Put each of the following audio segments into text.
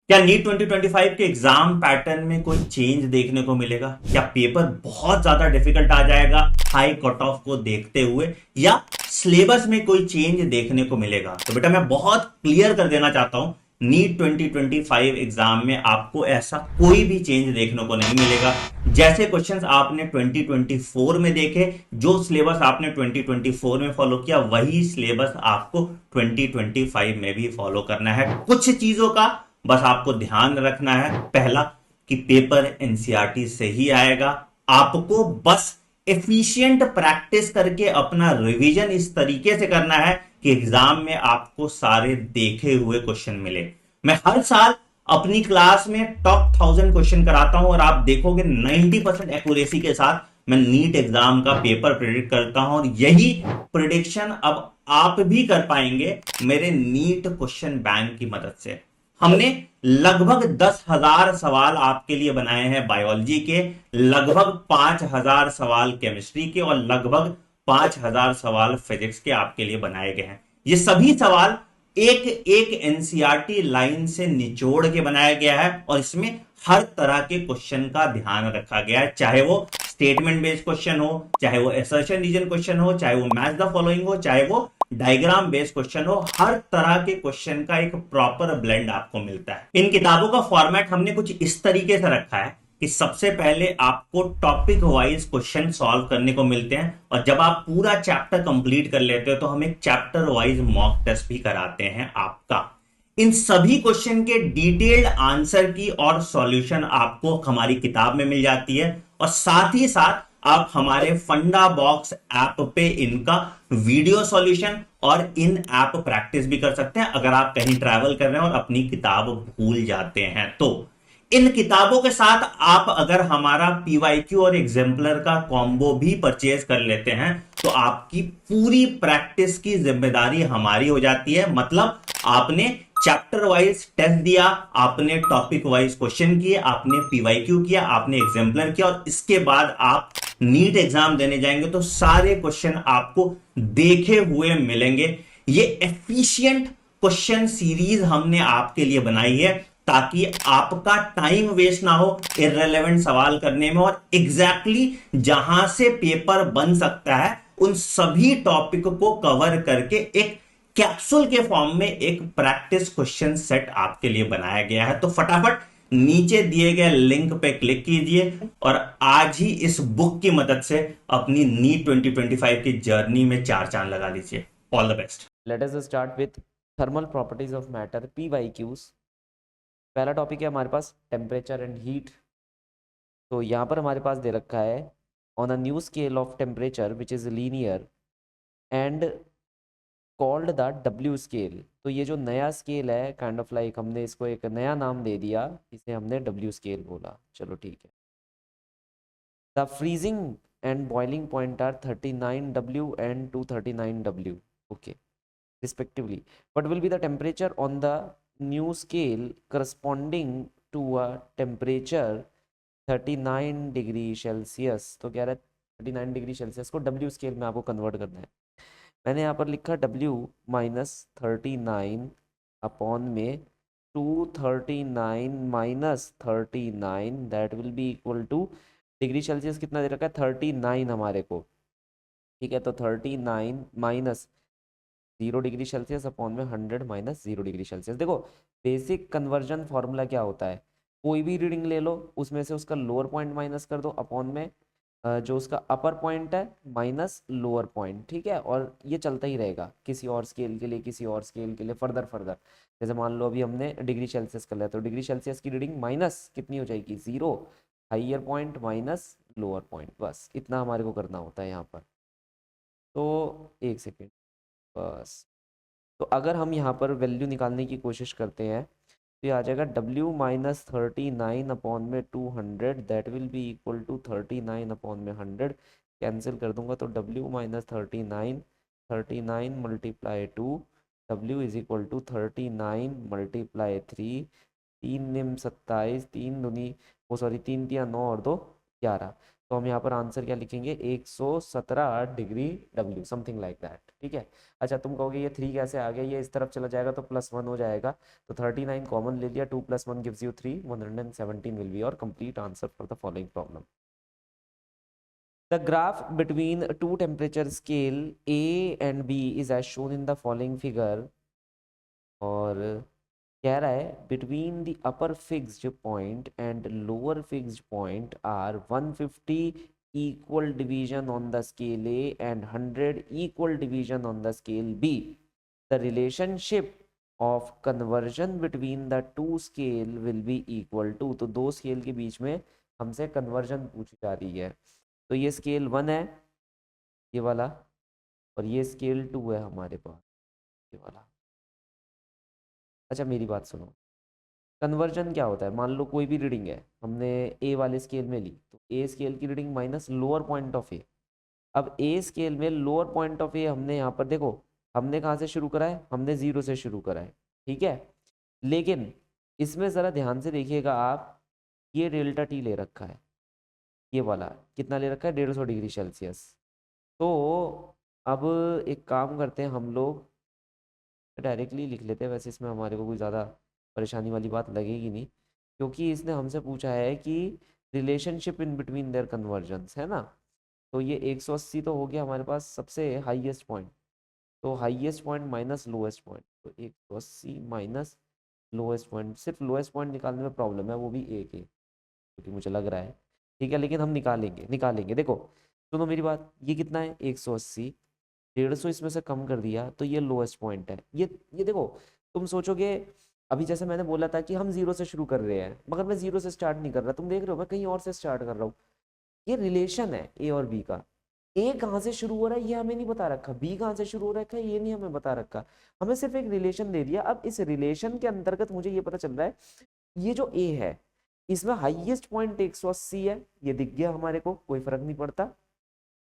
क्या नीट 2025 के exam pattern में कोई चेंज देखने को मिलेगा? क्या पेपर बहुत ज्यादा डिफिकल्ट आ जाएगा हाई कट ऑफ को देखते हुए, या सिलेबस में कोई चेंज देखने को मिलेगा? तो बेटा मैं बहुत क्लियर कर देना चाहता हूं, नीट 2025 एग्जाम में आपको ऐसा कोई भी चेंज देखने को नहीं मिलेगा। जैसे क्वेश्चंस आपने 2024 में देखे, जो सिलेबस आपने 2024 में फॉलो किया, वही सिलेबस आपको 2025 में भी फॉलो करना है। कुछ चीजों का बस आपको ध्यान रखना है। पहला, कि पेपर एनसीईआरटी से ही आएगा। आपको बस एफिशिएंट प्रैक्टिस करके अपना रिवीजन इस तरीके से करना है कि एग्जाम में आपको सारे देखे हुए क्वेश्चन मिले। मैं हर साल अपनी क्लास में टॉप 1000 क्वेश्चन कराता हूं और आप देखोगे 90% एक्यूरेसी के साथ मैं नीट एग्जाम का पेपर प्रिडिक्ट करता हूं, और यही प्रिडिक्शन अब आप भी कर पाएंगे मेरे नीट क्वेश्चन बैंक की मदद से। हमने लगभग 10,000 सवाल आपके लिए बनाए हैं बायोलॉजी के, लगभग 5,000 सवाल केमिस्ट्री के, और लगभग 5,000 सवाल फिजिक्स के आपके लिए बनाए गए हैं। ये सभी सवाल एक एक एनसीईआरटी लाइन से निचोड़ के बनाया गया है, और इसमें हर तरह के क्वेश्चन का ध्यान रखा गया है, चाहे वो स्टेटमेंट बेस्ड क्वेश्चन हो, चाहे वो असर्शन रीजन क्वेश्चन हो, चाहे वो मैच द फॉलोइंग हो, चाहे वो डायग्राम बेस्ड क्वेश्चन हो। हर तरह के क्वेश्चन का एक प्रॉपर ब्लेंड आपको मिलता है। इन किताबों का फॉर्मेट हमने कुछ इस तरीके से रखा है कि सबसे पहले आपको टॉपिक वाइज क्वेश्चन सॉल्व करने को मिलते हैं, और जब आप पूरा चैप्टर कंप्लीट कर लेते हो तो हम एक चैप्टर वाइज मॉक टेस्ट भी कराते हैं आपका। इन सभी क्वेश्चन के डिटेल्ड आंसर की और सॉल्यूशन आपको हमारी किताब में मिल जाती है, और साथ ही साथ आप हमारे फंडा बॉक्स ऐप पे इनका वीडियो सॉल्यूशन और इन ऐप प्रैक्टिस भी कर सकते हैं, अगर आप कहीं ट्रैवल कर रहे हैं और अपनी किताब भूल जाते हैं तो। इन किताबों के साथ आप अगर हमारा पीवाईक्यू और एग्जाम्पलर का कॉम्बो भी परचेज कर लेते हैं तो आपकी पूरी प्रैक्टिस की जिम्मेदारी हमारी हो जाती है। मतलब आपने चैप्टर वाइज टेस्ट दिया, आपने टॉपिक वाइज क्वेश्चन किए, आपने पीवाईक्यू किया, आपने एग्जाम्पलर किया, और इसके बाद आप नीट एग्जाम देने जाएंगे तो सारे क्वेश्चन आपको देखे हुए मिलेंगे। ये एफिशिएंट क्वेश्चन सीरीज हमने आपके लिए बनाई है ताकि आपका टाइम वेस्ट ना हो इररिलेवेंट सवाल करने में, और एग्जैक्टली जहां से पेपर बन सकता है उन सभी टॉपिक को कवर करके एक कैप्सूल के फॉर्म में एक प्रैक्टिस क्वेश्चन सेट आपके लिए बनाया गया है। तो फटाफट नीचे दिए गए लिंक पे क्लिक कीजिए और आज ही इस बुक की मदद से अपनी नीट 2025 की जर्नी में चार चांद लगा लीजिए। All the best. Late us start with thermal properties of matter PYQs. पहला टॉपिक है हमारे पास टेम्परेचर एंड हीट। तो यहाँ पर हमारे पास दे रखा है on a new scale of temperature which is linear and called the W scale. तो ये जो नया स्केल है काइंड ऑफ लाइक हमने इसको एक नया नाम दे दिया, इसे हमने डब्ल्यू स्केल बोला। चलो ठीक है। The freezing and boiling point are 39W and 239W, okay, respectively. What will be the temperature on the new scale corresponding to a temperature 39 degree Celsius? तो कह रहा है 39 डिग्री सेल्सियस को डब्ल्यू स्केल में आपको कन्वर्ट करना है। मैंने यहाँ पर लिखा W-39 अपॉन में 239 - 39, that will be equal two degree Celsius कितना दे रखा है 39 हमारे को। ठीक है, तो 39 माइनस 0 डिग्री सेल्सियस अपॉन में 100 माइनस 0 डिग्री सेल्सियस। देखो बेसिक कन्वर्जन फॉर्मूला क्या होता है, कोई भी रीडिंग ले लो उसमें से उसका लोअर पॉइंट माइनस कर दो अपॉन में जो उसका अपर पॉइंट है माइनस लोअर पॉइंट। ठीक है, और ये चलता ही रहेगा किसी और स्केल के लिए, किसी और स्केल के लिए फर्दर फर्दर। जैसे मान लो अभी हमने डिग्री सेल्सियस कर लिया तो डिग्री सेल्सियस की रीडिंग माइनस कितनी हो जाएगी 0, higher point minus lower point, बस इतना हमारे को करना होता है यहाँ पर। तो एक सेकेंड बस। तो अगर हम यहाँ पर वैल्यू निकालने की कोशिश करते हैं तो ये आ जाएगा W-39 अपॉन में 200, that will be equal to 39 upon में 100। कैंसिल कर दूंगा तो W-39, 39 multiply 2, W is equal to 39 multiply 3, 3 निम 27, 3 दूनी वो सॉरी 3 तिया 9 और 2 11। तो हम यहाँ पर आंसर क्या लिखेंगे, 117 degree W, something like that. ठीक है। अच्छा तुम कहोगे ये 3 कैसे आ गया, ये इस तरफ चला जाएगा तो +1 हो जाएगा, तो 39 कॉमन ले लिया, 2 + 1 gives you 3, 117 will be your complete answer for the following problem. The graph between two temperature scale A and B is as shown in the following figure. और कह रहा है between the upper fixed point and lower fixed point are 150 equal division on the scale A and 100 equal division on the scale B. The relationship of conversion between the two scale will be equal to, तो दो scale के बीच में हमसे conversion पूछी जा रही है। तो ये स्केल 1 है ये वाला, और ये स्केल 2 है हमारे पास ये वाला। अच्छा मेरी बात सुनो, कन्वर्जन क्या होता है, मान लो कोई भी रीडिंग है हमने ए वाले स्केल में ली, तो ए स्केल की reading minus lower point of A. अब ए स्केल में लोअर पॉइंट ऑफ ए हमने यहाँ पर देखो, हमने कहाँ से शुरू करा है, हमने 0 से शुरू करा है। ठीक है, लेकिन इसमें ज़रा ध्यान से देखिएगा आप, ये डेल्टा टी ले रखा है, ये वाला कितना ले रखा है, 150 डिग्री सेल्सियस। तो अब एक काम करते हैं हम लोग, डायरेक्टली लिख लेते हैं, वैसे इसमें हमारे को कोई ज़्यादा परेशानी वाली बात लगेगी नहीं, क्योंकि इसने हमसे पूछा है कि relationship in between their convergence, है ना। तो ये 180 तो हो गया हमारे पास सबसे हाईएस्ट पॉइंट, तो highest point minus lowest point, तो 180 माइनस लोएस्ट पॉइंट, सिर्फ लोएस्ट पॉइंट निकालने में प्रॉब्लम है, वो भी एक है क्योंकि मुझे लग रहा है। ठीक है, लेकिन हम निकालेंगे निकालेंगे। देखो सुनो मेरी बात, ये कितना है 180, 150 इसमें से कम कर दिया तो ये लोएस्ट पॉइंट है। ये देखो, तुम सोचोगे अभी जैसे मैंने बोला था कि हम 0 से शुरू कर रहे हैं, मगर मैं 0 से स्टार्ट नहीं कर रहा, तुम देख रहे हो मैं कहीं और से स्टार्ट कर रहा हूँ। ये रिलेशन है ए और बी का, ए कहाँ से शुरू हो रहा है ये हमें नहीं बता रखा, बी कहाँ से शुरू हो रखा है ये नहीं हमें बता रखा, हमें सिर्फ एक रिलेशन दे दिया। अब इस रिलेशन के अंतर्गत मुझे ये पता चल रहा है, ये जो ए है इसमें हाईएस्ट पॉइंट 180 है, ये दिख गया हमारे को, कोई फर्क नहीं पड़ता।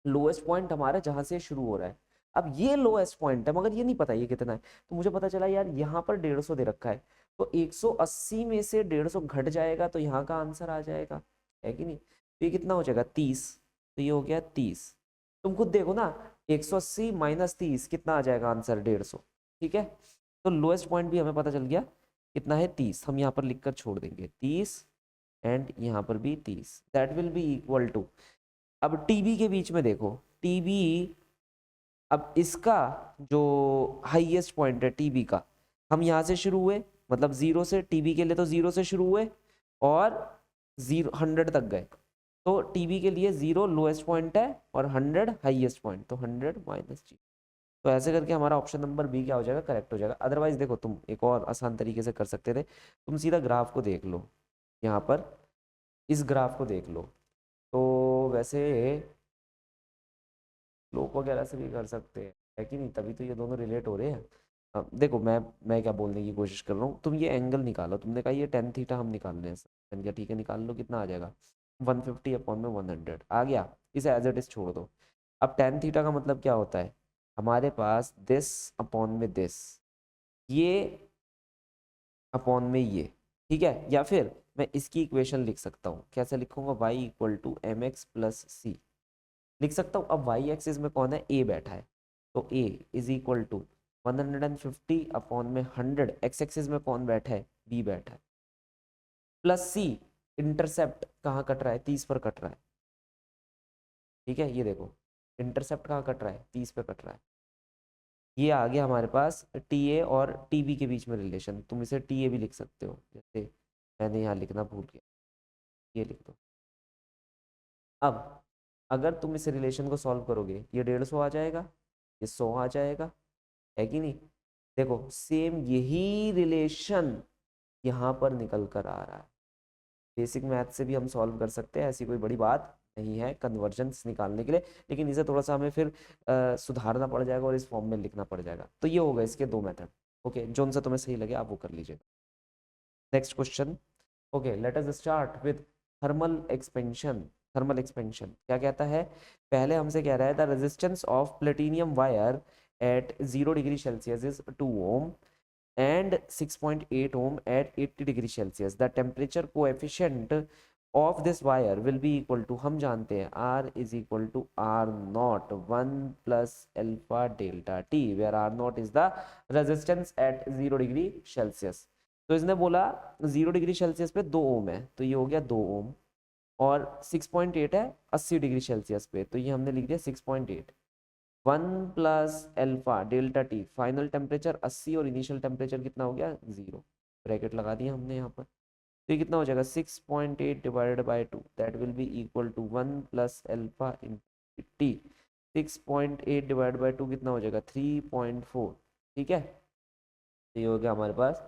लोएस्ट पॉइंट हमारा जहां से शुरू हो रहा है, अब ये लोएस्ट पॉइंट है मगर ये नहीं पता ये कितना है, तो मुझे पता चला यार यहाँ पर 150 दे रखा है, तो 180 में से 150 घट जाएगा तो यहाँ का आंसर आ जाएगा, है कि नहीं। तो ये कितना हो जाएगा 30, तो ये हो गया 30। तुम खुद देखो ना, 180 माइनस 30 कितना आ जाएगा आंसर 150। ठीक है, तो लोएस्ट पॉइंट भी हमें पता चल गया कितना है 30, हम यहाँ पर लिख कर छोड़ देंगे 30 एंड यहाँ पर भी 30, that will be equal to, अब टीबी के बीच में देखो, टीबी अब इसका जो हाईएस्ट पॉइंट है टीबी का, हम यहाँ से शुरू हुए मतलब 0 से, टीबी के लिए तो 0 से शुरू हुए और 100 तक गए, तो टीबी के लिए 0 लोएस्ट पॉइंट है और 100 हाईएस्ट पॉइंट, तो 100 माइनस जी। तो ऐसे करके हमारा ऑप्शन नंबर बी क्या हो जाएगा, करेक्ट हो जाएगा। अदरवाइज देखो तुम एक और आसान तरीके से कर सकते थे, तुम सीधा ग्राफ को देख लो, यहाँ पर इस ग्राफ को देख लो, तो वैसे लोग वगैरह से भी कर सकते हैं, है कि नहीं, तभी तो ये दोनों रिलेट हो रहे हैं। अब देखो मैं क्या बोलने की कोशिश कर रहा हूँ, तुम ये एंगल निकालो, तुमने कहा ये टेन थीटा हम निकाल रहे हैं, मैंने कहा ठीक है निकाल लो, कितना आ जाएगा 150 अपॉन में 100 आ गया, इसे एज इट इज छोड़ दो। अब टेन थीटा का मतलब क्या होता है, हमारे पास दिस अपॉन में दिस, ये अपॉन में ये, ठीक है, या फिर मैं इसकी इक्वेशन लिख सकता हूँ, कैसे लिखूंगा, y equal to M X plus C लिख सकता हूँ। अब y एक्सिस में कौन है, a बैठा है, तो a is equal to 150 upon में 100, x एक्सिस में कौन बैठा है, b बैठा है, प्लस c, इंटरसेप्ट कहाँ कट रहा है, 30 पर कट रहा है। ठीक है, ये देखो इंटरसेप्ट कहाँ कट रहा है, 30 पे कट रहा है। ये आ गया हमारे पास टी ए और टी बी के बीच में रिलेशन, तुम इसे टी ए भी लिख सकते हो, जैसे मैंने यहाँ लिखना भूल गया, ये लिख दो। अब अगर तुम इस रिलेशन को सॉल्व करोगे, ये 150 आ जाएगा, ये 100 आ जाएगा, है कि नहीं। देखो सेम यही रिलेशन यहाँ पर निकल कर आ रहा है, बेसिक मैथ से भी हम सॉल्व कर सकते हैं, ऐसी कोई बड़ी बात नहीं है कन्वर्जेंस निकालने के लिए, लेकिन इसे थोड़ा सा हमें फिर सुधारना पड़ जाएगा और इस फॉर्म में लिखना पड़ जाएगा। तो ये होगा इसके दो मेथड, ओके, जोन सा तुम्हें सही लगे आप वो कर लीजिएगा। Next question, okay let us start with thermal expansion. Thermal expansion क्या कहता है, पहले हमसे कह रहा है the resistance of platinum wire at 0 degree Celsius is 2 ohm and 6.8 ohm at 80 degree Celsius. The temperature coefficient of this wire will be equal to, हम जानते हैं R is equal to R naught 1 plus alpha delta T, where R naught is the resistance at 0 degree Celsius. तो इसने बोला 0 degree Celsius पे 2 ओम है, तो ये हो गया 2 ओम, और 6.8 है 80 डिग्री सेल्सियस पे, तो ये हमने लिख दिया 6.8। 1 plus alpha delta T, final temperature 80 और इनिशियल टेम्परेचर कितना हो गया 0, ब्रैकेट लगा दिया हमने यहाँ पर। तो ये कितना हो जाएगा 6.8 divided by 2, that will be equal to 1 plus alpha in T. 6.8 divide by 2 कितना हो जाएगा 3.4, ठीक है। तो ये हो गया हमारे पास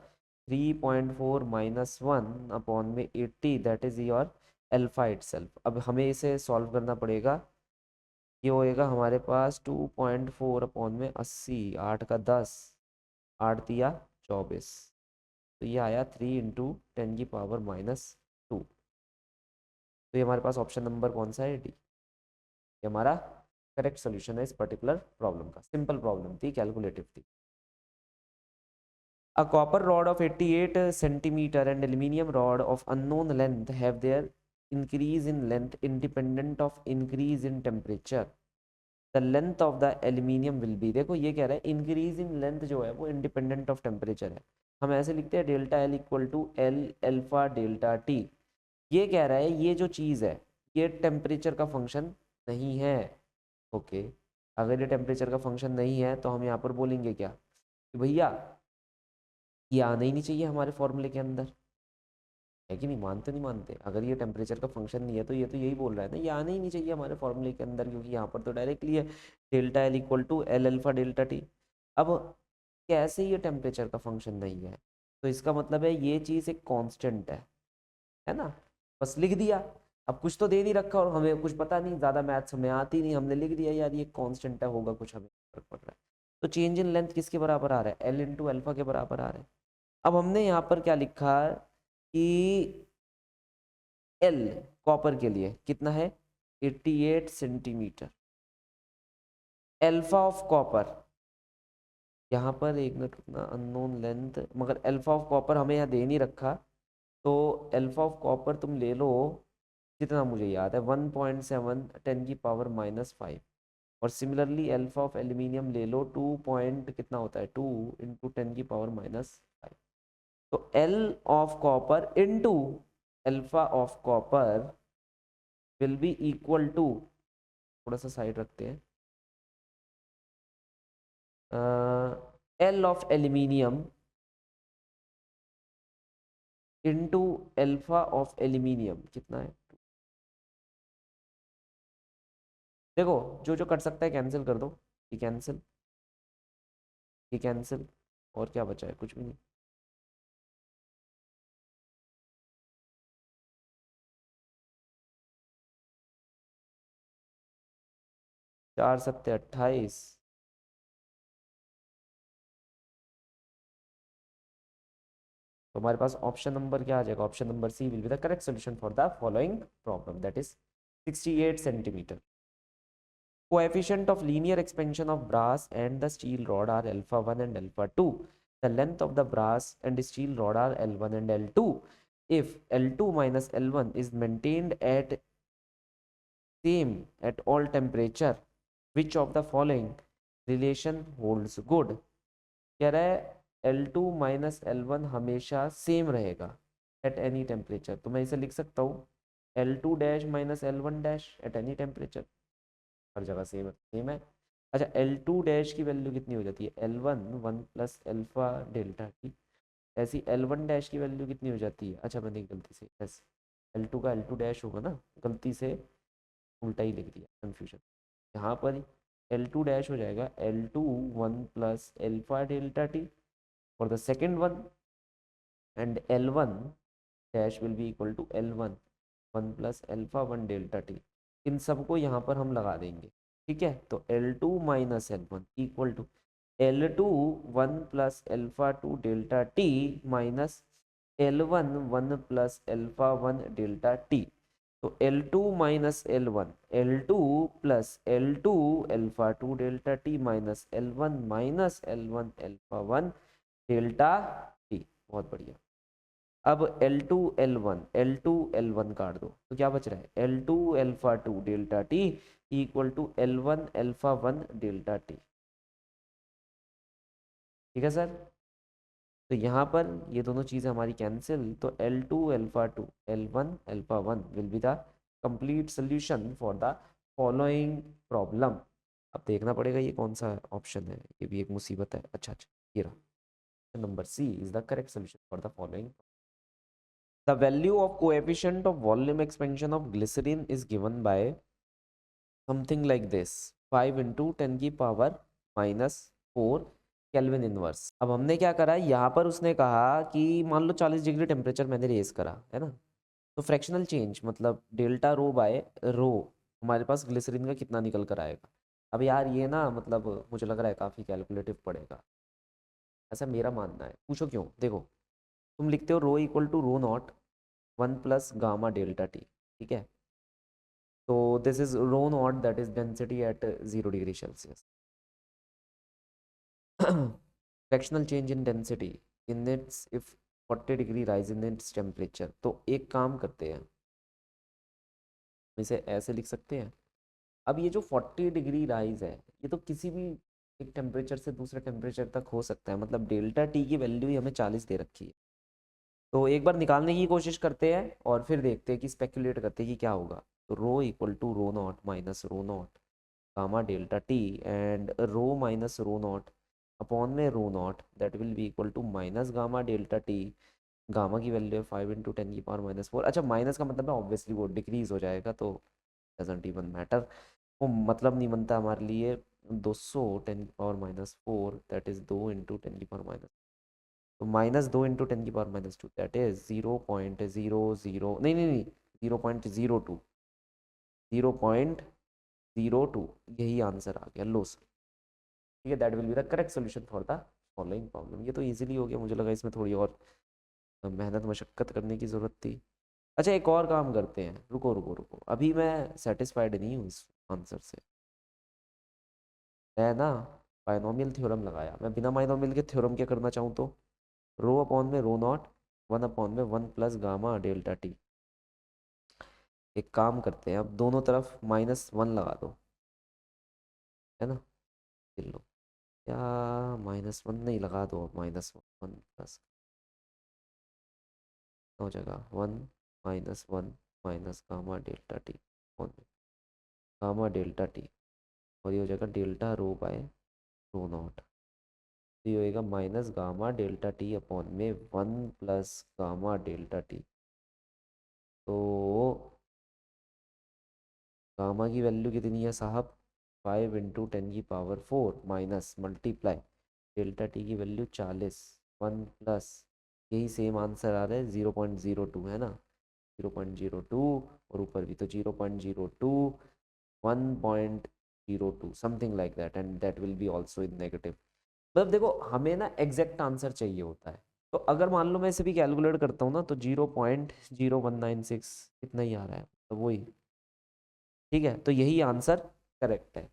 3.4 माइनस 1 अपॉन में 80, that is your alpha itself. अब हमें इसे सॉल्व करना पड़ेगा। ये होएगा हमारे पास 2.4 अपॉन में 80, 8 का 10, 8 दिया 24, तो ये आया 3 इंटू 10 की पावर माइनस 2। तो ये हमारे पास ऑप्शन नंबर कौन सा है, डी। ये हमारा करेक्ट सोल्यूशन है इस पर्टिकुलर प्रॉब्लम का। सिंपल प्रॉब्लम थी, कैलकुलेटिव थी। A copper rod of 88 centimeter and aluminium rod of unknown length have their increase in length independent of increase in temperature. The length of the aluminium will be, देखो ये कह रहा है increase in length जो है वो independent of temperature है। हम ऐसे लिखते हैं delta L equal to L alpha delta T. ये कह रहा है ये जो चीज़ है ये टेम्परेचर का फंक्शन नहीं है। ओके, अगर ये टेम्परेचर का फंक्शन नहीं है तो हम यहाँ पर बोलेंगे क्या कि भैया ये आना ही नहीं चाहिए हमारे फॉर्मूले के अंदर, है कि नहीं। मानते नहीं मानते, अगर ये टेम्परेचर का फंक्शन नहीं है तो ये तो यही बोल रहा है ना, ये आना ही नहीं चाहिए हमारे फॉर्मूले के अंदर, क्योंकि यहाँ पर तो डायरेक्टली है delta L equal to L alpha delta T. अब कैसे ये टेम्परेचर का फंक्शन नहीं है, तो इसका मतलब है ये चीज़ एक कांस्टेंट है ना। बस लिख दिया, अब कुछ तो दे नहीं रखा और हमें कुछ पता नहीं, ज़्यादा मैथ्स हमें आती नहीं, हमने लिख दिया यार ये कांस्टेंट है, होगा कुछ, हमें फर्क पड़ रहा है। तो चेंज इन लेंथ किसके बराबर आ रहा है, एल इंटू अल्फा के बराबर आ रहा है। अब हमने यहाँ पर क्या लिखा कि एल कॉपर के लिए कितना है 88 सेंटीमीटर, एल्फा ऑफ कॉपर यहाँ पर एक मिनट रुकना, अननोन लेंथ, मगर एल्फा ऑफ कॉपर हमें यहाँ दे नहीं रखा, तो एल्फा ऑफ कॉपर तुम ले लो, जितना मुझे याद है 1.7 10 की पावर माइनस 5, और सिमिलरली एल्फा ऑफ एल्यूमिनियम ले लो 2 पॉइंट कितना होता है 2 इंटू 10 की पावर माइनस 5। तो L of copper into alpha of copper will be equal to, थोड़ा सा साइड रखते हैं, L of aluminium into alpha of aluminium कितना है। देखो जो जो कट सकता है कैंसिल कर दो, ये कैंसिल, ये कैंसिल, और क्या बचा है, कुछ भी नहीं। 4 सत्ते 28, तो हमारे पास ऑप्शन नंबर क्या आ जाएगा, option number C will be the correct solution for the following problem, that is 68 centimetre. Coefficient of linear expansion of brass and the steel rod are alpha 1 and alpha 2. The length of the brass and steel rod are L1 and L2. If L2 minus L1 is maintained at same at all temperature, which of the following relation holds good? कह रहा है L2 minus L1 हमेशा same रहेगा eight any temperature, तो मैं इसे लिख सकता हूँ L2 dash minus L1 dash at any temperature, हर जगह सेम है। अच्छा L2 डैश की वैल्यू कितनी हो जाती है L1 1 plus alpha delta T, ऐसी L1 डैश की वैल्यू कितनी हो जाती है, अच्छा मैंने गलती से एस L2 का L2 डैश होगा ना, गलती से उल्टा ही लिख दिया, कन्फ्यूजन। यहाँ पर L2 डैश हो जाएगा L2 1 plus alpha delta T for the second one, and L1 dash will be equal to L1 1 plus alpha 1 delta T. इन सबको यहाँ पर हम लगा देंगे, ठीक है। तो L2 minus L1 equal to L2 1 plus alpha 2 delta T minus L1 1 plus alpha 1 delta T. तो L2 minus L1 plus L2 alpha 2 delta T minus L1 minus L1 alpha 1 delta T. बहुत बढ़िया। अब L2 L1 काट दो तो क्या बच रहा है, L2 alpha 2 delta T equal to L1 alpha 1 delta T. ठीक है सर, तो यहाँ पर ये दोनों चीज़ें हमारी कैंसिल, तो L2 alpha 2 L1 alpha 1 will be the complete solution for the following problem. अब देखना पड़ेगा ये कौन सा ऑप्शन है, ये भी एक मुसीबत है। अच्छा अच्छा, ये रहा, number C is the correct solution for the following. The value of coefficient of volume expansion of glycerin is given by something like this, 5 into 10 की पावर माइनस 4 केल्विन इनवर्स। अब हमने क्या करा, यहाँ पर उसने कहा कि मान लो 40 डिग्री टेम्परेचर मैंने रेज करा है ना, तो फ्रैक्शनल चेंज मतलब डेल्टा रो बाय रो हमारे पास ग्लिसरीन का कितना निकल कर आएगा। अब यार ये ना मतलब मुझे लग रहा है काफ़ी कैलकुलेटिव पड़ेगा, ऐसा मेरा मानना है। पूछो क्यों, देखो तुम लिखते हो rho equal to rho naught 1 plus gamma delta T, ठीक है, तो this is rho naught that is density at 0 degree Celsius. Fractional change in density in its if 40 degree rise in its temperature. तो एक काम करते हैं, इसे ऐसे लिख सकते हैं। अब ये जो 40 डिग्री राइज है ये तो किसी भी एक टेम्परेचर से दूसरे टेम्परेचर तक हो सकता है, मतलब डेल्टा टी की वैल्यू ही हमें 40 दे रखी है। तो एक बार निकालने की कोशिश करते हैं और फिर देखते हैं कि स्पेकुलेट करते हैं कि क्या होगा। तो rho equal to rho naught minus rho naught gamma delta T and rho minus rho naught upon में rho naught that will be equal to minus gamma delta T. Gamma की वैल्यू है 5 into 10 की power minus 4। अच्छा minus का मतलब है obviously वो decrease हो जाएगा, तो डजेंट इवन मैटर, वो मतलब नहीं बनता हमारे लिए। 200 10 की power minus 4 that is 2 into 10 की पावर माइनस, तो माइनस 2 इंटू 10 की पावर माइनस 2 दैट इज 0.00 नहीं नहीं नहीं 0.02 0.02, यही आंसर आ गया लो सर। ठीक है, that will be the correct solution for the following problem. ये तो इजीली हो गया, मुझे लगा इसमें थोड़ी और मेहनत मशक्कत करने की ज़रूरत थी। अच्छा एक और काम करते हैं, रुको रुको रुको, अभी मैं सेटिस्फाइड नहीं हूँ इस आंसर से। मैं ना बायनोमियल थ्योरम लगाया, मैं बिना बायनोमियल के थ्योरम के करना चाहूँ तो रो अपॉन में रो नॉट 1 अपॉन में 1 प्लस गामा डेल्टा टी। एक काम करते हैं, अब दोनों तरफ -1 लगा दो, है ना, ये लो, या -1 नहीं लगा दो, -1 प्लस हो जाएगा 1 -1 minus gamma delta T gamma delta T, और ये हो जाएगा delta rho by rho naught. तो ये होएगा minus gamma delta T upon में 1 प्लस गामा डेल्टा टी। तो गामा की वैल्यू कितनी है साहब, 5 इंटू 10 की power 4 minus multiply delta T की वैल्यू 40 1 प्लस, यही सेम आंसर आ रहा है 0.02, है ना, 0.02, और ऊपर भी तो 0.02 1.02 something like that, and that will B also in negative. मतलब देखो हमें ना एग्जैक्ट आंसर चाहिए होता है, तो अगर मान लो मैं इसे भी कैलकुलेट करता हूँ ना तो 0.0196 इतना ही आ रहा है, तो वही। ठीक है, तो यही आंसर करेक्ट है।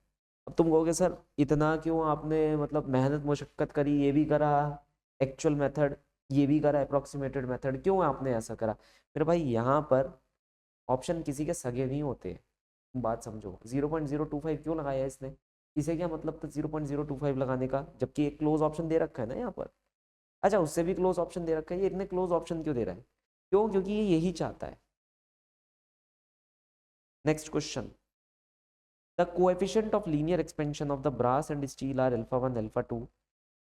अब तुम कहोगे सर इतना क्यों आपने मतलब मेहनत मुशक्कत करी, ये भी करा एक्चुअल मेथड, ये भी करा अप्रोक्सीमेटेड मेथड, क्यों आपने ऐसा करा। मेरे भाई यहाँ पर ऑप्शन किसी के सगे नहीं होते, तुम बात समझो। 0.025 क्यों लगाया इसने, इसे क्या मतलब था 0.025 लगाने का, जबकि एक क्लोज ऑप्शन दे रखा है ना यहाँ पर। अच्छा उससे भी क्लोज ऑप्शन दे रखा है, ये इतने क्लोज ऑप्शन क्यों दे रहा है, क्यों, क्योंकि ये यही चाहता है। Next question, the coefficient of linear expansion of the brass and steel are alpha 1 alpha 2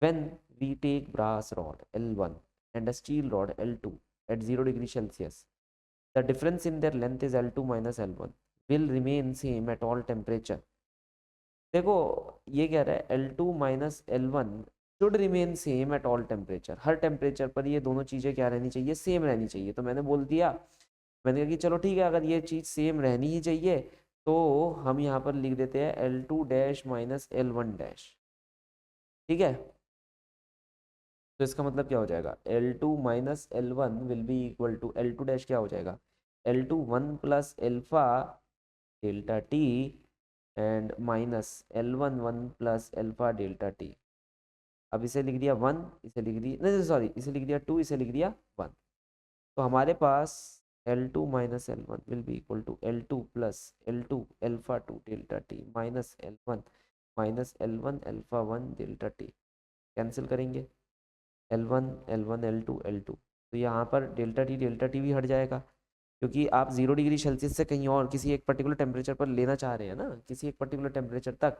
when we take brass rod L1 and a steel rod L2 at 0 degree Celsius. The difference in their length is L2 minus L1 will remain same at all temperature. देखो ये कह रहा है L2 minus L1 should remain same at all temperature, her temperature पर ये दोनों चीज़ें क्या रहनी चाहिए, सेम रहनी चाहिए। तो मैंने बोल दिया, मैंने कहा कि चलो ठीक है, अगर ये चीज़ सेम रहनी ही चाहिए तो हम यहाँ पर लिख देते हैं L2 dash minus L1 dash. ठीक है, तो इसका मतलब क्या हो जाएगा, L2 minus L1 will be equal to L2 dash क्या हो जाएगा, L2 1 plus alpha delta T and minus L1 1 plus alpha delta T. अब इसे लिख दिया 1, इसे लिख दिया नहीं सॉरी, इसे लिख दिया 2, इसे लिख दिया 1। तो हमारे पास L2 minus L1 will be equal to L2 plus L2 alpha 2 delta T minus L1 minus L1 alpha 1 delta T. Cancel करेंगे L1 L1 L2 L2, तो यहाँ पर डेल्टा टी भी हट जाएगा, क्योंकि आप 0 डिग्री सेल्सियस से कहीं और किसी एक पर्टिकुलर टेम्परेचर पर लेना चाह रहे हैं ना, किसी एक पर्टिकुलर टेम्परेचर तक।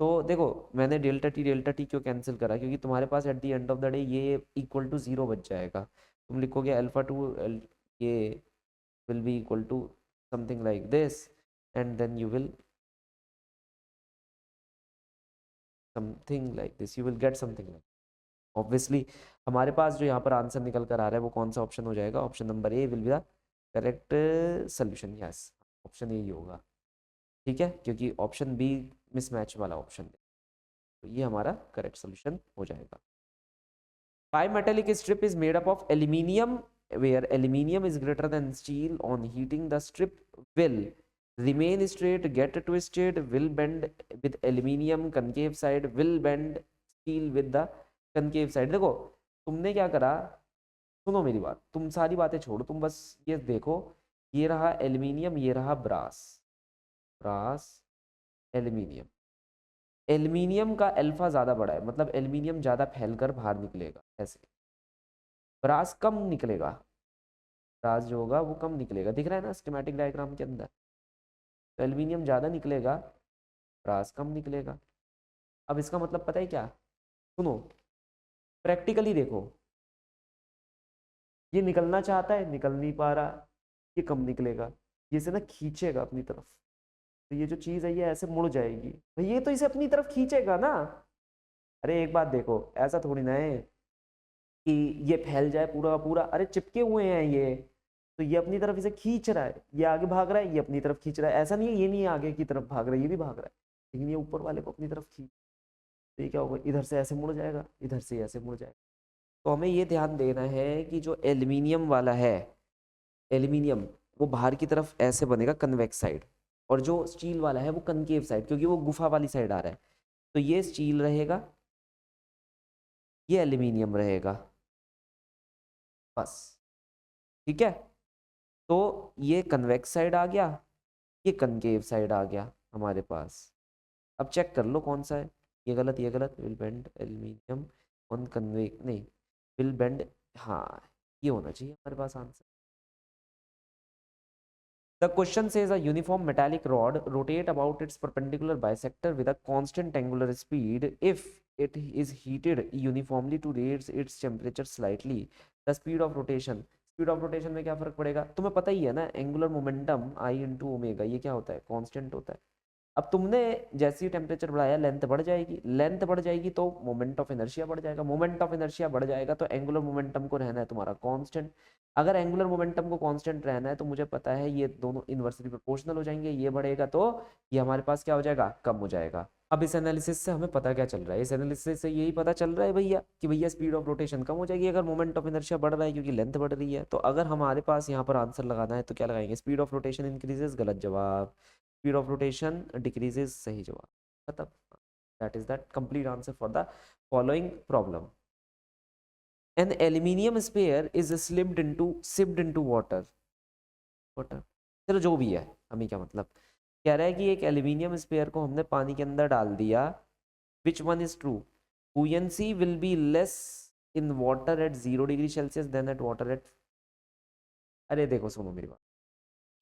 तो देखो मैंने डेल्टा टी क्यों कैंसिल करा, क्योंकि तुम्हारे पास at the end of the day ये इक्वल टू 0 बच जाएगा। तुम लिखोगे अल्फा टू ये will be equal to something like this, and then you will get something like, obviously हमारे पास जो यहाँ पर आंसर निकल कर आ रहा है वो कौन सा ऑप्शन हो जाएगा, option number A will be the correct solution. Yes, option A ही होगा, ठीक है, क्योंकि ऑप्शन बी मिसमैच वाला ऑप्शन है, तो ये हमारा करेक्ट सोल्यूशन हो जाएगा। Bimetallic strip is made up of aluminium, where aluminium is greater than steel. On heating, the strip will remain straight, get twisted, will bend with aluminium concave side, will bend steel with the concave side। देखो तुमने क्या करा, सुनो मेरी बात, तुम सारी बातें छोड़ो, तुम बस ये देखो, ये रहा एल्यूमिनियम, ये रहा ब्रास, ब्रास एल्यूमिनियम। एल्यूमिनियम का अल्फा ज़्यादा बड़ा है, मतलब एल्यूमिनियम ज़्यादा फैलकर बाहर निकलेगा ऐसे, ब्रास कम निकलेगा, ब्रास जो होगा वो कम निकलेगा, दिख रहा है ना स्कीमेटिक डायग्राम के अंदर। तो एल्यूमिनियम ज़्यादा निकलेगा, ब्रास कम निकलेगा। अब इसका मतलब पता है क्या, सुनो प्रैक्टिकली देखो, ये निकलना चाहता है निकल नहीं पा रहा, ये कम निकलेगा, ये से ना खींचेगा अपनी तरफ, तो ये जो चीज़ है ये ऐसे मुड़ जाएगी, भाई ये तो इसे अपनी तरफ खींचेगा ना। अरे एक बात देखो, ऐसा थोड़ी ना है कि ये फैल जाए पूरा का पूरा, अरे चिपके हुए हैं ये, तो ये अपनी तरफ इसे खींच रहा है, ये आगे भाग रहा है, ये अपनी तरफ खींच रहा है, ऐसा नहीं है ये नहीं आगे की तरफ भाग रहा है, ये भी भाग रहा है, लेकिन ये ऊपर वाले को अपनी तरफ खींच, तो ये क्या होगा, इधर से ऐसे मुड़ जाएगा, इधर से ऐसे मुड़ जाएगा। तो हमें ये ध्यान देना है कि जो एल्यूमिनियम वाला है, एल्यूमिनियम वो बाहर की तरफ ऐसे बनेगा कन्वेक्स साइड, और जो स्टील वाला है वो कनकेव साइड, क्योंकि वो गुफा वाली साइड आ रहा है। तो ये स्टील रहेगा, ये एल्यूमिनियम रहेगा, बस, ठीक है। तो ये कन्वेक्स साइड आ गया, ये कनकेव साइड आ गया हमारे पास। अब चेक कर लो कौन सा है, ये गलत, ये गलत, will bend aluminium on convex, नहीं विल बेंड, हाँ ये होना चाहिए हमारे पास answer. The question says a uniform metallic rod rotate about its perpendicular bisector with a constant angular speed. If it is heated uniformly to raise its temperature slightly, the speed of rotation में क्या फर्क पड़ेगा, तुम्हें पता ही है ना, angular momentum आई into omega, ये क्या होता है, कांस्टेंट होता है। अब तुमने जैसे ही टेम्परेचर बढ़ाया लेंथ बढ़ जाएगी, लेंथ बढ़ जाएगी तो मोमेंट ऑफ इनर्शिया बढ़ जाएगा, मोमेंट ऑफ इनर्शिया बढ़ जाएगा तो एंगुलर मोमेंटम को रहना है तुम्हारा कांस्टेंट। अगर एंगुलर मोमेंटम को कांस्टेंट रहना है तो मुझे पता है ये दोनों इन्वर्सली प्रोपोर्शनल हो जाएंगे, ये बढ़ेगा तो ये हमारे पास क्या हो जाएगा, कम हो जाएगा। अब इस एनालिसिस से हमें पता क्या चल रहा है, इस एनालिसिस से यही पता चल रहा है भैया कि भैया स्पीड ऑफ रोटेशन कम हो जाएगी अगर मोमेंट ऑफ इनर्शिया बढ़ रहा है, क्योंकि लेंथ बढ़ रही है। तो अगर हमारे पास यहाँ पर आंसर लगाना है तो क्या लगाएंगे, स्पीड ऑफ रोटेशन इंक्रीजेस, गलत जवाब, स्पीड ऑफ रोटेशन डिक्रीजेस, सही जवाब, खत्म। That is that complete answer for the following problem. An aluminium sphere is sipped into water. चलो जो भी है, हमें क्या मतलब, कह रहा है कि एक एल्यूमिनियम स्पेयर को हमने पानी के अंदर डाल दिया, which one is true, buoyancy will be less in water at 0 degree Celsius then at water at, अरे देखो सुनो मेरी बात,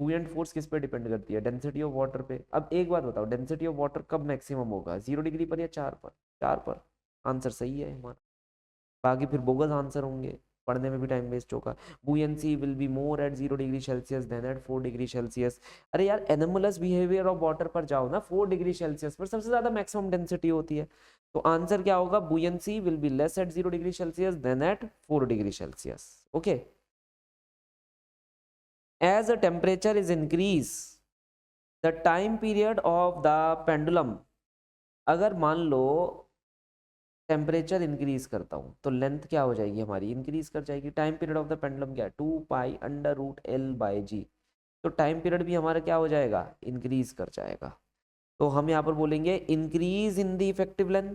बुयंट फोर्स किस पे डिपेंड करती है, डेंसिटी ऑफ वाटर पे। अब एक बात बताओ, डेंसिटी ऑफ वाटर कब मैक्सिमम होगा, 0 डिग्री पर या 4 पर, 4 पर, आंसर सही है हमारा, बाकी फिर बोगस आंसर होंगे, पढ़ने में भी टाइम वेस्ट होगा। Buoyancy will be more at 0 degree Celsius then at 4 degree Celsius. अरे यार एनोमलस बिहेवियर ऑफ वाटर पर जाओ ना, 4 डिग्री सेल्सियस पर सबसे ज्यादा मैक्सिमम डेंसिटी होती है, तो आंसर क्या होगा, buoyancy will be less at 0 degree Celsius then at 4 degree Celsius. Okay, as a temperature is increase the time period of the pendulum, अगर मान लो टेम्परेचर इंक्रीज करता हूँ तो लेंथ क्या हो जाएगी हमारी, इंक्रीज कर जाएगी। Time period of the pendulum क्या है, 2π√L/g, तो टाइम पीरियड भी हमारा क्या हो जाएगा, इंक्रीज कर जाएगा। तो हम यहाँ पर बोलेंगे increase in the effective length,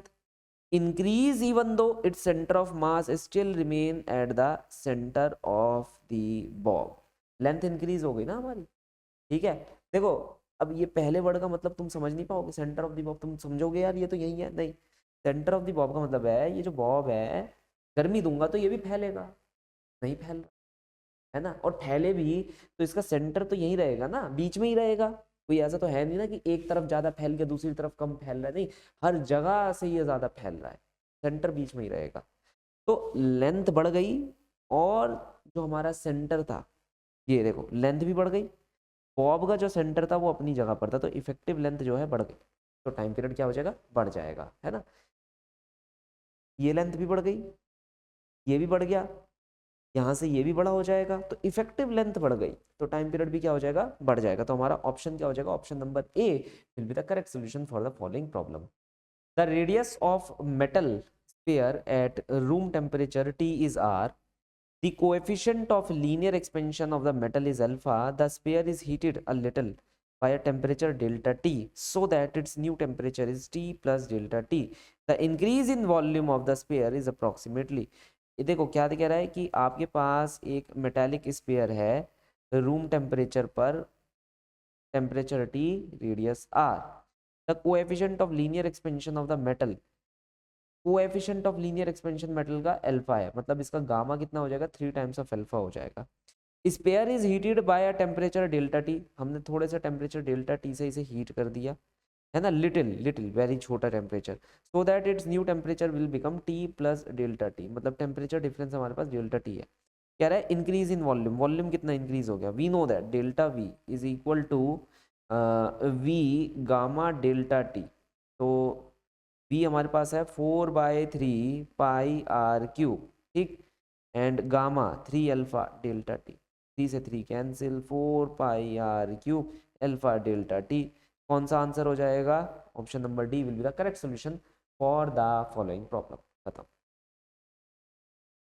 increase even though its center of mass still remain at the center of the bob। Length increase हो गई ना हमारी, ठीक है। देखो अब ये पहले वर्ड का मतलब तुम समझ नहीं पाओगे, सेंटर ऑफ द बॉब तुम समझोगे यार ये तो यही है, नहीं। सेंटर ऑफ द बॉब का मतलब है ये जो बॉब है, गर्मी दूंगा तो ये भी फैलेगा, नहीं फैल रहा है ना। और फैले भी तो इसका सेंटर तो यही रहेगा ना, बीच में ही रहेगा। कोई ऐसा तो है नहीं ना कि एक तरफ ज्यादा फैल के दूसरी तरफ कम फैल रहा है, नहीं, हर जगह से ये ज्यादा फैल रहा है, सेंटर बीच में ही रहेगा। तो लेंथ बढ़ गई और जो हमारा सेंटर था, ये देखो लेंथ भी बढ़ गई, बॉब का जो सेंटर था वो अपनी जगह पर था, तो इफेक्टिव लेंथ जो है बढ़ गई, तो टाइम पीरियड क्या हो जाएगा, बढ़ जाएगा, है ना। ये लेंथ भी बढ़ गई, ये भी बढ़ गया, यहाँ से ये भी बड़ा हो जाएगा, तो इफेक्टिव लेंथ बढ़ गई, तो टाइम पीरियड भी क्या हो जाएगा, बढ़ जाएगा। तो हमारा ऑप्शन क्या हो जाएगा, option number A will be the correct solution for the following problem. The radius of metal sphere at room temperature T is R. The coefficient of linear expansion of the metal is alpha. The sphere is heated a little by a temperature delta T so that its new temperature is T plus delta T. The increase in volume of the sphere is approximately, ये देखो क्या कह रहा है कि आपके पास एक metallic sphere है रूम टेम्परेचर पर, temperature T, radius R. The coefficient of linear expansion of the metal, coefficient of linear expansion metal का अल्फा है, मतलब इसका गामा कितना हो जाएगा, 3 टाइम्स ऑफ अल्फा हो जाएगा। Spare is heated bye a temperature delta T, हमने थोड़े से टेम्परेचर डेल्टा टी से इसे हीट कर दिया, है ना, लिटिल लिटिल वेरी छोटा temperature, so that it's new temperature will become T plus delta T, मतलब टेम्परेचर डिफरेंस हमारे पास डेल्टा टी है। कह रहा है इंक्रीज इन वॉल्यूम, वॉल्यूम कितना इंक्रीज हो गया, we know that delta V is equal to V gamma delta T, तो v हमारे पास है 4/3 पाई r क्यूब, ठीक, and gamma 3 alpha delta T, 3 से 3 cancel, 4 pi r cube alpha delta T. कौन सा आंसर हो जाएगा, option number D will be the correct solution for the following problem. खत्म।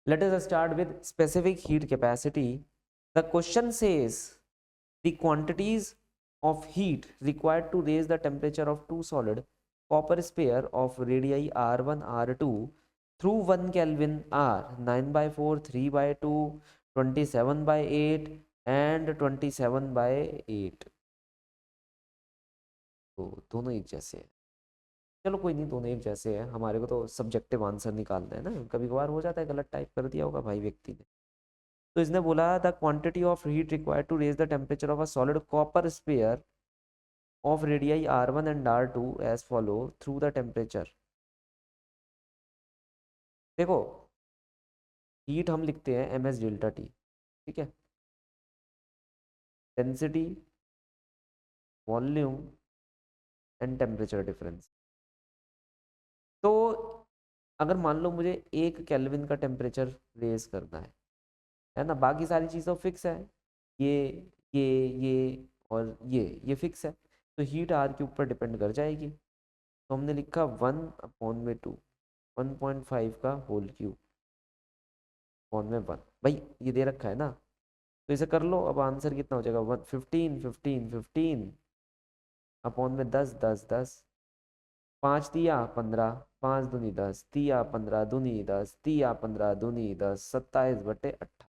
Let us start with specific heat capacity. The question says the quantities of heat required to raise the temperature of two solid copper sphere of radii r1 r2 through 1 Kelvin r 9/4 3/2 27/8 and 27/8। तो दोनों एक जैसे हैं, चलो कोई नहीं, दोनों एक जैसे हैं, हमारे को तो सब्जेक्टिव आंसर निकालना है ना, कभी कभार हो जाता है गलत टाइप कर दिया होगा भाई व्यक्ति ने। तो इसने बोला the quantity of heat required to raise the temperature of a solid copper sphere of radii r1 and r2 as follow through the temperature। देखो हीट हम लिखते हैं ms डेल्टा टी, ठीक है, density, volume and temperature difference. तो अगर मान लो मुझे 1 केल्विन का टेम्परेचर रेज करना है ना, बाकी सारी चीज़ तो फिक्स है, ये ये ये और ये फिक्स है, तो हीट आर के ऊपर डिपेंड कर जाएगी। तो हमने लिखा 1/2 1.5 का होल क्यूब अपॉन में 1, भाई ये दे रखा है ना, तो इसे कर लो, अब आंसर कितना हो जाएगा 15 15 15 अपॉन में 10 10 10, 5 तिया 15, 5 दूनी 10, तिया 15 दूनी 10, तिया 15 दूनी 10, 27/8।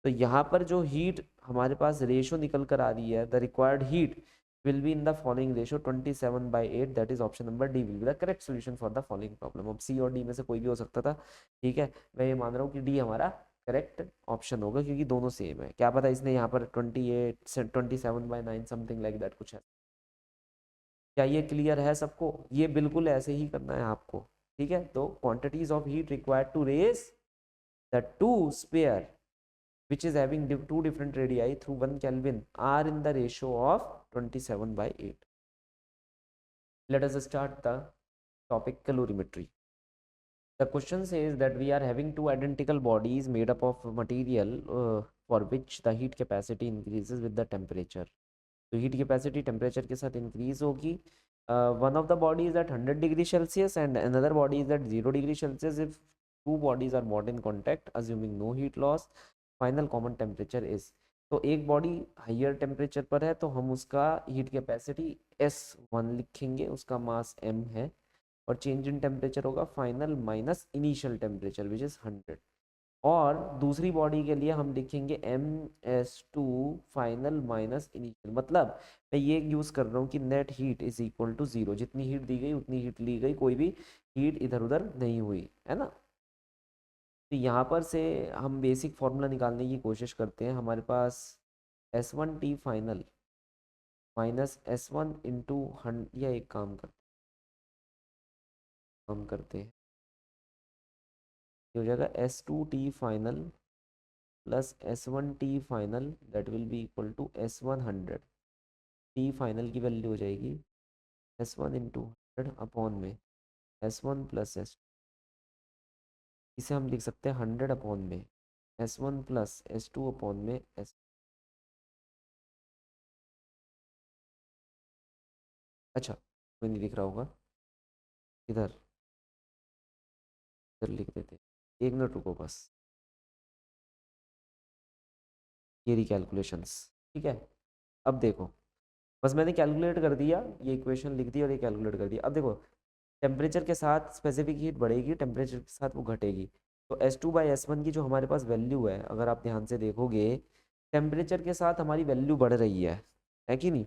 तो यहाँ पर जो हीट हमारे पास रेशो निकल कर आ रही है, the required heat will be in the following ratio 27/8, that is option number D will be the correct solution for the following problem। अब C और D में से कोई भी हो सकता था, ठीक है, मैं ये मान रहा हूँ कि D हमारा करेक्ट ऑप्शन होगा क्योंकि दोनों सेम है। क्या पता इसने यहाँ पर 28 से 27/9 समथिंग लाइक दैट कुछ है। क्या ये क्लियर है सबको, ये बिल्कुल ऐसे ही करना है आपको, ठीक है। तो quantities of heat required to raise the two sphere which is having two different radii through 1 Kelvin are in the ratio of 27/8। Let us start the topic calorimetry। The question says that we are having two identical bodies made up of material for which the heat capacity increases with the temperature। तो heat capacity temperature के साथ increase होगी। One of the body is at 100 degree Celsius and another body is at 0 degree Celsius if two bodies are brought in contact assuming no heat loss, final common temperature is. तो एक body higher temperature पर है तो हम उसका heat capacity S1 लिखेंगे, उसका मास m है, और चेंज इन टेम्परेचर होगा final minus initial temperature which is 100। और दूसरी बॉडी के लिए हम लिखेंगे MS2 फाइनल माइनस इनिशियल, मतलब मैं ये यूज़ कर रहा हूँ कि net heat is equal to 0, जितनी हीट दी गई उतनी हीट ली गई, कोई भी हीट इधर उधर नहीं हुई, है ना। तो यहाँ पर से हम बेसिक फार्मूला निकालने की कोशिश करते हैं। हमारे पास S1T final minus S1 into या एक काम करते हैं, ये हो जाएगा S2T final plus S1T final that will be equal to S100। T final की वैल्यू हो जाएगी S1 इंटू 100 अपॉन में S1 प्लस S, इसे हम लिख सकते हैं 100 अपॉन में S1 प्लस S2 अपॉन में S। अच्छा, कोई नहीं दिख रहा होगा, इधर इधर लिख देते हैं। 1 मिनट रुको बस, ये रही कैलकुलेशंस, ठीक है। अब देखो, बस मैंने कैलकुलेट कर दिया, ये इक्वेशन लिख दी और ये कैलकुलेट कर दिया। अब देखो, टेम्परेचर के साथ स्पेसिफिक हीट बढ़ेगी, टेम्परेचर के साथ वो घटेगी। तो S2/S1 की जो हमारे पास वैल्यू है, अगर आप ध्यान से देखोगे, टेम्परेचर के साथ हमारी वैल्यू बढ़ रही है कि नहीं।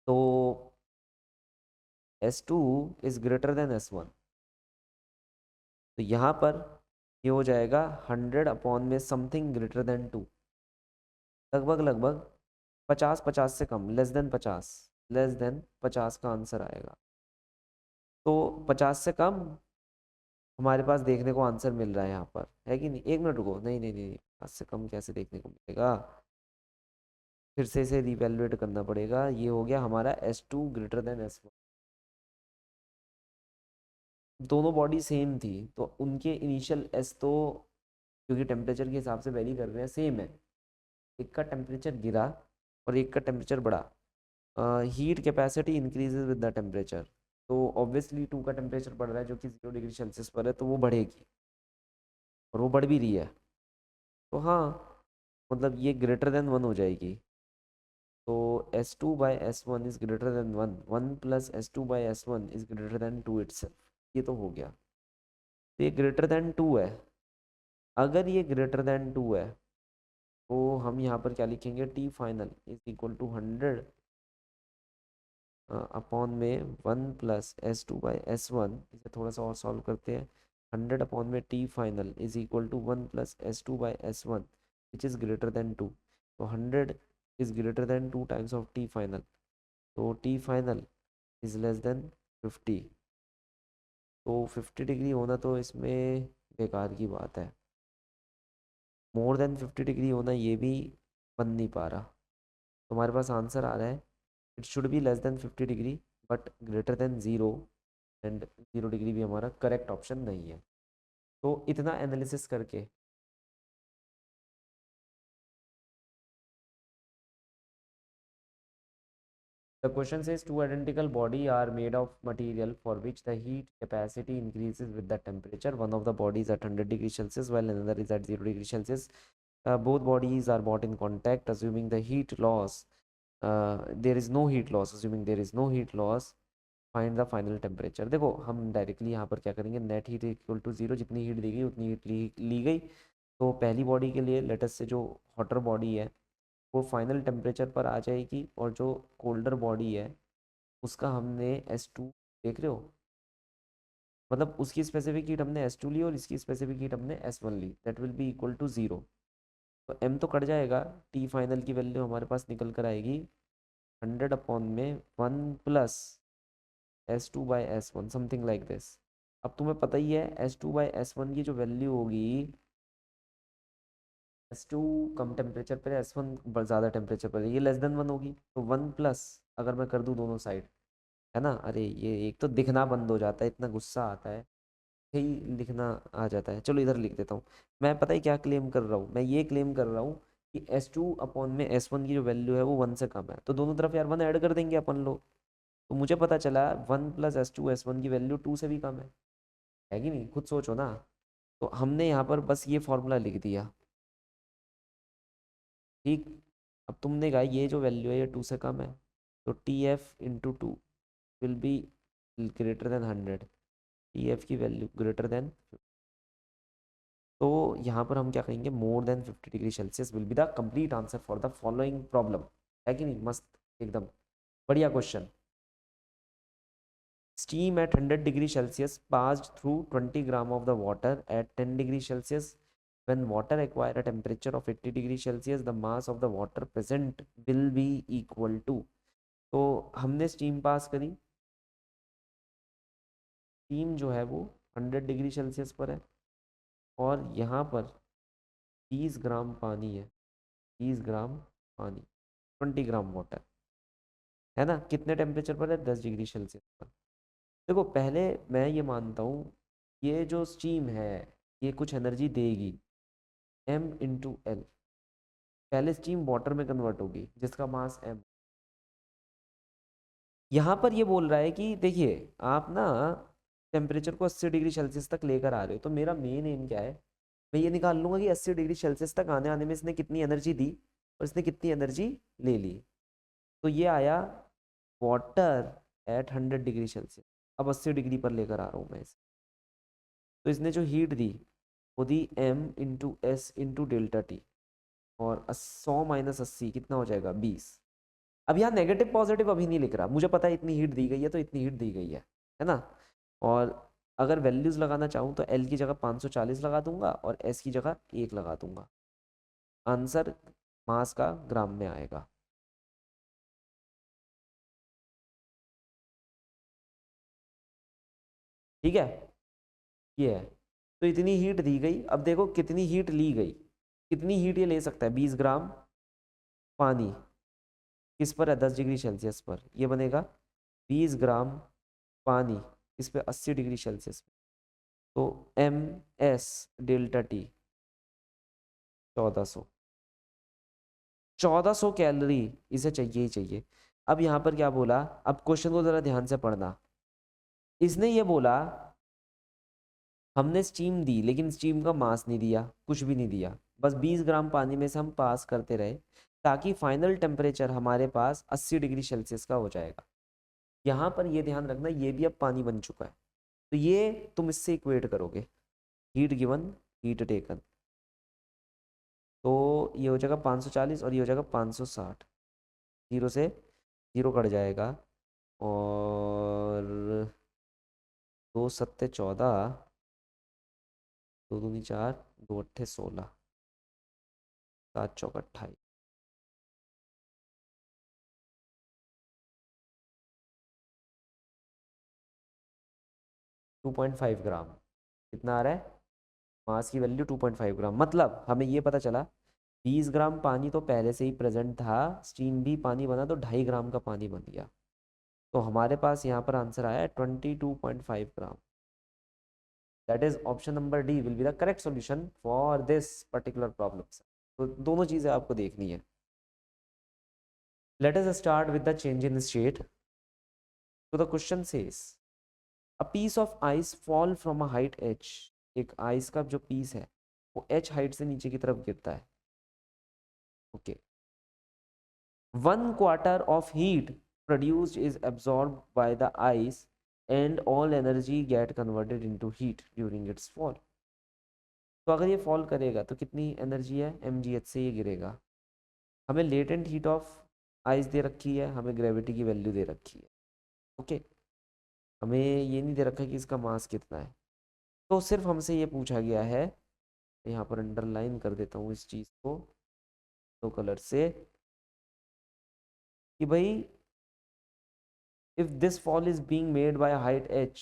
तो S2 is greater then S1, तो यहाँ पर ये हो जाएगा 100 अपॉन में समथिंग ग्रेटर देन 2, लगभग लगभग 50, 50 से कम, लेस देन 50 का आंसर आएगा। तो 50 से कम हमारे पास देखने को आंसर मिल रहा है यहाँ पर, है कि नहीं। 1 मिनट रुको, नहीं नहीं नहीं, 50 से कम कैसे देखने को मिलेगा, फिर से इसे रिवैल्यूएट करना पड़ेगा। ये हो गया हमारा S2 ग्रेटर देन S1, दोनों बॉडी सेम थी तो उनके इनिशियल S तो क्योंकि टेम्परेचर के हिसाब से वेरी कर रहे हैं सेम है, एक का टेम्परेचर गिरा और एक का टेम्परेचर बढ़ा, heat capacity increases with the temperature, तो ऑब्वियसली 2 का टेम्परेचर बढ़ रहा है जो कि 0 डिग्री सेल्सियस पर है, तो वो बढ़ेगी और वो बढ़ भी रही है। तो हाँ, मतलब ये ग्रेटर देन 1 हो जाएगी। तो S2/S1 is greater then 1, 1 plus S2/S1 is greater than 2 itself, ये तो हो गया। तो ये ग्रेटर देन 2 है, अगर ये ग्रेटर देन 2 है तो हम यहाँ पर क्या लिखेंगे, T final is equal to 100 upon में 1 प्लस S2/S1, इसे थोड़ा सा और सॉल्व करते हैं। 100 अपॉन में T final is equal to 1 plus S2/S1 which is greater than 2, तो 100 is greater than 2 times of T final, तो T final is less than 50। तो 50 डिग्री होना तो इसमें बेकार की बात है, मोर देन 50 डिग्री होना ये भी बन नहीं पा रहा। तो हमारे पास आंसर आ रहा है it should be less than 50 degree but greater than 0, and 0 degree भी हमारा करेक्ट ऑप्शन नहीं है। तो इतना एनालिसिस करके the question says two identical body are made of material for which the heat capacity increases with the temperature. One of the bodies at 100 degrees Celsius while another is at 0 degrees Celsius. Both bodies are brought in contact. Assuming the heat loss, there is no heat loss. Assuming there is no heat loss, find the final temperature. देखो हम directly यहाँ पर क्या करेंगे, net heat equal to 0, जितनी heat दी गई उतनी heat ली गई। तो पहली बॉडी के लिए लेटेस्ट से जो हॉटर बॉडी है वो फाइनल टेम्परेचर पर आ जाएगी, और जो कोल्डर बॉडी है उसका हमने S2, देख रहे हो, मतलब उसकी स्पेसिफिक हीट हमने S2 ली और इसकी स्पेसिफिक हीट हमने S1 ली, that will be equal to 0। तो M तो कट जाएगा, T फाइनल की वैल्यू हमारे पास निकल कर आएगी 100 अपॉन में 1 plus S2/S1 something like this. अब तुम्हें पता ही है S2/S1 की जो वैल्यू होगी, S2 कम टेम्परेचर पर है, S1 ज़्यादा टेम्परेचर पर है, ये लेस देन 1 होगी, तो 1 प्लस अगर मैं कर दूँ दोनों साइड, है ना। अरे ये एक तो दिखना बंद हो जाता है, इतना गुस्सा आता है, यही लिखना आ जाता है। चलो इधर लिख देता हूँ। मैं पता ही क्या क्लेम कर रहा हूँ, मैं ये क्लेम कर रहा हूँ कि S2 अपॉन में S1 की जो वैल्यू है वो 1 से कम है, तो दोनों तरफ यार 1 ऐड कर देंगे अपन लोग। तो मुझे पता चला 1 प्लस S2/S1 की वैल्यू 2 से भी कम है कि नहीं, खुद सोचो ना। तो हमने यहाँ पर बस ये फॉर्मूला लिख दिया, ठीक। अब तुमने कहा ये जो वैल्यू है ये 2 से कम है, तो TF into 2 will be greater than 100, T F की वैल्यू ग्रेटर देन, तो यहाँ पर हम क्या कहेंगे, more than 50 degree Celsius will be the complete answer for the following problem. है कि नहीं, मस्त एकदम बढ़िया question. Steam at 100 degree Celsius passed through 20 gram of the water at 10 degree Celsius. When water acquire a temperature of 80 degree Celsius, the mass of the water present will be equal to। तो हमने steam pass करी, steam जो है वो 100 degree Celsius पर है और यहाँ पर 20 ग्राम पानी है, 20 ग्राम पानी, 20 ग्राम वाटर है ना, कितने टेम्परेचर पर है, 10 डिग्री सेल्सियस पर। देखो पहले मैं ये मानता हूँ ये जो स्टीम है ये कुछ एनर्जी देगी, m/l। पहले स्टीम वाटर में कन्वर्ट होगी जिसका मास m। यहाँ पर ये बोल रहा है कि देखिए आप ना टेम्परेचर को 80 डिग्री सेल्सियस तक लेकर आ रहे हो, तो मेरा मेन एम क्या है, मैं ये निकाल लूंगा कि 80 डिग्री सेल्सियस तक आने आने में इसने कितनी एनर्जी दी और इसने कितनी एनर्जी ले ली। तो ये आया वाटर एट 100 डिग्री सेल्सियस, अब 80 डिग्री पर लेकर आ रहा हूँ मैं इसे। तो इसने जो हीट दी वो दी m/s/डेल्टा टी, और 100 माइनस 80 कितना हो जाएगा, 20। अब यहाँ नेगेटिव पॉजिटिव अभी नहीं लिख रहा, मुझे पता है इतनी हीट दी गई है तो इतनी हीट दी गई है ना। और अगर वैल्यूज लगाना चाहूँ तो एल की जगह 540 लगा दूंगा और एस की जगह 1 लगा दूंगा, आंसर मास का ग्राम में आएगा। ठीक है, ये है। तो इतनी हीट दी गई, अब देखो कितनी हीट ली गई, कितनी हीट ये ले सकता है, 20 ग्राम पानी किस पर है, 10 डिग्री सेल्सियस पर, ये बनेगा 20 ग्राम पानी इस पे 80 डिग्री सेल्सियस पे। तो m/s/डेल्टा टी 1400, 1400 कैलोरी इसे चाहिए ही चाहिए। अब यहाँ पर क्या बोला, अब क्वेश्चन को जरा ध्यान से पढ़ना। इसने ये बोला हमने स्टीम दी लेकिन स्टीम का मास नहीं दिया, कुछ भी नहीं दिया, बस 20 ग्राम पानी में से हम पास करते रहे ताकि फाइनल टेम्परेचर हमारे पास 80 डिग्री सेल्सियस का हो जाएगा। यहाँ पर ये ध्यान रखना ये भी अब पानी बन चुका है, तो ये तुम इससे इक्वेट करोगे, हीट गिवन हीट टेकन, तो ये हो जाएगा 540 और ये हो जाएगा 560, जीरो से जीरो कट जाएगा और 2×7=14, 2×2=4, 2×8=16, 7×4=28। 2.5 ग्राम कितना आ रहा है, मास की वैल्यू 2.5 ग्राम। मतलब हमें ये पता चला 20 ग्राम पानी तो पहले से ही प्रेजेंट था, स्टीम भी पानी बना तो 2.5 ग्राम का पानी बन गया। तो हमारे पास यहाँ पर आंसर आया है 22.5 gram. That is option number D will be the correct solution for this particular problem. तो दोनों चीज़ें आपको देखनी है। Let us start with the change in state. तो the question says a piece of ice fall from a height h। एक ice का जो पीस है वो h हाइट से नीचे की तरफ गिरता है। Okay, 1/4 of heat produced is absorbed by the ice and all energy get converted into heat during its fall। तो अगर ये फॉल करेगा तो कितनी एनर्जी है, mgh से ये गिरेगा। हमें लेटेंट हीट ऑफ आइस दे रखी है, हमें ग्रेविटी की वैल्यू दे रखी है। ओके, हमें ये नहीं दे रखा है कि इसका मास कितना है, तो सिर्फ हमसे ये पूछा गया है, यहाँ पर अंडरलाइन कर देता हूँ इस चीज़ को दो कलर से, कि भाई if this fall is being made by a height h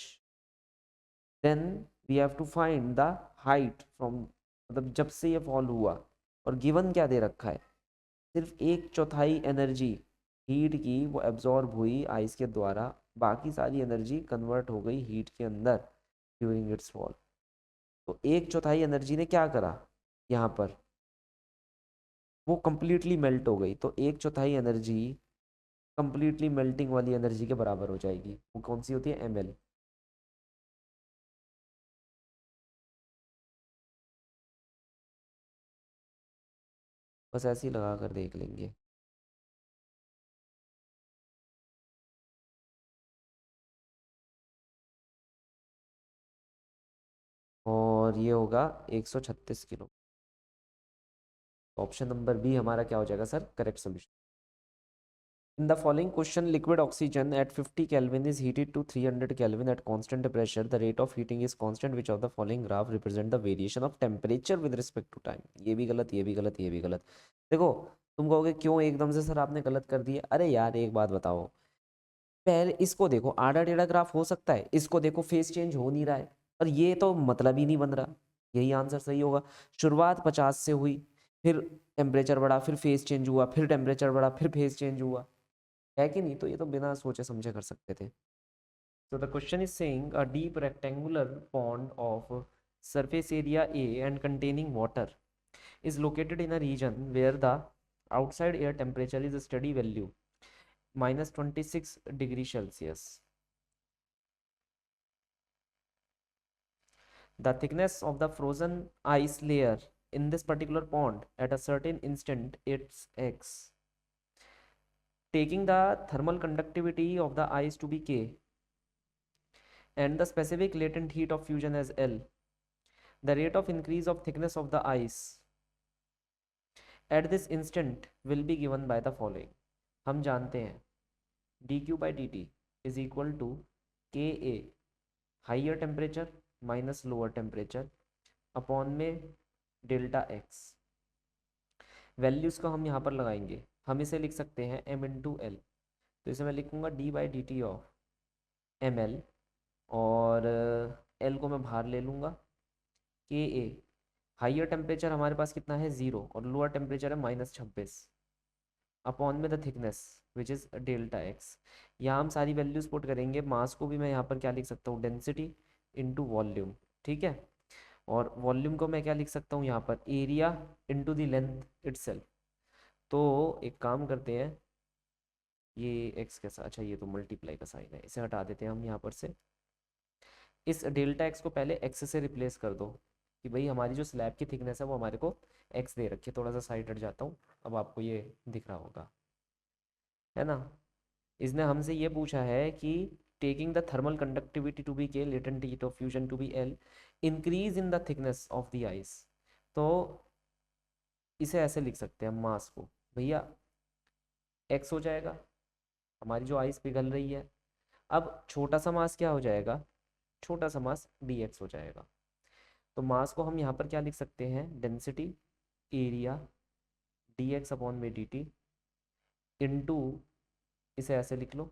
then we have to find the height from, मतलब जब से ये फॉल हुआ, और गिवन क्या दे रखा है, सिर्फ 1/4 एनर्जी हीट की वो एब्जॉर्ब हुई आइस के द्वारा, बाकी सारी एनर्जी कन्वर्ट हो गई हीट के अंदर ड्यूरिंग इट्स फॉल। तो 1/4 एनर्जी ने क्या करा, यहाँ पर वो कंप्लीटली मेल्ट हो गई, तो 1/4 एनर्जी कंप्लीटली मेल्टिंग वाली एनर्जी के बराबर हो जाएगी। वो कौन सी होती है, ml। बस ऐसे ही लगा कर देख लेंगे। और ये होगा 136 किलो। ऑप्शन नंबर बी हमारा क्या हो जाएगा sir, correct solution. In the following question, liquid oxygen at 50 Kelvin is heated to 300 Kelvin at constant pressure. The rate of heating is constant. Which of the following graph represent the variation of temperature with respect to time? ये भी गलत, ये भी गलत, ये भी गलत। देखो, तुम कहोगे क्यों एकदम से सर आपने गलत कर दिया। अरे यार एक बात बताओ, पहले इसको देखो, आड़ा टेढ़ा ग्राफ हो सकता है, इसको देखो फेस चेंज हो नहीं रहा है, और ये तो मतलब ही नहीं बन रहा। यही आंसर सही होगा। शुरुआत 50 से हुई, फिर टेम्परेचर बढ़ा, फिर फेस चेंज हुआ, फिर टेम्परेचर बढ़ा, फिर फेस चेंज हुआ, है कि नहीं। तो ये तो बिना सोचे समझे कर सकते थे। So the question is saying a deep rectangular pond of surface area A and containing water is located in a region where the outside air temperature is a steady value -26 degree Celsius. The thickness of the frozen ice layer in this particular pond at a certain instant it's x. Taking the thermal conductivity of the ice to be K and the specific latent heat of fusion as L, the rate of increase of thickness of the ice at this instant will be given by the following. हम जानते हैं dq by dt is equal to ka higher temperature minus lower temperature upon में delta x। Values को हम यहाँ पर लगाएंगे, हम इसे लिख सकते हैं m इंटू एल। तो इसे मैं लिखूँगा d by D T of M L, और L को मैं बाहर ले लूँगा। के ए हाइयर टेम्परेचर हमारे पास कितना है 0, और लोअर टेम्परेचर है -26 अपॉन में the thickness which is delta x. यहाँ हम सारी वैल्यूज़ पुट करेंगे। मास को भी मैं यहाँ पर क्या लिख सकता हूँ, डेंसिटी इंटू वॉल्यूम, ठीक है। और वॉल्यूम को मैं क्या लिख सकता हूँ यहाँ पर, area into the length itself. तो एक काम करते हैं, ये एक्स के साथ, अच्छा ये तो मल्टीप्लाई का साइन है, इसे हटा देते हैं हम यहाँ पर से। इस डेल्टा एक्स को पहले एक्स से रिप्लेस कर दो, कि भाई हमारी जो स्लैब की थिकनेस है वो हमारे को एक्स दे रखी है। थोड़ा सा साइड हट जाता हूँ, अब आपको ये दिख रहा होगा, है ना। इसने हमसे ये पूछा है कि taking the thermal conductivity to be K, latent heat of fusion to be L, increase in the thickness of the ice. तो इसे ऐसे लिख सकते हैं मास को, भैया एक्स हो जाएगा हमारी जो आइस पिघल रही है। अब छोटा सा मास क्या हो जाएगा, छोटा सा मास डी एक्स हो जाएगा। तो मास को हम यहाँ पर क्या लिख सकते हैं, density area D x upon में डी टी इंटू, इसे ऐसे लिख लो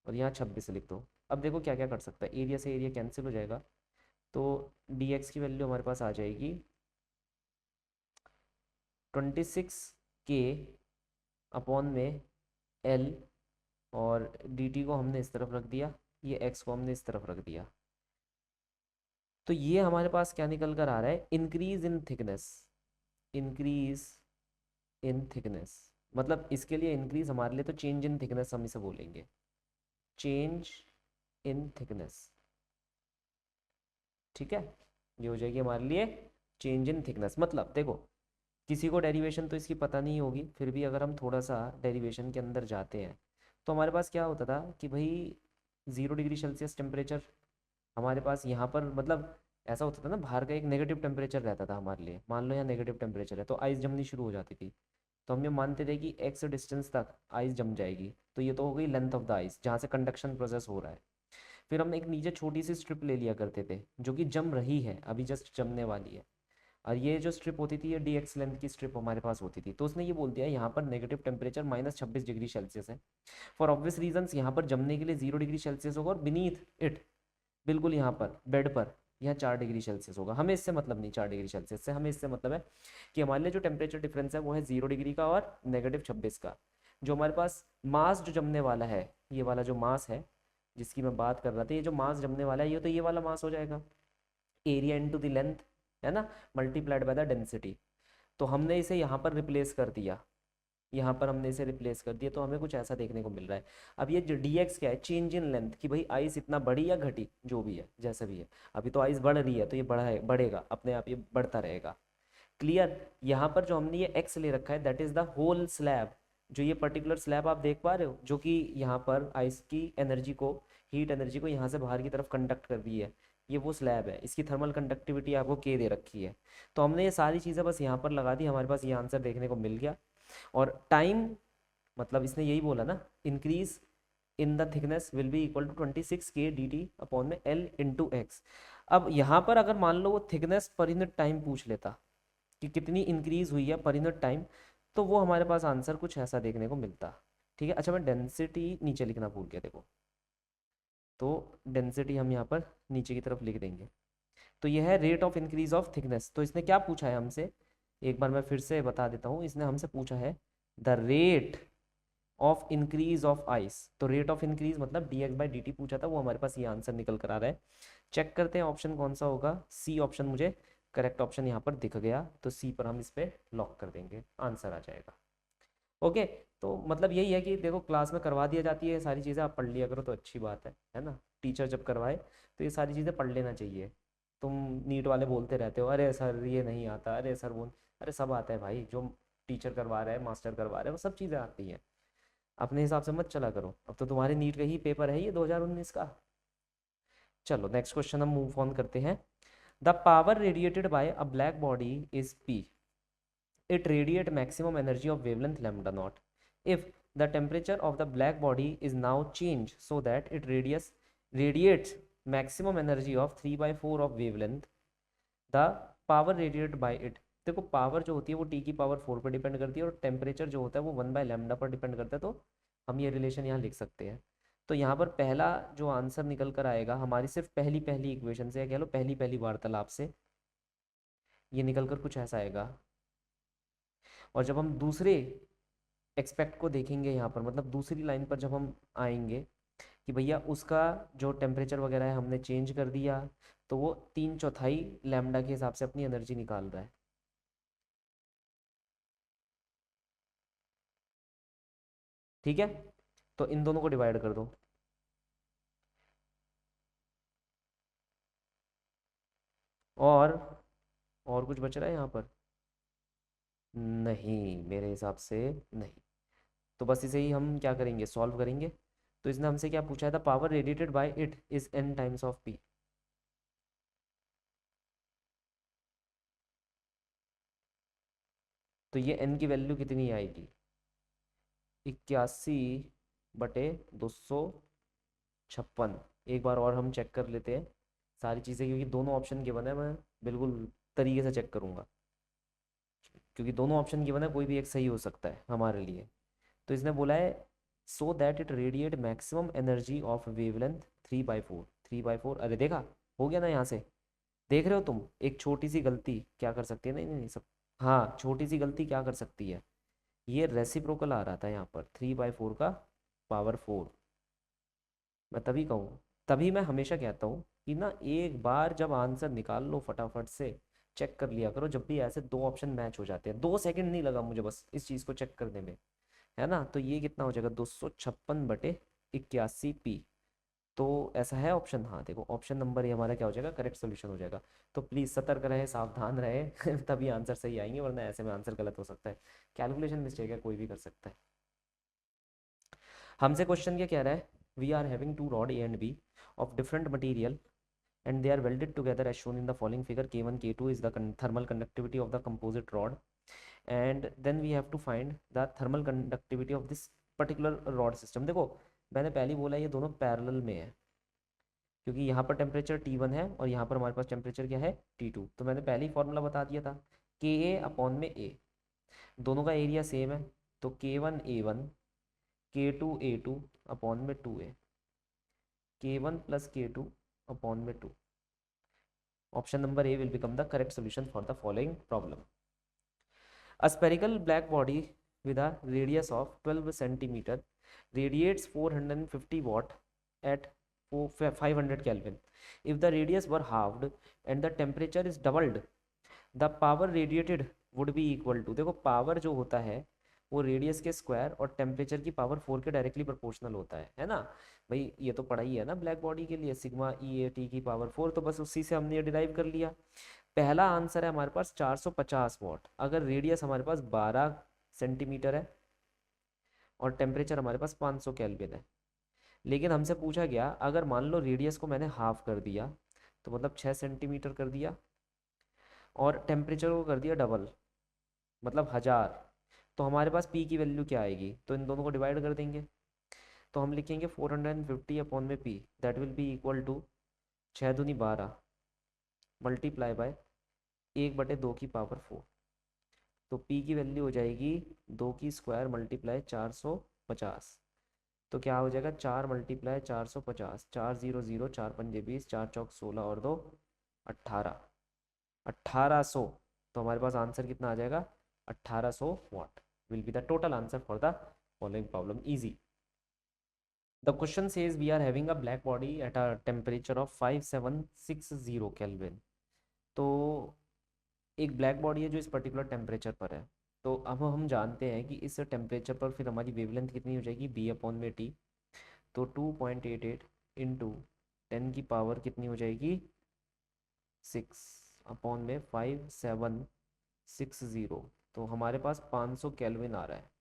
और यहाँ 26 लिख दो। अब देखो क्या क्या कर सकता है, एरिया से एरिया कैंसिल हो जाएगा, तो डी एक्स की वैल्यू हमारे पास आ जाएगी 26 के अपॉन में एल, और डी टी को हमने इस तरफ रख दिया, ये एक्स को हमने इस तरफ रख दिया। तो ये हमारे पास क्या निकल कर आ रहा है, increase in thickness, increase in thickness. मतलब इसके लिए इंक्रीज हमारे लिए तो चेंज इन थिकनेस हम इसे बोलेंगे, चेंज इन थिकनेस, ठीक है। ये हो जाएगी हमारे लिए चेंज इन थिकनेस। मतलब देखो, किसी को डेरिवेशन तो इसकी पता नहीं होगी, फिर भी अगर हम थोड़ा सा डेरिवेशन के अंदर जाते हैं तो हमारे पास क्या होता था कि भाई 0 डिग्री सेल्सियस टेम्परेचर हमारे पास यहाँ पर, मतलब ऐसा होता था ना, बाहर का एक नेगेटिव टेम्परेचर रहता था हमारे लिए। मान लो यहाँ नेगेटिव टेम्परेचर है तो आइस जमनी शुरू हो जाती थी, तो हम ये मानते थे कि एक्स डिस्टेंस तक आइस जम जाएगी। तो ये तो हो गई लेंथ ऑफ द आइस, जहाँ से कंडक्शन प्रोसेस हो रहा है। फिर हम एक नीचे छोटी सी स्ट्रिप ले लिया करते थे जो कि जम रही है, अभी जस्ट जमने वाली है, और ये जो स्ट्रिप होती थी ये डी एक्स लेंथ की स्ट्रिप हमारे पास होती थी। तो उसने ये बोल दिया यहाँ पर नेगेटिव टेम्परेचर -26 डिग्री सेल्सियस है। फॉर ऑब्वियस रीजंस यहाँ पर जमने के लिए 0 डिग्री सेल्सियस होगा, और बीनीथ इट बिल्कुल यहाँ पर बेड पर यहाँ 4 डिग्री सेल्सियस होगा। हमें इससे मतलब नहीं 4 डिग्री सेल्सियस से, हमें इससे मतलब है कि हमारे लिए जो टेम्परेचर डिफरेंस है वो है 0 डिग्री का और -26 का। जो हमारे पास मास जो जमने वाला है, ये वाला जो मास है जिसकी मैं बात कर रहा था, ये जो मास जमने वाला है ये तो ये वाला मास हो जाएगा, एरिया इंटू द लेंथ, है ना, मल्टीप्लाइड बाय द डेंसिटी। तो हमने इसे यहाँ पर रिप्लेस कर दिया, यहाँ पर हमने इसे रिप्लेस कर दिया, तो हमें कुछ ऐसा देखने को मिल रहा है। अब ये जो डी एक्स क्या है, चेंज इन लेंथ, कि भाई आइस इतना बढ़ी या घटी, जो भी है जैसा भी है। अभी तो आइस बढ़ रही है तो ये बढ़ेगा अपने आप, ये बढ़ता रहेगा। क्लियर। यहाँ पर जो हमने ये एक्स ले रखा है that is the whole slab. जो ये पर्टिकुलर स्लैब आप देख पा रहे हो, जो कि यहाँ पर आइस की एनर्जी को, हीट एनर्जी को यहाँ से बाहर की तरफ कंडक्ट कर रही है, ये वो स्लैब है, इसकी थर्मल कंडक्टिविटी आपको के दे रखी है। तो हमने ये सारी चीज़ें बस यहाँ पर लगा दी, हमारे पास ये आंसर देखने को मिल गया। और टाइम, मतलब इसने यही बोला ना, increase in the thickness will be equal to 26 k dt upon में L इंटू एक्स। अब यहाँ पर अगर मान लो वो थिकनेस पर यूनिट टाइम पूछ लेता कि कितनी इंक्रीज हुई है पर यूनिट टाइम, तो वो हमारे पास आंसर कुछ ऐसा देखने को मिलता। ठीक है, अच्छा मैं डेंसिटी नीचे लिखना भूल गया, देखो, तो डेंसिटी हम यहाँ पर नीचे की तरफ लिख देंगे। तो यह है rate of increase of thickness. तो इसने क्या पूछा है हमसे, एक बार मैं फिर से बता देता हूँ, इसने हमसे पूछा है the rate of increase of ice. तो रेट ऑफ इंक्रीज मतलब dx/dt पूछा था, वो हमारे पास ये आंसर निकल कर आ रहा है। चेक करते हैं ऑप्शन कौन सा होगा। सी ऑप्शन मुझे करेक्ट ऑप्शन यहाँ पर दिख गया, तो सी पर हम इस पर लॉक कर देंगे, आंसर आ जाएगा। ओके, तो मतलब यही है कि देखो क्लास में करवा दिया जाती है सारी चीज़ें, आप पढ़ लिया करो तो अच्छी बात है ना। टीचर जब करवाए तो ये सारी चीज़ें पढ़ लेना चाहिए। तुम नीट वाले बोलते रहते हो अरे सर ये नहीं आता, अरे सर वो, अरे सब आता है भाई, जो टीचर करवा रहा है, मास्टर करवा रहा है, वो सब चीज़ें आती हैं। अपने हिसाब से मत चला करो, अब तो तुम्हारे नीट का ही पेपर है ये 2019 का। चलो नेक्स्ट क्वेश्चन हम मूव ऑन करते हैं। The power radiated by a black body is P, it radiate maximum energy of wavelength lambda naught if the temperature of the black body is now changed so that it radiates maximum energy of 3 by 4 of wavelength, the power radiated by it। देखो power जो होती है वो T की power 4 पर depend करती है, और टेम्परेचर जो होता है वो 1 बाय लैम्डा पर डिपेंड करता है। तो हम ये रिलेशन यहाँ लिख सकते हैं। तो यहाँ पर पहला जो आंसर निकल कर आएगा हमारी सिर्फ पहली पहली इक्वेशन से, या कह लो पहली पहली वार्तालाप से, ये निकल कर कुछ ऐसा आएगा। और जब हम दूसरे एक्सपेक्ट को देखेंगे यहाँ पर, मतलब दूसरी लाइन पर जब हम आएंगे कि भैया उसका जो टेम्परेचर वगैरह है हमने चेंज कर दिया, तो वो 3/4 लैम्डा के हिसाब से अपनी एनर्जी निकाल रहा है। ठीक है, तो इन दोनों को डिवाइड कर दो। और और कुछ बच रहा है यहाँ पर? नहीं, मेरे हिसाब से नहीं। तो बस इसे ही हम क्या करेंगे, सॉल्व करेंगे। तो इसने हमसे क्या पूछा था, power radiated by it is n times of p। तो ये n की वैल्यू कितनी आएगी, 81/256। एक बार और हम चेक कर लेते हैं सारी चीज़ें, क्योंकि दोनों ऑप्शन गिवन है, मैं बिल्कुल तरीके से चेक करूँगा, क्योंकि दोनों ऑप्शन गिवन है, कोई भी एक सही हो सकता है हमारे लिए। तो इसने बोला है so that it radiate maximum energy of wavelength 3/4। 3/4, अरे देखा, हो गया ना यहाँ से। देख रहे हो तुम, एक छोटी सी गलती क्या कर सकती है, नहीं नहीं नहीं सब, हाँ छोटी सी गलती क्या कर सकती है, ये रेसिप्रोकल आ रहा था यहाँ पर 3/4 का पावर 4। मैं तभी कहूँ, तभी मैं हमेशा कहता हूँ कि ना एक बार जब आंसर निकाल लो फटाफट से चेक कर लिया करो, जब भी ऐसे दो ऑप्शन मैच हो जाते हैं। 2 सेकंड नहीं लगा मुझे बस इस चीज़ को चेक करने में, है ना। तो ये कितना हो जाएगा, 256/81 p। तो ऐसा है ऑप्शन, हाँ देखो ऑप्शन नंबर ये हमारा क्या हो जाएगा, करेक्ट सोल्यूशन हो जाएगा। तो प्लीज़ सतर्क रहे, सावधान रहे तभी आंसर सही आएंगे, वरना ऐसे में आंसर गलत हो सकता है। कैलकुलेशन मिस्टेक है, कोई भी कर सकता है। हमसे क्वेश्चन क्या कह रहा है, we are having two rod A and B of different material and they are welded together as shown in the following figure। K1 K2 is the thermal conductivity of the composite rod, and then we have to find the thermal conductivity of this particular rod system। देखो मैंने पहले ही बोला ये दोनों parallel में है, क्योंकि यहाँ पर टेम्परेचर T1 है और यहाँ पर हमारे पास टेम्परेचर क्या है T2। तो मैंने पहले ही फॉर्मूला बता दिया था, KA/A, दोनों का एरिया सेम है, तो K1 A1 K2 A2 upon में 2A, K1 + K2/2। Option number A will become the correct solution for the following problem। A spherical black body with a radius of 12 centimeter radiates 450 watt at 500 Kelvin। If the radius were halved and the temperature is doubled, the power radiated would be equal to। देखो power जो होता है वो radius के square और temperature की power 4 के directly proportional होता है ना। भाई ये तो पढ़ा ही है ना ब्लैक बॉडी के लिए, सिग्मा E/A/T की पावर 4, तो बस उसी से हमने ये डिराइव कर लिया। पहला आंसर है हमारे पास 450 वाट, अगर रेडियस हमारे पास 12 सेंटीमीटर है और टेम्परेचर हमारे पास 500 केल्विन है। लेकिन हमसे पूछा गया अगर मान लो रेडियस को मैंने हाफ कर दिया, तो मतलब 6 सेंटीमीटर कर दिया, और टेम्परेचर को कर दिया डबल, मतलब 1000। तो हमारे पास पी की वैल्यू क्या आएगी, तो इन दोनों को डिवाइड कर देंगे। तो हम लिखेंगे 450 अपॉन में P, that will be equal to 6×2 = 12 multiply by 1/2 की पावर 4। तो पी की वैल्यू हो जाएगी 2 की स्क्वायर मल्टीप्लाई 450। तो क्या हो जाएगा, 4 मल्टीप्लाई 450, 400, 4×5 = 20, 4×4 = 16 और 2 18, 1800। तो हमारे पास आंसर कितना आ जाएगा, 1800 what will be the total answer for the following problem. Easy. The question says we are having a black body at a temperature of 5760 Kelvin। तो एक ब्लैक बॉडी है जो इस पर्टिकुलर टेम्परेचर पर है। तो अब हम जानते हैं कि इस टेम्परेचर पर फिर हमारी वेवलेंथ कितनी हो जाएगी, बी अपॉन में टी। तो 2.88 इंटू 10 की पावर कितनी हो जाएगी, 6 अपॉन में 5760। तो हमारे पास 500 केल्विन आ रहा है।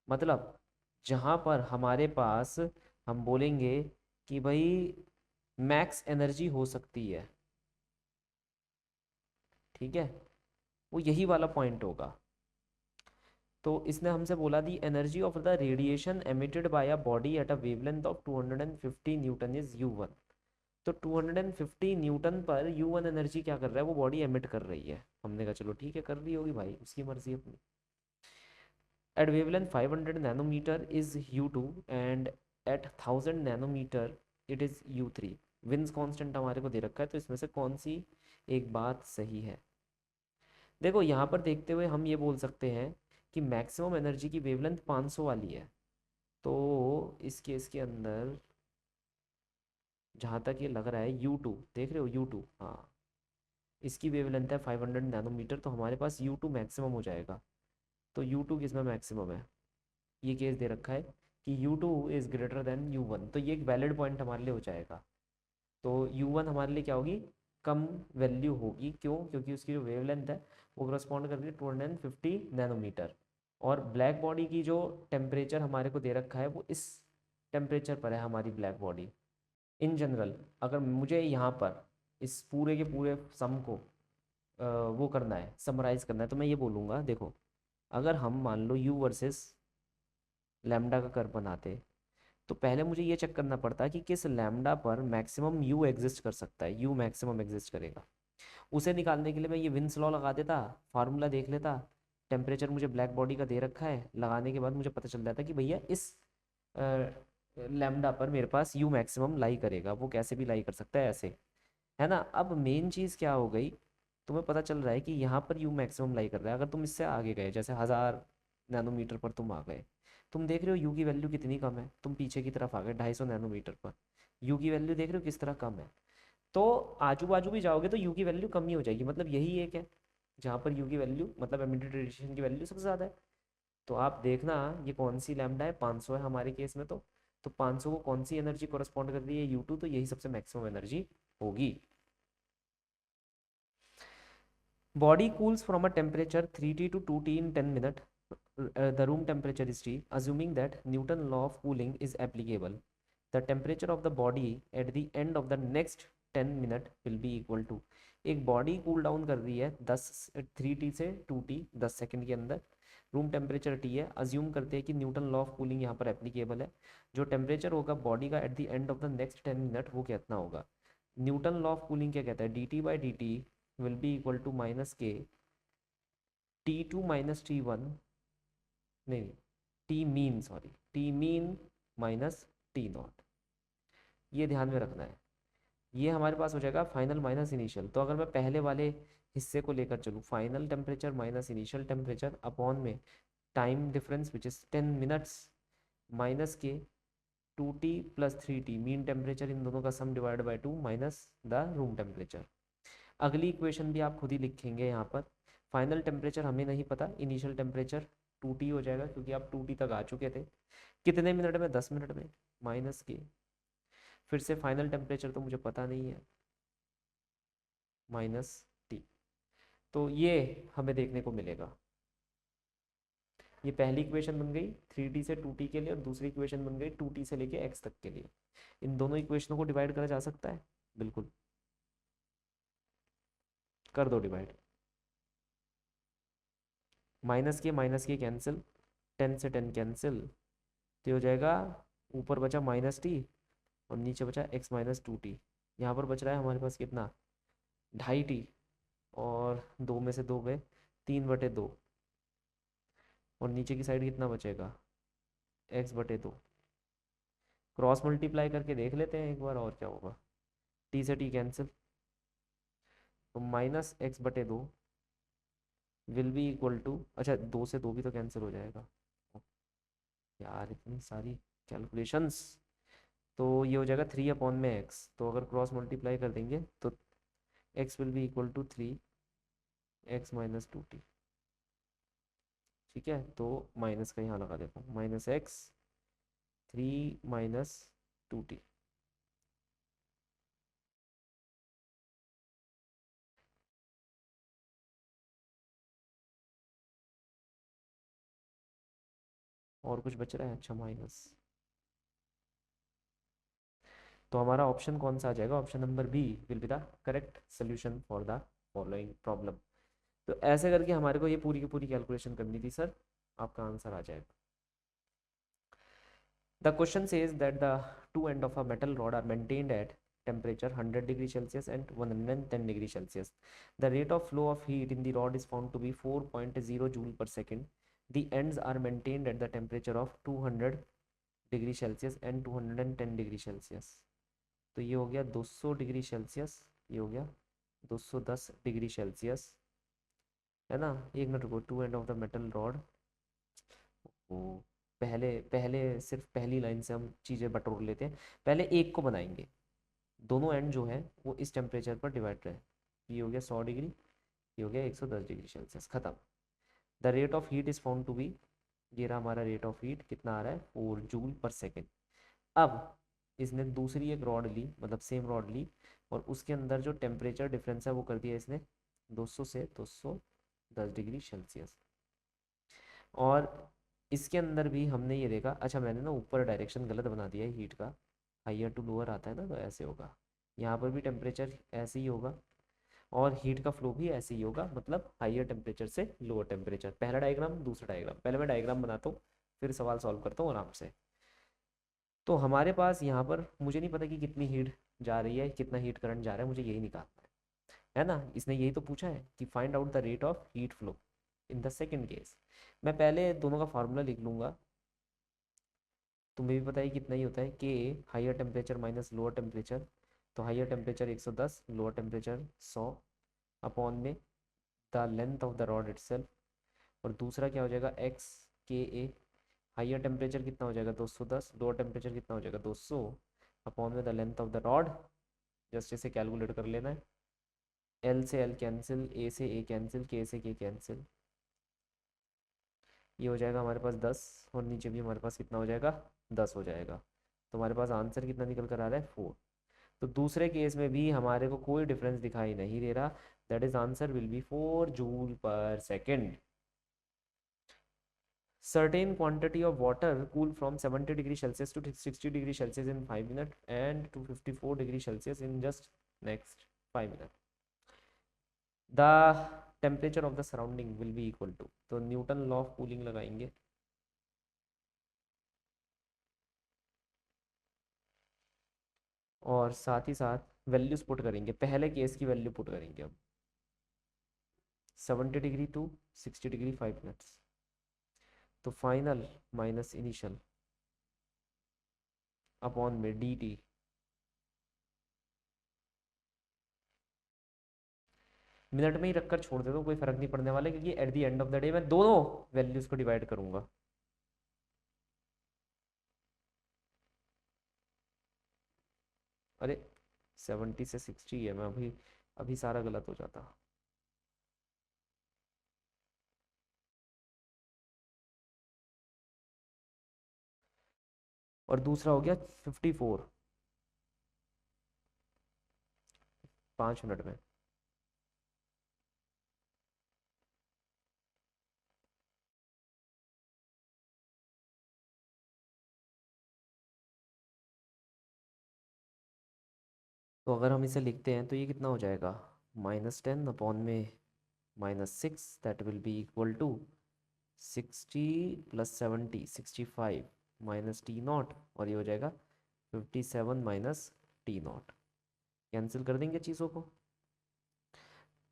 मतलब जहाँ पर हमारे पास हम बोलेंगे कि भाई मैक्स एनर्जी हो सकती है, ठीक है, वो यही वाला पॉइंट होगा। तो इसने हमसे बोला दी energy of the radiation emitted bye a body at a wavelength of 250 Newton is U1। तो 250 न्यूटन पर U1 एनर्जी क्या कर रहा है, वो बॉडी एमिट कर रही है। हमने कहा चलो ठीक है, कर रही होगी भाई, उसकी मर्जी अपनी। At wavelength 500 nanometer is U2 and at 1000 nanometer it is U3। Wins constant हमारे को दे रखा है, तो इसमें से कौन सी एक बात सही है। देखो यहाँ पर देखते हुए हम ये बोल सकते हैं कि मैक्सिमम एनर्जी की वेवलेंथ 500 वाली है। तो इस केस के अंदर जहाँ तक ये लग रहा है U2, देख रहे हो U2, हाँ, इसकी वेवलेंथ है 500 नैनोमीटर, तो हमारे पास U2 मैक्सिमम हो जाएगा। तो U2 किसमें मैक्सिमम है, ये केस दे रखा है कि U2 is greater then U1, तो ये एक वैलिड पॉइंट हमारे लिए हो जाएगा। तो U1 हमारे लिए क्या होगी, कम वैल्यू होगी। क्यों, क्योंकि उसकी जो वेवलेंथ है वो करस्पॉन्ड कर रही है 250 नैनोमीटर। और ब्लैक बॉडी की जो टेम्परेचर हमारे को दे रखा है वो इस टेम्परेचर पर है हमारी ब्लैक बॉडी। इन जनरल अगर मुझे यहाँ पर इस पूरे के पूरे सम को वो करना है, समराइज करना है, तो मैं ये बोलूँगा, देखो अगर हम मान लो U वर्सेस लैम्डा का कर्व बनाते, तो पहले मुझे ये चेक करना पड़ता है कि किस लैम्डा पर मैक्सिमम U एग्जिस्ट कर सकता है, U मैक्सिमम एग्जिस्ट करेगा। उसे निकालने के लिए मैं ये विन्स लॉ लगा देता, फार्मूला देख लेता, टेम्परेचर मुझे ब्लैक बॉडी का दे रखा है, लगाने के बाद मुझे पता चल जाता कि भैया इस लैम्डा पर मेरे पास U मैक्सिमम लाई करेगा। वो कैसे भी लाई कर सकता है ऐसे, है ना। अब मेन चीज़ क्या हो गई, तुम्हें पता चल रहा है कि यहाँ पर U मैक्सिमम लाई कर रहा है। अगर तुम इससे आगे गए, जैसे 1000 नैनोमीटर पर तुम आ गए, तुम देख रहे हो U की वैल्यू कितनी कम है, तुम पीछे की तरफ आ गए 250 नैनोमीटर पर, U की वैल्यू देख रहे हो किस तरह कम है। तो आजू बाजू भी जाओगे तो U की वैल्यू कम ही हो जाएगी। मतलब यही एक है जहाँ पर U की वैल्यू, मतलब एमिटेड रेडिएशन की वैल्यू सबसे ज़्यादा है। तो आप देखना ये कौन सी लैम्डा है, 500 है हमारे केस में। तो 500 को कौन सी एनर्जी कोरस्पॉन्ड कर रही है, U2, तो यही सबसे मैक्सिमम एनर्जी होगी। Body cools from a temperature 3T to 2T in 10 minutes. The room temperature is T. Assuming that Newton law of cooling is applicable, the temperature of the body at the end of the next 10 minute will be equal to। एक body cool down कर रही है 3T से 2T 10 second के अंदर, room temperature T है। Assume करते हैं कि न्यूटन लॉ ऑफ कूलिंग यहाँ पर एप्लीकेबल है। जो टेम्परेचर होगा बॉडी का eight the end of the next 10 minute वो कितना होगा। न्यूटन लॉ ऑफ कूलिंग क्या कहता है, dt/dt will be equal to minus k T2 minus T1, नहीं T mean, sorry T mean minus T not, ये ध्यान में रखना है। ये हमारे पास हो जाएगा फाइनल माइनस इनिशियल। तो अगर मैं पहले वाले हिस्से को लेकर चलूँ, final temperature minus initial temperature upon में time difference which is 10 minutes minus K 2T plus 3T mean temperature, इन दोनों का sum divide by 2 minus the room temperature. अगली इक्वेशन भी आप खुद ही लिखेंगे यहाँ पर। फाइनल टेम्परेचर हमें नहीं पता, इनिशियल टेम्परेचर 2T हो जाएगा क्योंकि आप 2T तक आ चुके थे। कितने मिनट में, 10 मिनट में, माइनस के फिर से फाइनल टेम्परेचर तो मुझे पता नहीं है, माइनस T। तो ये हमें देखने को मिलेगा। ये पहली इक्वेशन बन गई 3T से 2T के लिए, और दूसरी इक्वेशन बन गई 2T से लेके x तक के लिए। इन दोनों इक्वेशनों को डिवाइड करा जा सकता है, बिल्कुल। कर दो डिवाइड, माइनस के कैंसिल, 10 से 10 कैंसिल, तो ये हो जाएगा, ऊपर बचा -t और नीचे बचा x-2t। यहाँ पर बच रहा है हमारे पास कितना, 2.5t, और 2 में से 2 गए, 3/2, और नीचे की साइड कितना बचेगा, x/2। क्रॉस मल्टीप्लाई करके देख लेते हैं एक बार और क्या होगा, t से t कैंसिल, तो -x/2 will be equal to, अच्छा 2 से 2 भी तो कैंसिल हो जाएगा यार, इतनी सारी कैलकुलेशंस। तो ये हो जाएगा 3/x, तो अगर क्रॉस मल्टीप्लाई कर देंगे तो x will be equal to 3x-2t। ठीक है, तो माइनस का यहाँ लगा देता हूँ, -x 3 - 2t। और कुछ बच रहा है, अच्छा माइनस, तो हमारा ऑप्शन कौन सा आ जाएगा, option number B will be the correct solution for the following problem. तो ऐसे करके हमारे को ये पूरी की पूरी कैलकुलेशन करनी थी सर, आपका आंसर आ जाएगा। The question says that the two ends of a metal rod are maintained at temperature 100 degree Celsius and 110 degree Celsius. The rate of flow of heat in the rod is found to be 4.0 joule per second. The ends are maintained at the temperature of 200 degree Celsius and 210 degree Celsius. तो ये हो गया 200 degree Celsius, ये हो गया 210 degree Celsius, है ना। एक मिनट रुको, two end of the metal rod, वो पहले पहले सिर्फ पहली लाइन से हम चीज़ें बटोर लेते हैं। पहले एक को बनाएंगे, दोनों एंड जो है वो इस टेम्परेचर पर डिवाइड रहे। ये हो गया 100 डिग्री, ये हो गया 110 डिग्री सेल्सियस, खत्म। The rate of heat is found to be, ये रहा हमारा रेट ऑफ हीट, कितना आ रहा है, 4 जूल पर सेकेंड। अब इसने दूसरी एक रॉड ली, मतलब सेम रॉड ली, और उसके अंदर जो टेम्परेचर डिफरेंस है वो कर दिया इसने 200 से 210 डिग्री सेल्सियस। और इसके अंदर भी हमने ये देखा, अच्छा मैंने ना ऊपर डायरेक्शन गलत बना दिया है हीट का, हाइयर टू लोअर आता है ना, तो ऐसे होगा, यहाँ पर भी टेम्परेचर ऐसे ही होगा और हीट का फ्लो भी ऐसे ही होगा, मतलब हाइयर टेम्परेचर से लोअर टेम्परेचर। पहला डायग्राम दूसरा डायग्राम, पहले मैं डायग्राम बनाता हूँ फिर सवाल सॉल्व करता हूँ आराम से। तो हमारे पास यहाँ पर मुझे नहीं पता कि कितनी हीट जा रही है, कितना हीट करंट जा रहा है, मुझे यही निकालना है ना। इसने यही तो पूछा है कि find out the rate of heat flow in the second case. मैं पहले दोनों का फार्मूला लिख लूँगा, तुम्हें भी पता है कितना ही होता है, K higher temperature minus lower temperature, तो higher temperature 110, lower temperature 100, upon में the length of the rod itself, और दूसरा क्या हो जाएगा, एक्स के ए, हाइयर टेम्परेचर कितना हो जाएगा 210, लोअर टेम्परेचर कितना हो जाएगा 200, अपॉन में the length of the rod, just इसे कैलकुलेट कर लेना है। एल से एल कैंसिल, ए से ए कैंसिल, के से के कैंसिल, ये हो जाएगा हमारे पास 10, और नीचे भी हमारे पास कितना हो जाएगा, 10 हो जाएगा। तो हमारे पास आंसर कितना निकल कर आ रहा है, 4। तो दूसरे केस में भी हमारे को कोई डिफरेंस दिखाई नहीं दे रहा, that is answer will be 4 joule पर second. Certain quantity of water cool from 70 degree Celsius to 60 degree Celsius in 5 minutes and to 54 degree Celsius in just next 5 minutes. The temperature of the surrounding will be equal to, तो Newton law of cooling लगाएंगे, और साथ ही साथ values put करेंगे, पहले case की value put करेंगे अब, 70 डिग्री टू 60 डिग्री 5 मिनट्स, तो फाइनल माइनस इनिशियल अपॉन में डी टी। मिनट में ही रखकर छोड़ देता हूँ, कोई फर्क नहीं पड़ने वाला, क्योंकि eight the end of the day मैं दोनों वैल्यूज को डिवाइड करूंगा। अरे 70 से 60 है, मैं अभी अभी सारा गलत हो जाता। और दूसरा हो गया 54, 5 मिनट में। तो अगर हम इसे लिखते हैं तो ये कितना हो जाएगा, -10 अपॉन में -6 that will be equal to 60 + 70 65 minus T naught, और ये हो जाएगा 57 माइनस टी नॉट। कैंसिल कर देंगे चीज़ों को,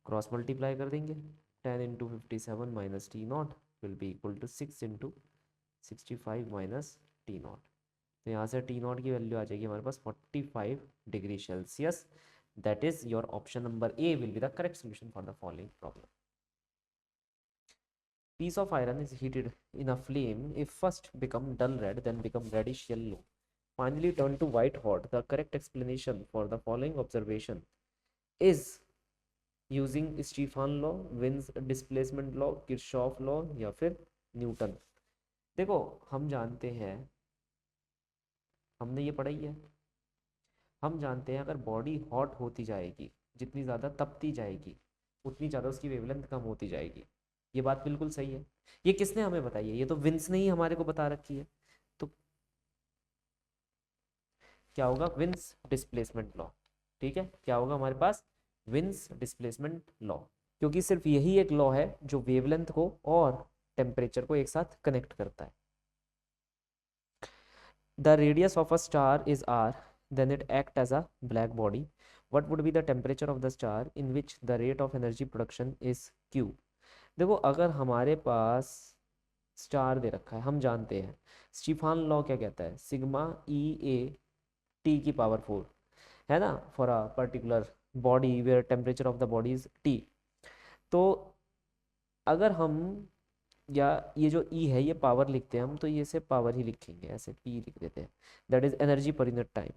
क्रॉस मल्टीप्लाई कर देंगे। 10 into 57 minus T naught will be equal to 6 into 65 minus T naught. तो यहाँ से टी नॉट की वैल्यू आ जाएगी हमारे पास 45 degree Celsius. That is your option number A will be the correct solution for the following problem. Piece of iron is heated in a flame. If first become dull red, then become reddish yellow, finally turn to white hot. The correct explanation for the following observation is using Stephen law, wins displacement law, Kirchhoff law या फिर Newton. देखो हम जानते हैं, हमने ये पढ़ा ही है, हम जानते हैं अगर बॉडी हॉट होती जाएगी, जितनी ज़्यादा तपती जाएगी उतनी ज़्यादा उसकी वेवलेंथ कम होती जाएगी। ये बात बिल्कुल सही है। ये किसने हमें बताई है? ये तो विंस ने ही हमारे को बता रखी है। तो क्या होगा? Wins displacement law. ठीक है, क्या होगा हमारे पास? विंस डिस्प्लेसमेंट लॉ, क्योंकि सिर्फ यही एक लॉ है जो वेवलेंथ को और टेम्परेचर को एक साथ कनेक्ट करता है। The radius of a star is r, then it acts as a black body. What would be the temperature of the star in which the rate of energy production is q? देखो अगर हमारे पास star दे रखा है, हम जानते हैं Stefan law क्या कहता है, सिग्मा ई ए टी की पावर 4 है ना, for a particular body where temperature of the body is T. तो अगर हम, या ये जो ई है ये पावर लिखते हैं हम, तो ये से पावर ही लिखेंगे, ऐसे पी लिख देते हैं। That is energy per unit time,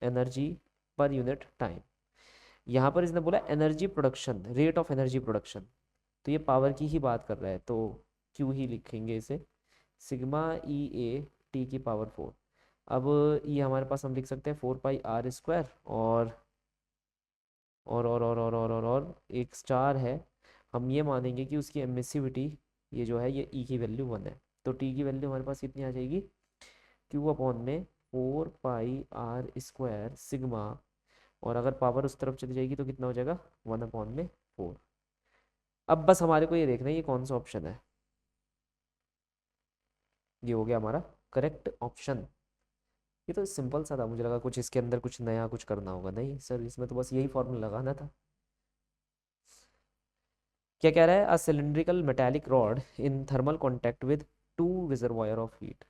energy per unit time. यहाँ पर इसने बोला energy production, rate of energy production, तो ये पावर की ही बात कर रहा है, तो क्यू ही लिखेंगे इसे, सिग्मा ई ए टी की पावर 4। अब ये हमारे पास हम लिख सकते हैं 4πr², और एक स्टार है, हम ये मानेंगे कि उसकी एमिसिविटी ये जो है ये ई की वैल्यू 1 है, तो टी की वैल्यू हमारे पास कितनी आ जाएगी? क्यू अपॉन में 4πr² सिग्मा, और अगर पावर उस तरफ चली जाएगी तो कितना हो जाएगा? 1/4। अब बस हमारे को ये देखना है ये कौन सा ऑप्शन है। ये हो गया हमारा करेक्ट ऑप्शन। ये तो सिंपल सा था, मुझे लगा कुछ इसके अंदर कुछ नया कुछ करना होगा। नहीं सर, इसमें तो बस यही फॉर्मूला लगाना था। क्या कह रहा है? A cylindrical metallic rod in thermal contact with 2 reservoir of heat.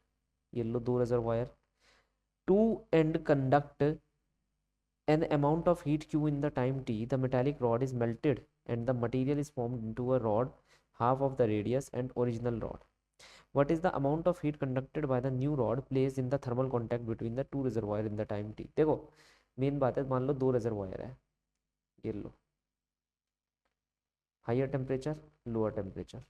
ये लो 2 reservoir, 2 end conduct an amount of heat q in the time t, the metallic rod is melted and the material is formed into a rod half of the radius and original rod. What is the amount of heat conducted by the new rod placed in the thermal contact between the two reservoir in the time t? देखो main बात है, मान लो 2 reservoir है, ये लो, higher temperature lower temperature,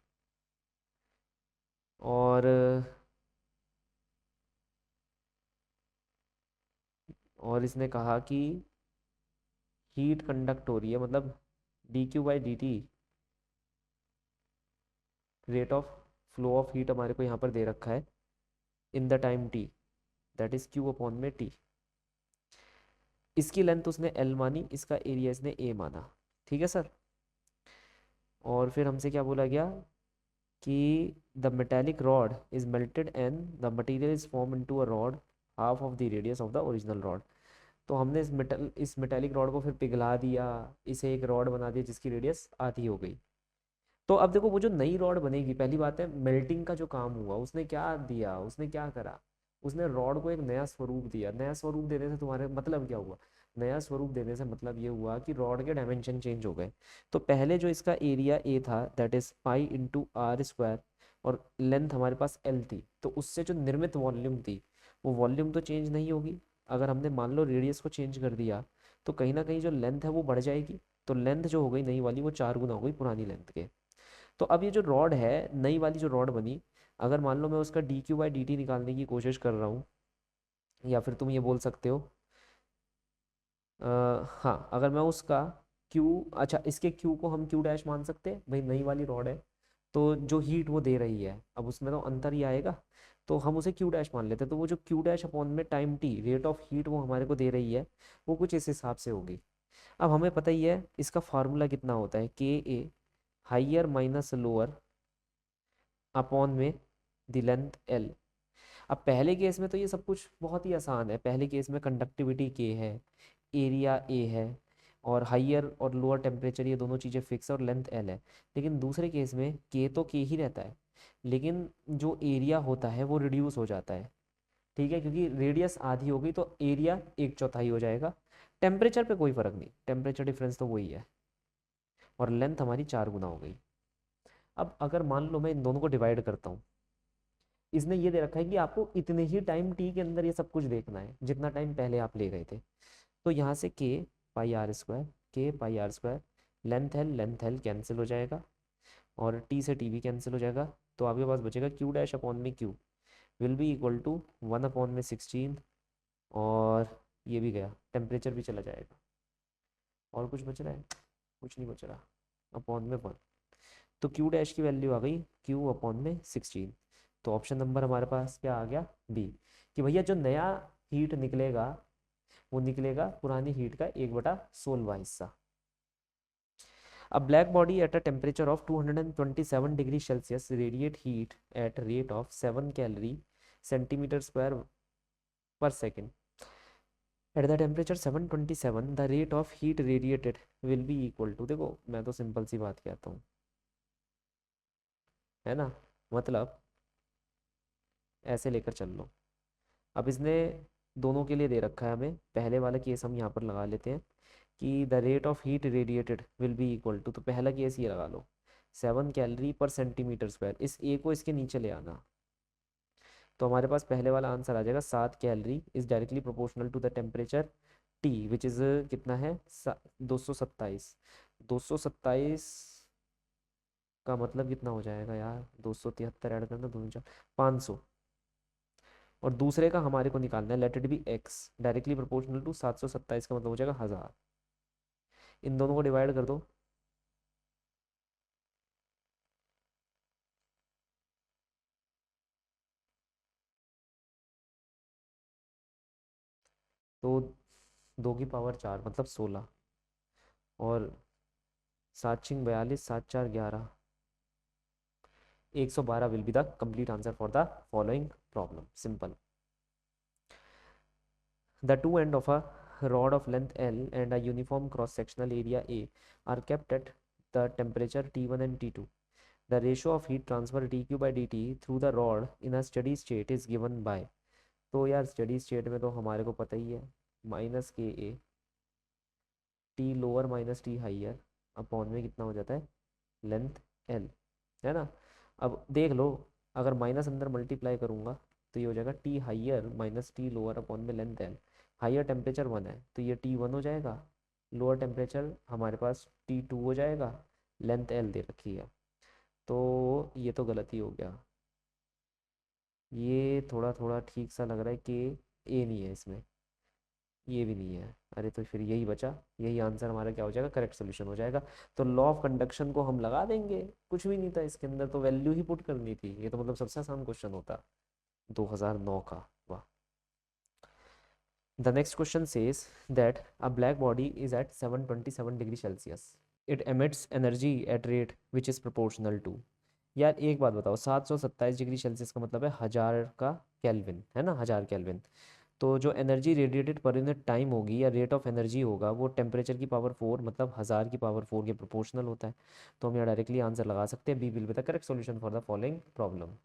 और इसने कहा कि हीट कंडक्ट हो रही है, मतलब dq/dt rate of flow of heat हमारे को यहाँ पर दे रखा है in the time t, that is q upon में t। इसकी लेंथ उसने l मानी, इसका एरिया इसने a माना। ठीक है सर, और फिर हमसे क्या बोला गया कि the metallic rod is melted and the material is form into a rod half of the radius of the original rod. तो हमने इस मेटेलिक रॉड को फिर पिघला दिया, इसे एक रॉड बना दिया जिसकी रेडियस आधी हो गई। तो अब देखो वो जो नई रॉड बनेगी, पहली बात है मेल्टिंग का जो काम हुआ उसने क्या दिया, उसने क्या करा, उसने रॉड को एक नया स्वरूप दिया। नया स्वरूप देने से तुम्हारे मतलब क्या हुआ? नया स्वरूप देने से मतलब ये हुआ कि रॉड के डायमेंशन चेंज हो गए। तो पहले जो इसका एरिया ए था दैट इज π/r², और लेंथ हमारे पास एल थी, तो उससे जो निर्मित वॉल्यूम थी वो वॉल्यूम तो चेंज नहीं होगी। अगर हमने मान लो रेडियस को चेंज कर दिया तो कहीं ना कहीं जो लेंथ है वो बढ़ जाएगी, तो लेंथ जो हो गई नई वाली वो 4 गुना हो गई पुरानी लेंथ के। तो अब ये जो रॉड है, नई वाली जो रॉड बनी, अगर मान लो मैं उसका dq/dt निकालने की कोशिश कर रहा हूँ, या फिर तुम ये बोल सकते हो हाँ, अगर मैं उसका q, अच्छा इसके q को हम q' मान सकते हैं, भाई नई वाली रॉड है तो जो हीट वो दे रही है, अब उसमें तो अंतर ही आएगा, तो हम उसे q' मान लेते हैं। तो वो जो q' अपॉन में time t rate of heat वो हमारे को दे रही है, वो कुछ इस हिसाब से होगी। अब हमें पता ही है इसका फार्मूला कितना होता है, के ए हाइयर माइनस लोअर अपॉन में द लेंथ एल। अब पहले केस में तो ये सब कुछ बहुत ही आसान है, पहले केस में कंडक्टिविटी के है, एरिया ए है, और हाइयर और लोअर टेम्परेचर ये दोनों चीज़ें फिक्स है और लेंथ एल है। लेकिन दूसरे केस में के तो के ही रहता है, लेकिन जो एरिया होता है वो रिड्यूस हो जाता है, ठीक है, क्योंकि रेडियस आधी हो गई तो एरिया एक चौथाई हो जाएगा। टेम्परेचर पे कोई फ़र्क नहीं, टेम्परेचर डिफरेंस तो वही है, और लेंथ हमारी 4 गुना हो गई। अब अगर मान लो मैं इन दोनों को डिवाइड करता हूँ, इसने ये दे रखा है कि आपको इतने ही टाइम टी के अंदर ये सब कुछ देखना है जितना टाइम पहले आप ले गए थे। तो यहाँ से के pi R square, K pi R square, length L cancel हो जाएगा, और टी से टी भी कैंसिल हो जाएगा। तो आपके पास बचेगा क्यू डैश अपॉन में Q will be equal to 1/16, और ये भी गया, टेम्परेचर भी चला जाएगा। और कुछ बच रहा है? कुछ नहीं बच रहा, अपॉन में 1। तो क्यू डैश की वैल्यू आ गई क्यू अपॉन में 16। तो ऑप्शन नंबर हमारे पास क्या आ गया, बी, कि भैया जो नया हीट निकलेगा वो निकलेगा पुरानी हीट का 1/16 हिस्सा। A black body at a temperature of 227 degree Celsius radiate heat at rate of 7 calorie centimeter square per second. At the temperature 727, the rate of heat radiated will be equal to, देखो मैं तो simple सी बात कहता हूँ, है ना, मतलब ऐसे लेकर चल लो। अब इसने दोनों के लिए दे रखा है हमें, पहले वाला केस हम यहाँ पर लगा लेते हैं कि the rate of heat radiated will be equal to, तो पहला केस ये लगा लो 7 कैलोरी पर सेंटीमीटर स्क्वायर, इस ए को इसके नीचे ले आना। तो हमारे पास पहले वाला आंसर आ जाएगा 7 calorie is directly proportional to the temperature T which is कितना है 227। 227 का मतलब कितना हो जाएगा यार, 273 ऐड करना, 500। और दूसरे का हमारे को निकालना है, let it be X directly proportional to 727 का मतलब हो जाएगा 1000। इन दोनों को डिवाइड कर दो, तो 2 की पावर 4 मतलब 16, और 7×6 = 42, 7×4 = 11, 112 will be the complete answer for the following problem. Simple. The two end of a rod of length L and a uniform cross-sectional area A are kept at the temperature T1 and T2. The ratio of heat transfer dQ/dt through the rod in a steady state is given by, तो यार steady state में तो हमारे को पता ही है, minus के A T lower minus T higher upon में कितना हो जाता है लेंथ एल, है ना। अब देख लो, अगर माइनस अंदर मल्टीप्लाई करूँगा तो ये हो जाएगा T higher minus T lower upon में लेंथ एल। हाइयर टेम्परेचर 1 है तो ये T1 हो जाएगा, लोअर टेम्परेचर हमारे पास T2 हो जाएगा, लेंथ एल दे रखी है। तो ये तो गलती हो गया, ये थोड़ा थोड़ा ठीक सा लग रहा है कि ए नहीं है इसमें, ये भी नहीं है, अरे तो फिर यही बचा, यही आंसर हमारा क्या हो जाएगा, करेक्ट सोल्यूशन हो जाएगा। तो लॉ ऑफ कंडक्शन को हम लगा देंगे, कुछ भी नहीं था इसके अंदर, तो वैल्यू ही पुट करनी थी, ये तो मतलब सबसे आसान क्वेश्चन होता 2009 का, वाह। The next question says that a black body is at 727 degree Celsius. It emits energy at rate which is proportional to, यार एक बात बताओ, 727 डिग्री सेल्सियस का मतलब है 1000 का केल्विन, है ना, 1000 केल्विन। तो जो energy radiated per unit time होगी या रेट ऑफ एनर्जी होगा वो टेम्परेचर की पावर 4 मतलब 1000 की पावर 4 के प्रोपोर्शनल होता है। तो हम यहाँ डायरेक्टली आंसर लगा सकते हैं, B will be the correct solution for the following problem.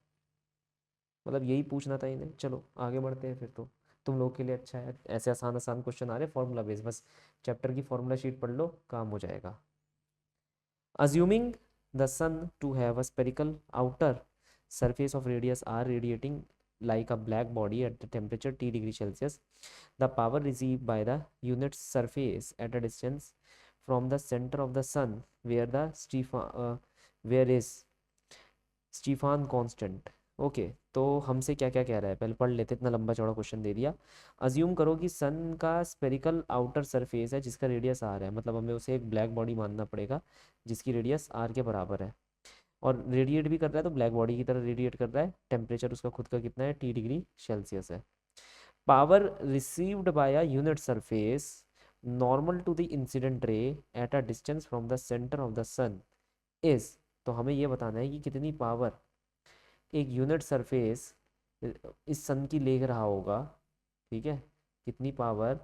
मतलब यही पूछना था इन्हें। चलो आगे बढ़ते हैं, फिर तो तुम लोग के लिए अच्छा है, ऐसे आसान आसान क्वेश्चन आ रहे हैं फॉर्मूला बेस, बस चैप्टर की फॉर्मूला शीट पढ़ लो, काम हो जाएगा। Assuming the sun to have a spherical outer surface of radius r radiating like a black body at the temperature T degree Celsius, the power received by the unit surface at a distance from the center of the sun where is Stefan constant. Okay, तो हमसे क्या क्या कह रहा है पहले पढ़ लेते, इतना लंबा चौड़ा क्वेश्चन दे दिया। अज्यूम करो कि सन का स्पेरिकल आउटर सरफेस है जिसका रेडियस आर है, मतलब हमें उसे एक ब्लैक बॉडी मानना पड़ेगा जिसकी रेडियस आर के बराबर है, और रेडिएट भी कर रहा है तो ब्लैक बॉडी की तरह रेडिएट कर रहा है। टेम्परेचर उसका खुद का कितना है, T डिग्री सेल्सियस है। Power received by a unit surface, normal to the incident ray at a distance from the centre of the sun is, तो हमें ये बताना है कि कितनी पावर एक यूनिट सरफेस इस सन की ले रहा होगा। ठीक है, कितनी पावर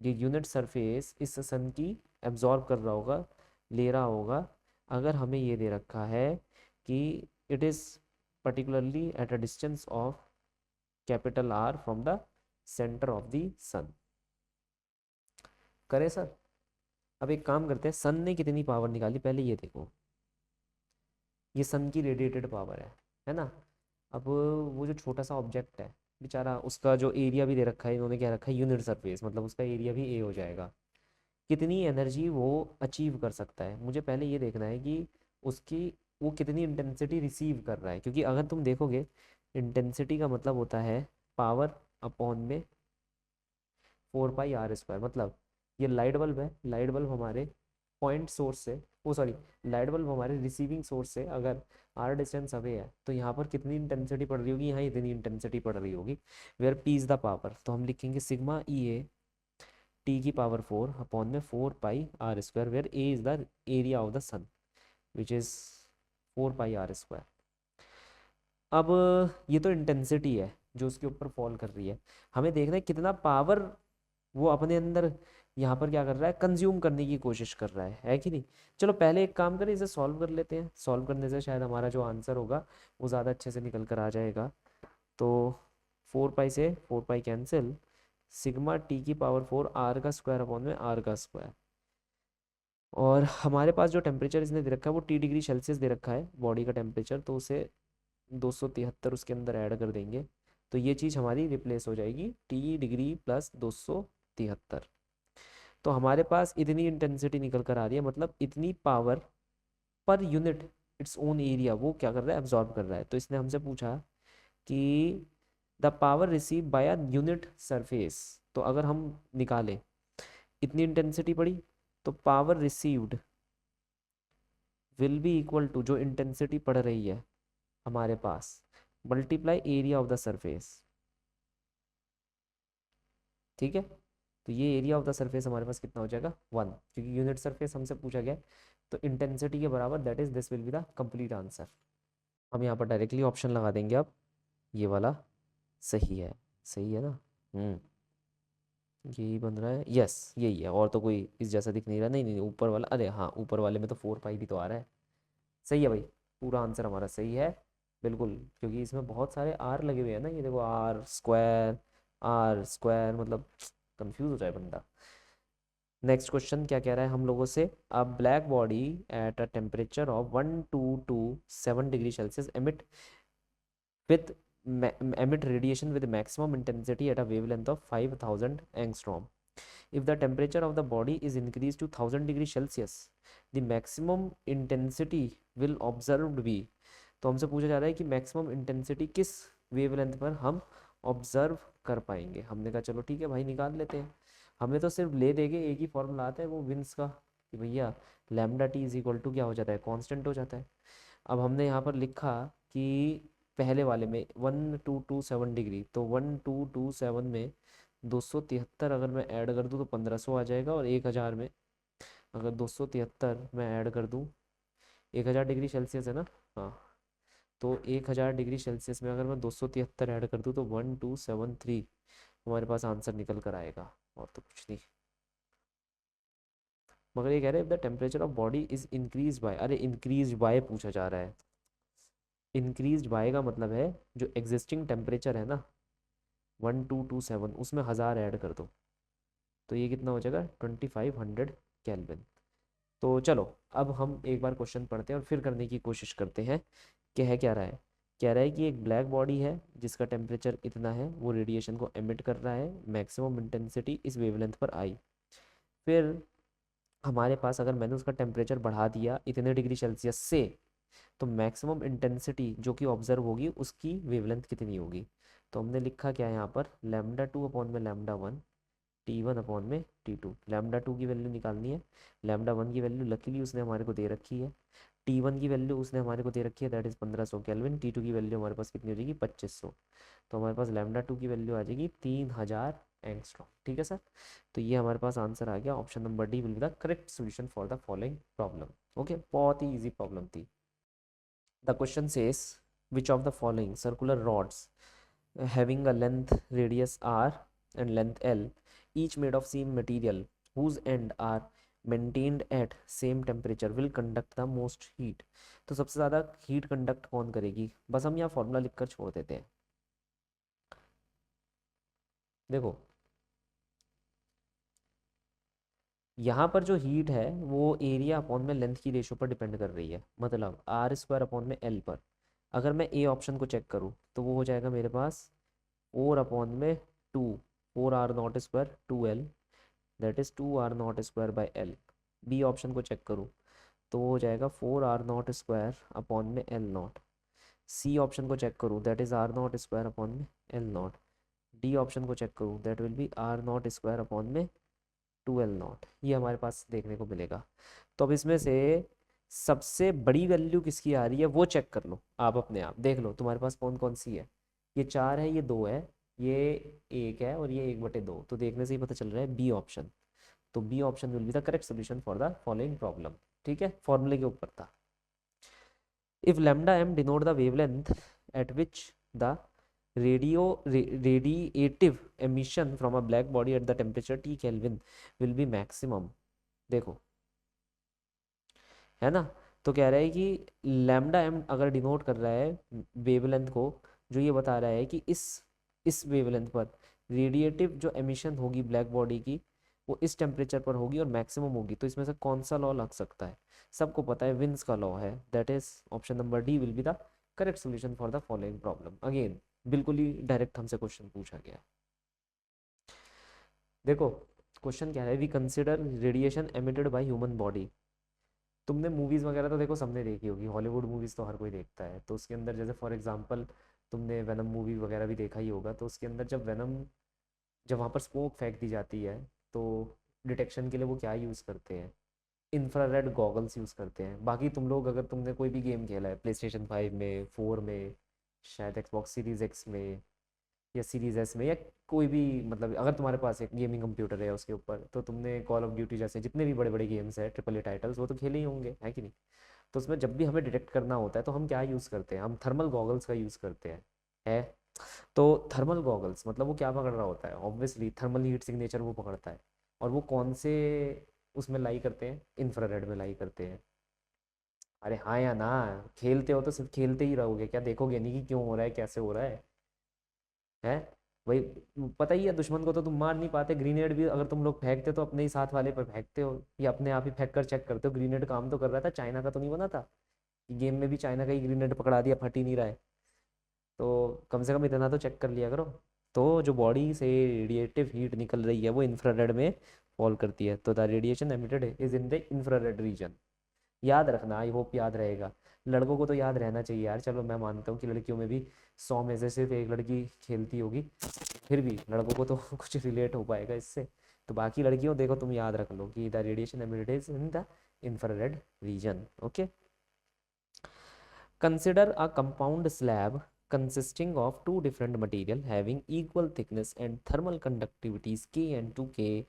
ये यूनिट सरफेस इस सन की एब्जॉर्ब कर रहा होगा, ले रहा होगा, अगर हमें ये दे रखा है कि it is particularly at a distance of capital R from the centre of the sun. करें सर? अब एक काम करते हैं, सन ने कितनी पावर निकाली पहले ये देखो। ये सन की रेडिएटेड पावर है ना। अब वो जो छोटा सा ऑब्जेक्ट है बेचारा, उसका जो एरिया भी दे रखा है, इन्होंने क्या रखा है, यूनिट सरफेस, मतलब उसका एरिया भी ए हो जाएगा। कितनी एनर्जी वो अचीव कर सकता है, मुझे पहले ये देखना है कि उसकी वो कितनी इंटेंसिटी रिसीव कर रहा है, क्योंकि अगर तुम देखोगे इंटेंसिटी का मतलब होता है पावर अपॉन में 4 पाई r स्क्वायर। मतलब ये लाइट बल्ब है, लाइट बल्ब हमारे पॉइंट सोर्स से, ओ सॉरी, लाइट बल्ब हमारे रिसीविंग सोर्स से अगर r डिस्टेंस अवे है तो यहाँ पर कितनी इंटेंसिटी पड़ रही होगी, यहाँ इतनी इंटेंसिटी पड़ रही होगी। Where p is the power, तो हम लिखेंगे सिग्मा ई ए टी की पावर 4 अपॉन में 4 pi r square, where A is the area of the sun which is 4 pi r square. अब ये तो इंटेंसिटी है जो उसके ऊपर फॉल कर रही है, हमें देखना है कितना पावर वो अपने अंदर यहाँ पर क्या कर रहा है, कंज्यूम करने की कोशिश कर रहा है कि नहीं। चलो पहले एक काम करें, इसे सॉल्व कर लेते हैं, सॉल्व करने से शायद हमारा जो आंसर होगा वो ज़्यादा अच्छे से निकल कर आ जाएगा। तो 4 पाई से 4 पाई कैंसिल, सिग्मा टी की पावर 4 आर का स्क्वायर अपॉन में आर का स्क्वायर। और हमारे पास जो टेम्परेचर इसने दे रखा है वो T डिग्री सेल्सियस दे रखा है बॉडी का टेम्परेचर, तो उसे 273 उसके अंदर ऐड कर देंगे, तो ये चीज़ हमारी रिप्लेस हो जाएगी T डिग्री प्लस 273। तो हमारे पास इतनी इंटेंसिटी निकल कर आ रही है, मतलब इतनी power per unit its own area वो क्या कर रहा है, एब्जॉर्ब कर रहा है। तो इसने हमसे पूछा कि the power receive by a unit surface, तो अगर हम निकालें इतनी इंटेंसिटी पड़ी तो power received will be equal to जो इंटेंसिटी पड़ रही है हमारे पास multiply area of the surface. ठीक है, तो ये एरिया ऑफ द सरफेस हमारे पास कितना हो जाएगा 1, क्योंकि यूनिट सरफेस हमसे पूछा गया है, तो इंटेंसिटी के बराबर, that is this will be the complete answer. हम यहाँ पर डायरेक्टली ऑप्शन लगा देंगे अब, ये वाला सही है, सही है ना। यही बन रहा है, यस यही है, और तो कोई इस जैसा दिख नहीं रहा, नहीं नहीं ऊपर वाला, अरे हाँ ऊपर वाले में तो 4 पाई भी तो आ रहा है। सही है भाई, पूरा आंसर हमारा सही है बिल्कुल, क्योंकि इसमें बहुत सारे आर लगे हुए हैं ना, ये देखो आर स्क्वायर, मतलब कंफ्यूज हो जाए बंदा। नेक्स्ट क्वेश्चन क्या कह रहा है हम लोगों से, अ black body at a temperature of 1227 degree Celsius with emit radiation with maximum intensity at a wavelength of 5000 angstrom. If the temperature of the body is increased to 1000 degree Celsius, the maximum intensity will observed be। तो हमसे पूछा जा रहा है कि maximum intensity किस wavelength पर हम ऑब्जर्व कर पाएंगे। हमने कहा चलो ठीक है भाई निकाल लेते हैं, हमें तो सिर्फ ले देंगे, एक ही फॉर्मूला आता है वो विंस का, कि भैया lambda T is equal to क्या हो जाता है, कांस्टेंट हो जाता है। अब हमने यहाँ पर लिखा कि पहले वाले में 1227 डिग्री, तो 1227 में 273 अगर मैं ऐड कर दूँ तो 1500 आ जाएगा, और 1000 में अगर 273 मैं ऐड कर दूँ, 1000 डिग्री सेल्सियस है ना, हाँ, तो 1000 डिग्री सेल्सियस में अगर मैं 273 ऐड कर दूँ तो 1273 हमारे पास आंसर निकल कर आएगा, और तो कुछ नहीं। मगर ये कह रहे हैं the temperature of body is increase by, अरे इंक्रीज बाय पूछा जा रहा है, इंक्रीज बाय का मतलब है जो एग्जिस्टिंग टेम्परेचर है ना 1227 उसमें 1000 ऐड कर दो, तो ये कितना हो जाएगा 2500 केल्विन। तो चलो अब हम एक बार क्वेश्चन पढ़ते हैं और फिर करने की कोशिश करते हैं कि है क्या रहा है। कह रहा है कि एक ब्लैक बॉडी है जिसका टेम्परेचर इतना है, वो रेडिएशन को एमिट कर रहा है, मैक्सिमम इंटेंसिटी इस वेवलेंथ पर आई। फिर हमारे पास अगर मैंने उसका टेम्परेचर बढ़ा दिया इतने डिग्री सेल्सियस से, तो मैक्सिमम इंटेंसिटी जो कि ऑब्जर्व होगी उसकी वेवलेंथ कितनी होगी। तो हमने लिखा क्या है यहाँ पर, λ2 अपॉन में λ1, T1 अपॉन में T2। λ2 की वैल्यू निकालनी है, λ1 की वैल्यू लकीली उसने हमारे को दे रखी है, T1 की वैल्यू उसने हमारे को दे रखी है दैट इज़ 1500 केल्विन, T2 की वैल्यू हमारे पास कितनी हो जाएगी 2500। तो हमारे पास λ2 की वैल्यू आ जाएगी 3000 एंगस्ट्रॉम। ठीक है सर, तो ये हमारे पास आंसर आ गया, option number D will be the correct solution for the following problem. Okay, बहुत ही इजी प्रॉब्लम थी। The question says which of the following circular rods having a length radius r and length l, each made of same material whose end are maintained at same temperature will conduct the most heat। तो सबसे ज़्यादा heat conduct कौन करेगी, बस हम यहाँ formula लिखकर छोड़ देते हैं। देखो यहाँ पर जो हीट है वो एरिया अपॉन में लेंथ की रेशो पर डिपेंड कर रही है, मतलब आर स्क्वायर अपॉन में एल पर। अगर मैं ए ऑप्शन को चेक करूँ तो वो हो जाएगा मेरे पास 4/2, 4r0 स्क्वायर 2l, दैट इज़ 2r0 स्क्वायर/l। बी ऑप्शन को चेक करूँ तो वो हो जाएगा 4r0 स्क्वायर अपॉन में l0। सी ऑप्शन को चेक करूँ that is r0 square upon में l0। डी ऑप्शन को चेक करूँ that will B r0 square upon में 2l0। ये हमारे पास देखने को मिलेगा। तो अब इसमें से सबसे बड़ी वैल्यू किसकी आ रही है वो चेक कर लो आप, अपने आप देख लो तुम्हारे पास कौन कौन सी है। ये 4 है, ये 2 है, ये 1 है और ये 1/2। तो देखने से ही पता चल रहा है बी ऑप्शन। तो B option will be the correct solution for the following problem. ठीक है, फॉर्मूले के ऊपर था। If lambda M denote the wavelength at which the radiative emission from a black body at the temperature T Kelvin will be maximum। देखो है ना, तो कह रहा है कि लैम्डा एम अगर डिनोट कर रहा है वेवलेंथ को, जो ये बता रहा है कि इस वेवलेंथ पर रेडिएटिव जो एमिशन होगी ब्लैक बॉडी की वो इस टेम्परेचर पर होगी और मैक्सिमम होगी। तो इसमें से कौन सा लॉ लग सकता है, सबको पता है विन्स का लॉ है, that is option number D will be the correct solution for the following problem. Again बिल्कुल ही डायरेक्ट हमसे क्वेश्चन पूछा गया। देखो क्वेश्चन क्या है, we consider radiation emitted by human body. तुमने मूवीज़ वगैरह तो देखो सबने देखी होगी, हॉलीवुड मूवीज़ तो हर कोई देखता है। तो उसके अंदर जैसे फॉर एग्जांपल तुमने वेनम मूवी वगैरह भी देखा ही होगा। तो उसके अंदर जब वहाँ पर स्मोक फेंक दी जाती है तो डिटेक्शन के लिए वो क्या यूज़ करते हैं, इंफ्रारेड गॉगल्स यूज़ करते हैं। बाकी तुम लोग अगर तुमने कोई भी गेम खेला है प्ले स्टेशन 5 में, 4 में, शायद एक्सबॉक्स सीरीज एक्स में या सीरीज एस में, या कोई भी, मतलब अगर तुम्हारे पास एक गेमिंग कंप्यूटर है उसके ऊपर, तो तुमने कॉल ऑफ ड्यूटी जैसे जितने भी बड़े बड़े गेम्स हैं ट्रिपल ए टाइटल्स वो तो खेले ही होंगे, है कि नहीं। तो उसमें जब भी हमें डिटेक्ट करना होता है तो हम क्या यूज़ करते हैं, हम थर्मल गॉगल्स का यूज़ करते हैं, है। तो थर्मल गॉगल्स मतलब वो क्या पकड़ रहा होता है, ऑब्वियसली थर्मल हीट सिग्नेचर वो पकड़ता है। और वो कौन से उसमें लाई करते हैं, इंफ्रारेड में लाई करते हैं। अरे हाँ या ना, खेलते हो तो सिर्फ खेलते ही रहोगे क्या, देखोगे नहीं कि क्यों हो रहा है कैसे हो रहा है। भाई पता ही है दुश्मन को तो तुम मार नहीं पाते, ग्रीनेड भी अगर तुम लोग फेंकते हो तो अपने ही साथ वाले पर फेंकते हो या अपने आप ही फेंक कर चेक करते हो ग्रीनेड काम तो कर रहा था, चाइना का तो नहीं बना था कि गेम में भी चाइना का ही ग्रीनेड पकड़ा दिया, फट ही नहीं रहा है। तो कम से कम इतना तो चेक कर लिया करो। तो जो बॉडी से रेडिएटिव हीट निकल रही है वो इंफ्रारेड में फॉल करती है, तो the radiation emitted is in the infrared reason. याद रखना, आई होप याद रहेगा। लड़कों को तो याद रहना चाहिए यार, चलो मैं मानता हूँ कि लड़कियों में भी 100 में से सिर्फ एक लड़की खेलती होगी, फिर भी लड़कों को तो कुछ रिलेट हो पाएगा इससे। तो बाकी लड़कियों देखो तुम याद रख लो कि the radiation emitted is in the infrared reason. Okay, consider a compound slab consisting of two different material having equal thickness and thermal conductivities K and 2K।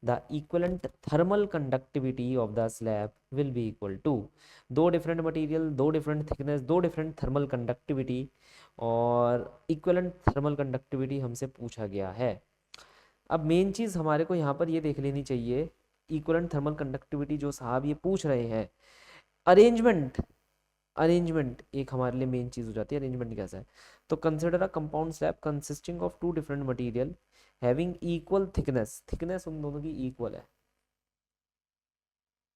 The equivalent thermal conductivity of the slab will be equal to, दो different material, दो different thickness, दो different thermal conductivity और equivalent thermal conductivity हमसे पूछा गया है। अब main चीज़ हमारे को यहाँ पर ये देख लेनी चाहिए, इक्वलेंट थर्मल कंडक्टिविटी जो साहब ये पूछ रहे हैं, अरेंजमेंट, अरेंजमेंट एक हमारे लिए मेन चीज़ हो जाती है। अरेंजमेंट कैसा है, तो consider a compound slab consisting of two different material having equal thickness, thickness उन दोनों की इक्वल है।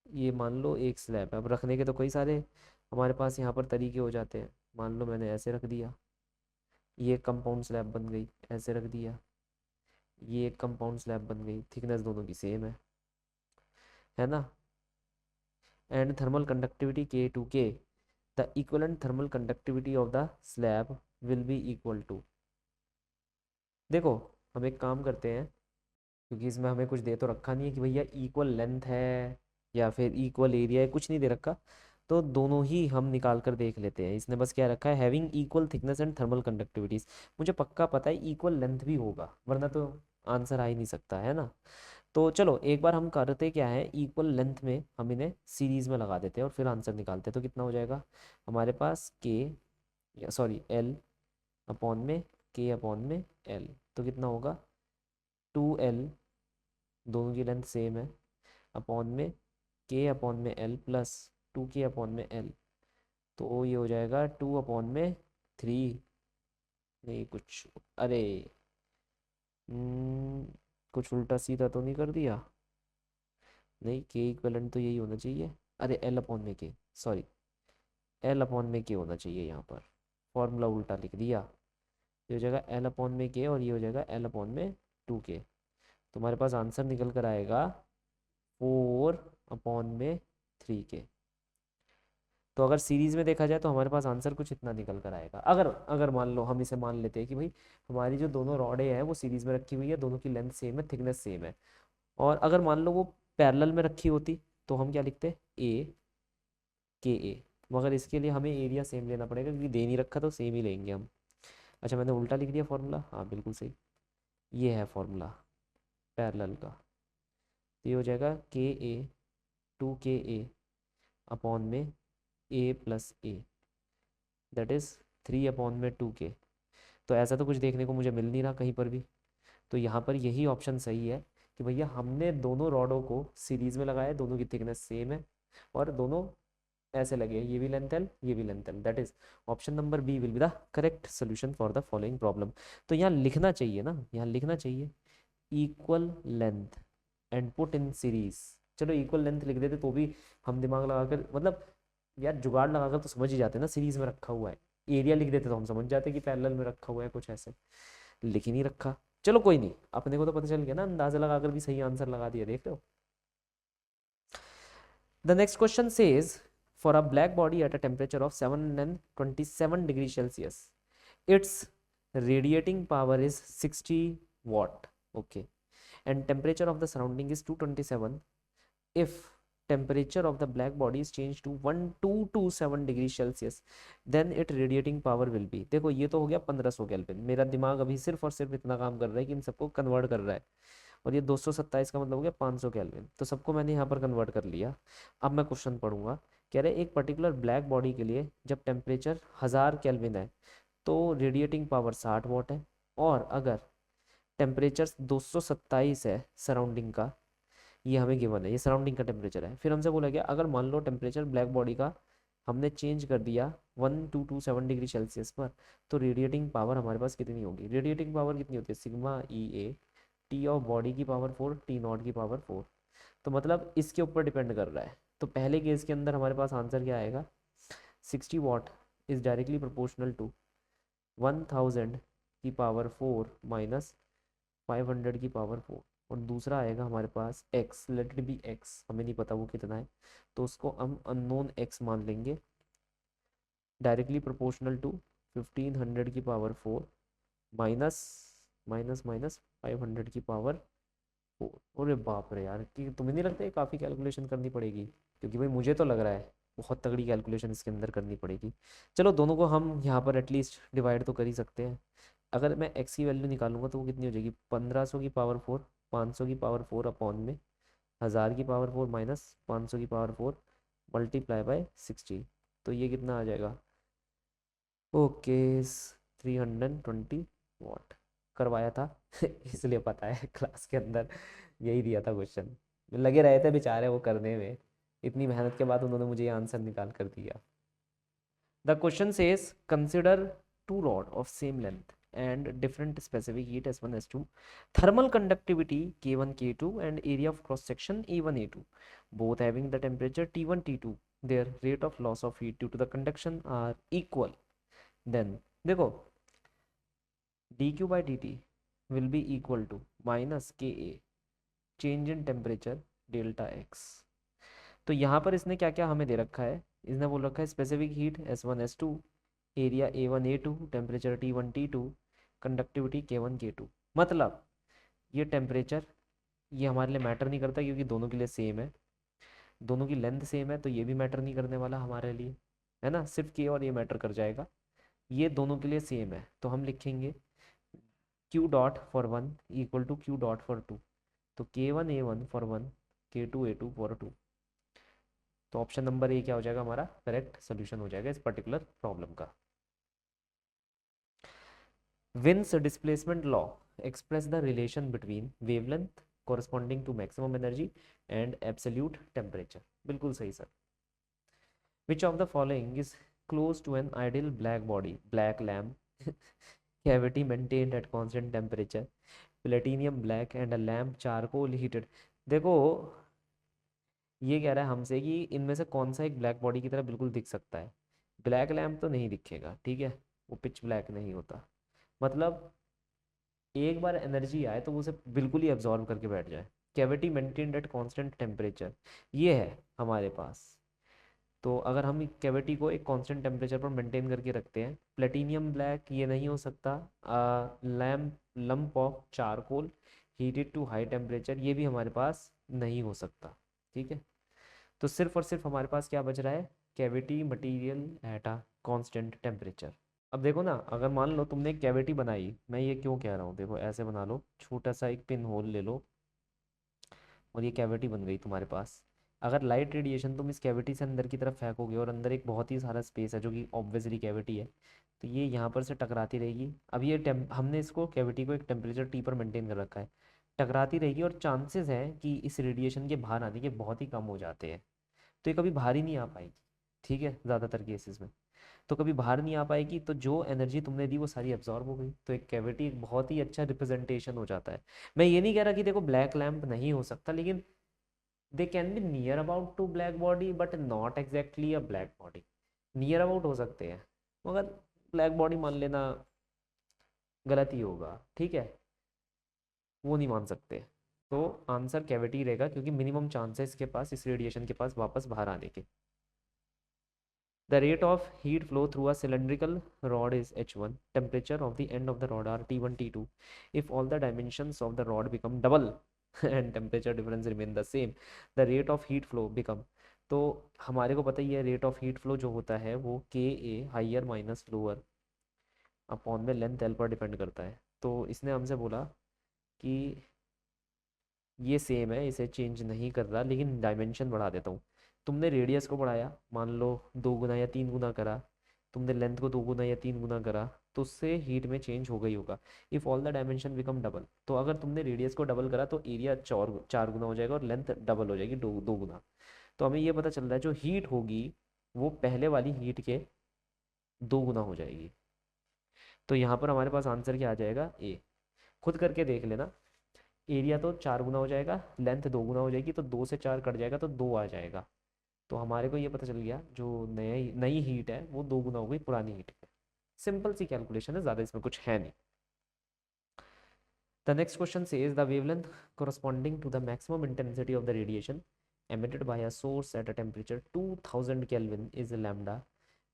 ये मान लो एक स्लैब है, अब रखने के तो कई सारे हमारे पास यहाँ पर तरीके हो जाते हैं। मान लो मैंने ऐसे रख दिया, ये कंपाउंड स्लैब बन गई, ऐसे रख दिया, ये एक कंपाउंड स्लैब बन गई, थिकनेस दोनों की सेम है ना। And thermal conductivity K2K, the equivalent thermal conductivity of the slab will be equal to। देखो हम एक काम करते हैं, क्योंकि इसमें हमें कुछ दे तो रखा नहीं है कि भैया इक्वल लेंथ है या फिर इक्वल एरिया है, कुछ नहीं दे रखा। तो दोनों ही हम निकाल कर देख लेते हैं। इसने बस क्या रखा है, having equal thickness and thermal conductivities. मुझे पक्का पता है इक्वल लेंथ भी होगा, वरना तो आंसर आ ही नहीं सकता है ना। तो चलो एक बार हम करते क्या है, इक्वल लेंथ में हम इन्हें सीरीज में लगा देते हैं और फिर आंसर निकालते हैं। तो कितना हो जाएगा हमारे पास के, सॉरी एल अपॉन में के अपॉन में एल, तो कितना होगा 2L, दोनों की लेंथ सेम है, अपॉन में के अपॉन में एल प्लस 2K अपॉन में एल, तो ये हो जाएगा 2/3। नहीं कुछ, अरे हम्म, कुछ उल्टा सीधा तो नहीं कर दिया? नहीं, के इक्वलेंट तो यही होना चाहिए। अरे एल अपॉन में के, सॉरी एल अपॉन में के होना चाहिए यहाँ पर, फॉर्मूला उल्टा लिख दिया। ये हो जाएगा एल अपॉन में के और ये हो जाएगा एल अपॉन में 2K। तुम्हारे पास आंसर निकल कर आएगा 4/3K। तो अगर सीरीज में देखा जाए तो हमारे पास आंसर कुछ इतना निकल कर आएगा। अगर अगर मान लो हम इसे मान लेते हैं कि भाई हमारी जो दोनों रॉडें हैं वो सीरीज में रखी हुई है, दोनों की लेंथ सेम है, थिकनेस सेम है, और अगर मान लो वो पैरेलल में रखी होती तो हम क्या लिखते, A, KA। मगर इसके लिए हमें एरिया सेम लेना पड़ेगा क्योंकि दे नहीं रखा तो सेम ही लेंगे हम। अच्छा मैंने उल्टा लिख दिया फॉर्मूला, हाँ बिल्कुल सही, ये है फॉर्मूला पैरेलल का। तो ये हो जाएगा KA 2KA अपॉन में A+A, दैट इज़ 3/2K। तो ऐसा तो कुछ देखने को मुझे मिल नहीं रहा कहीं पर भी, तो यहाँ पर यही ऑप्शन सही है कि भैया हमने दोनों रॉडों को सीरीज में लगाया, दोनों की थिकनेस सेम है और दोनों ऐसे लगे, ये भी लेंथ एल ये भी length L, that is option number B will be the correct solution for the following problem. तो यहाँ लिखना चाहिए ना, यहाँ लिखना चाहिए equal length and put in series. चलो इक्वल लेंथ लिख देते तो भी हम दिमाग लगाकर, मतलब यार जुगाड़ लगाकर तो समझ ही जाते ना सीरीज में रखा हुआ है। एरिया लिख देते तो हम समझ जाते कि पैरेलल में रखा हुआ है, कुछ ऐसे लिख ही नहीं रखा। चलो कोई नहीं, अपने को तो पता चल गया ना, अंदाजा लगाकर भी सही आंसर लगा दिया, देख रहे हो। The next question says for a black body at a temperature of 727 degree Celsius, its radiating power is 60 watt, okay, and temperature of the surrounding is 227. If temperature of the black body is changed to 1227 degree Celsius, then it radiating power will be. देखो ये तो हो गया 1500 kelvin, मेरा दिमाग अभी सिर्फ और सिर्फ इतना काम कर रहा है कि इन सबको कन्वर्ट कर रहा है, और ये 227 का मतलब हो गया 500 केल्विन, तो सबको मैंने यहाँ पर कन्वर्ट कर लिया। अब मैं क्वेश्चन पढ़ूंगा। कह रहे एक पर्टिकुलर ब्लैक बॉडी के लिए जब टेम्परेचर 1000 केल्विन है तो रेडिएटिंग पावर 60 वाट है, और अगर टेम्परेचर 227 है सराउंडिंग का, ये हमें गिवन है, ये सराउंडिंग का टेम्परेचर है, फिर हमसे बोला गया अगर मान लो टेम्परेचर ब्लैक बॉडी का हमने चेंज कर दिया 1227 डिग्री सेल्सियस पर, तो रेडिएटिंग पावर हमारे पास कितनी होगी। रेडिएटिंग पावर कितनी होती है, sigma E A, T of body की पावर 4 टी नॉट की पावर 4। तो मतलब इसके ऊपर डिपेंड कर रहा है। तो पहले केस के अंदर हमारे पास आंसर क्या आएगा, 60 watt is directly proportional to 1000 की पावर 4 माइनस 500 की पावर 4, और दूसरा आएगा हमारे पास x, late it B x, हमें नहीं पता वो कितना है, तो उसको हम अननोन x मान लेंगे, डायरेक्टली प्रोपोर्शनल टू 1500 की पावर 4 माइनस माइनस माइनस 500 की पावर 4। अरे बाप रे यार, कि तुम्हें नहीं लगता है काफ़ी कैलकुलेशन करनी पड़ेगी? क्योंकि भाई मुझे तो लग रहा है बहुत तगड़ी कैलकुलेशन इसके अंदर करनी पड़ेगी। चलो दोनों को हम यहाँ पर एटलीस्ट डिवाइड तो कर ही सकते हैं। अगर मैं x की वैल्यू निकालूंगा तो वो कितनी हो जाएगी, 1500 की पावर 4, 500 की पावर 4 अपॉन में 1000 की पावर 4 माइनस 500 की पावर 4 मल्टीप्लाई बाय 60, तो ये कितना आ जाएगा, ओके 320 वाट। करवाया था इसलिए पता है, क्लास के अंदर यही दिया था क्वेश्चन, लगे रहे थे बेचारे वो करने में, इतनी मेहनत के बाद उन्होंने मुझे ये आंसर निकाल कर दिया। The question says consider two rod of same length and different specific heat S1 S2, thermal conductivity K1 K2 and area of cross section A1 A2, both having the temperature T1 T2, their rate of loss of heat due to the conduction are equal. Then देखो dq by dt will be equal to minus Ka change in temperature delta x। तो यहाँ पर इसने क्या क्या हमें दे रखा है, इसने बोल रखा है specific heat S1 S2, area A1 A2, temperature T1 T2, conductivity K1 K2। मतलब ये टेम्परेचर ये हमारे लिए मैटर नहीं करता क्योंकि दोनों के लिए सेम है, दोनों की लेंथ सेम है, तो ये भी मैटर नहीं करने वाला हमारे लिए, है ना, सिर्फ K और ये मैटर कर जाएगा। ये दोनों के लिए सेम है तो हम लिखेंगे Q dot for one equal to Q dot for two, तो K1 A1 for one, K2 A2 for two. तो ऑप्शन नंबर ए क्या हो जाएगा हमारा करेक्ट सोल्यूशन हो जाएगा इस पर्टिकुलर प्रॉब्लम का। Wien's displacement law express the relation between wavelength corresponding to maximum energy and absolute temperature। बिल्कुल सही sir. Which of the following is close to an ideal black body? Black lamp cavity maintained at constant temperature, platinum black and a lamp charcoal heated। देखो ये कह रहा है हमसे कि इनमें से कौन सा एक ब्लैक बॉडी की तरह बिल्कुल दिख सकता है। ब्लैक लैम्प तो नहीं दिखेगा, ठीक है, वो पिच ब्लैक नहीं होता। मतलब एक बार एनर्जी आए तो वो उसे बिल्कुल ही एब्जॉर्ब करके बैठ जाए। Cavity maintained at constant temperature, ये है हमारे पास। तो अगर हम कैविटी को एक कांस्टेंट टेम्परेचर पर मेंटेन करके रखते हैं, प्लेटिनियम ब्लैक ये नहीं हो सकता, lamp lump of charcoal heated to high temperature ये भी हमारे पास नहीं हो सकता, ठीक है। तो सिर्फ और सिर्फ हमारे पास क्या बच रहा है, cavity material at a constant temperature. अब देखो ना, अगर मान लो तुमने एक कैविटी बनाई, मैं ये क्यों कह रहा हूँ, देखो ऐसे बना लो, छोटा सा एक पिन होल ले लो और ये कैविटी बन गई तुम्हारे पास। अगर लाइट रेडिएशन तुम इस कैविटी से अंदर की तरफ फेंकोगे और अंदर एक बहुत ही सारा स्पेस है जो कि ऑब्वियसली कैविटी है, तो ये यहाँ पर से टकराती रहेगी। अब ये हमने इसको कैविटी को एक टेम्परेचर टी पर मेंटेन कर रखा है, टकराती रहेगी और चांसेस हैं कि इस रेडिएशन के बाहर आने के बहुत ही कम हो जाते हैं। तो ये कभी बाहर ही नहीं आ पाएगी, ठीक है, ज़्यादातर केसेस में। तो कभी बाहर नहीं आ पाएगी, तो जो एनर्जी तुमने दी वो सारी एब्जॉर्ब हो गई। तो एक कैविटी एक बहुत ही अच्छा रिप्रेजेंटेशन हो जाता है। मैं ये नहीं कह रहा कि देखो ब्लैक लैम्प नहीं हो सकता, लेकिन they can be near about to black body but not exactly a black body. Near about हो सकते हैं मगर ब्लैक बॉडी मान लेना गलत ही होगा, ठीक है, वो नहीं मान सकते। तो आंसर कैविटी रहेगा क्योंकि मिनिमम चांसेस के पास इस रेडिएशन के पास वापस बाहर आने के। The rate of heat flow through a cylindrical rod is H1. Temperature of the end of the rod are T1, T2. If all the dimensions of the rod become double and temperature difference remain the same, the rate of heat flow become। तो हमारे को पता ही है rate of heat flow जो होता है वो के ए हाइयर माइनस लोअर अपॉन में लेंथ एल पर डिपेंड करता है। तो इसने हमसे बोला कि ये सेम है, इसे चेंज नहीं कर रहा, लेकिन डायमेंशन बढ़ा देता हूँ। तुमने रेडियस को बढ़ाया, मान लो 2 गुना या 3 गुना करा, तुमने लेंथ को 2 गुना या 3 गुना करा, तो उससे हीट में चेंज हो गई होगा। If all the dimension become double, तो अगर तुमने रेडियस को डबल करा तो एरिया 4 गुना हो जाएगा और लेंथ डबल हो जाएगी, 2 गुना। तो हमें ये पता चल रहा है जो हीट होगी वो पहले वाली हीट के 2 गुना हो जाएगी। तो यहाँ पर हमारे पास आंसर क्या आ जाएगा, ए। खुद करके देख लेना, एरिया तो 4 गुना हो जाएगा, लेंथ 2 गुना हो जाएगी, तो 2 से 4 कट जाएगा तो 2 आ जाएगा। तो हमारे को ये पता चल गया जो नई नई हीट है वो 2 गुना हो गई पुरानी हीट पे। सिंपल सी कैलकुलेशन है, ज़्यादा इसमें कुछ है नहीं। The next question says the wavelength corresponding to the maximum intensity of the radiation emitted by a source at a temperature 2000 Kelvin is lambda.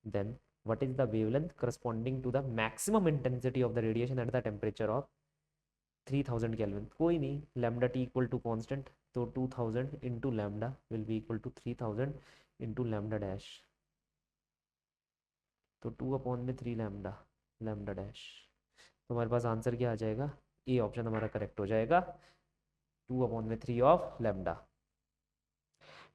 Then what is the wavelength corresponding to the maximum intensity of the radiation at the temperature of 3000 Kelvin? कोई नहीं, lambda T equal to constant, तो 2000 into lambda will be equal to 3000 into lambda dash, तो 2/3 lambda lambda dash. तो हमारे पास answer क्या आ जाएगा, A option हमारा करेक्ट हो जाएगा, 2/3 of lambda.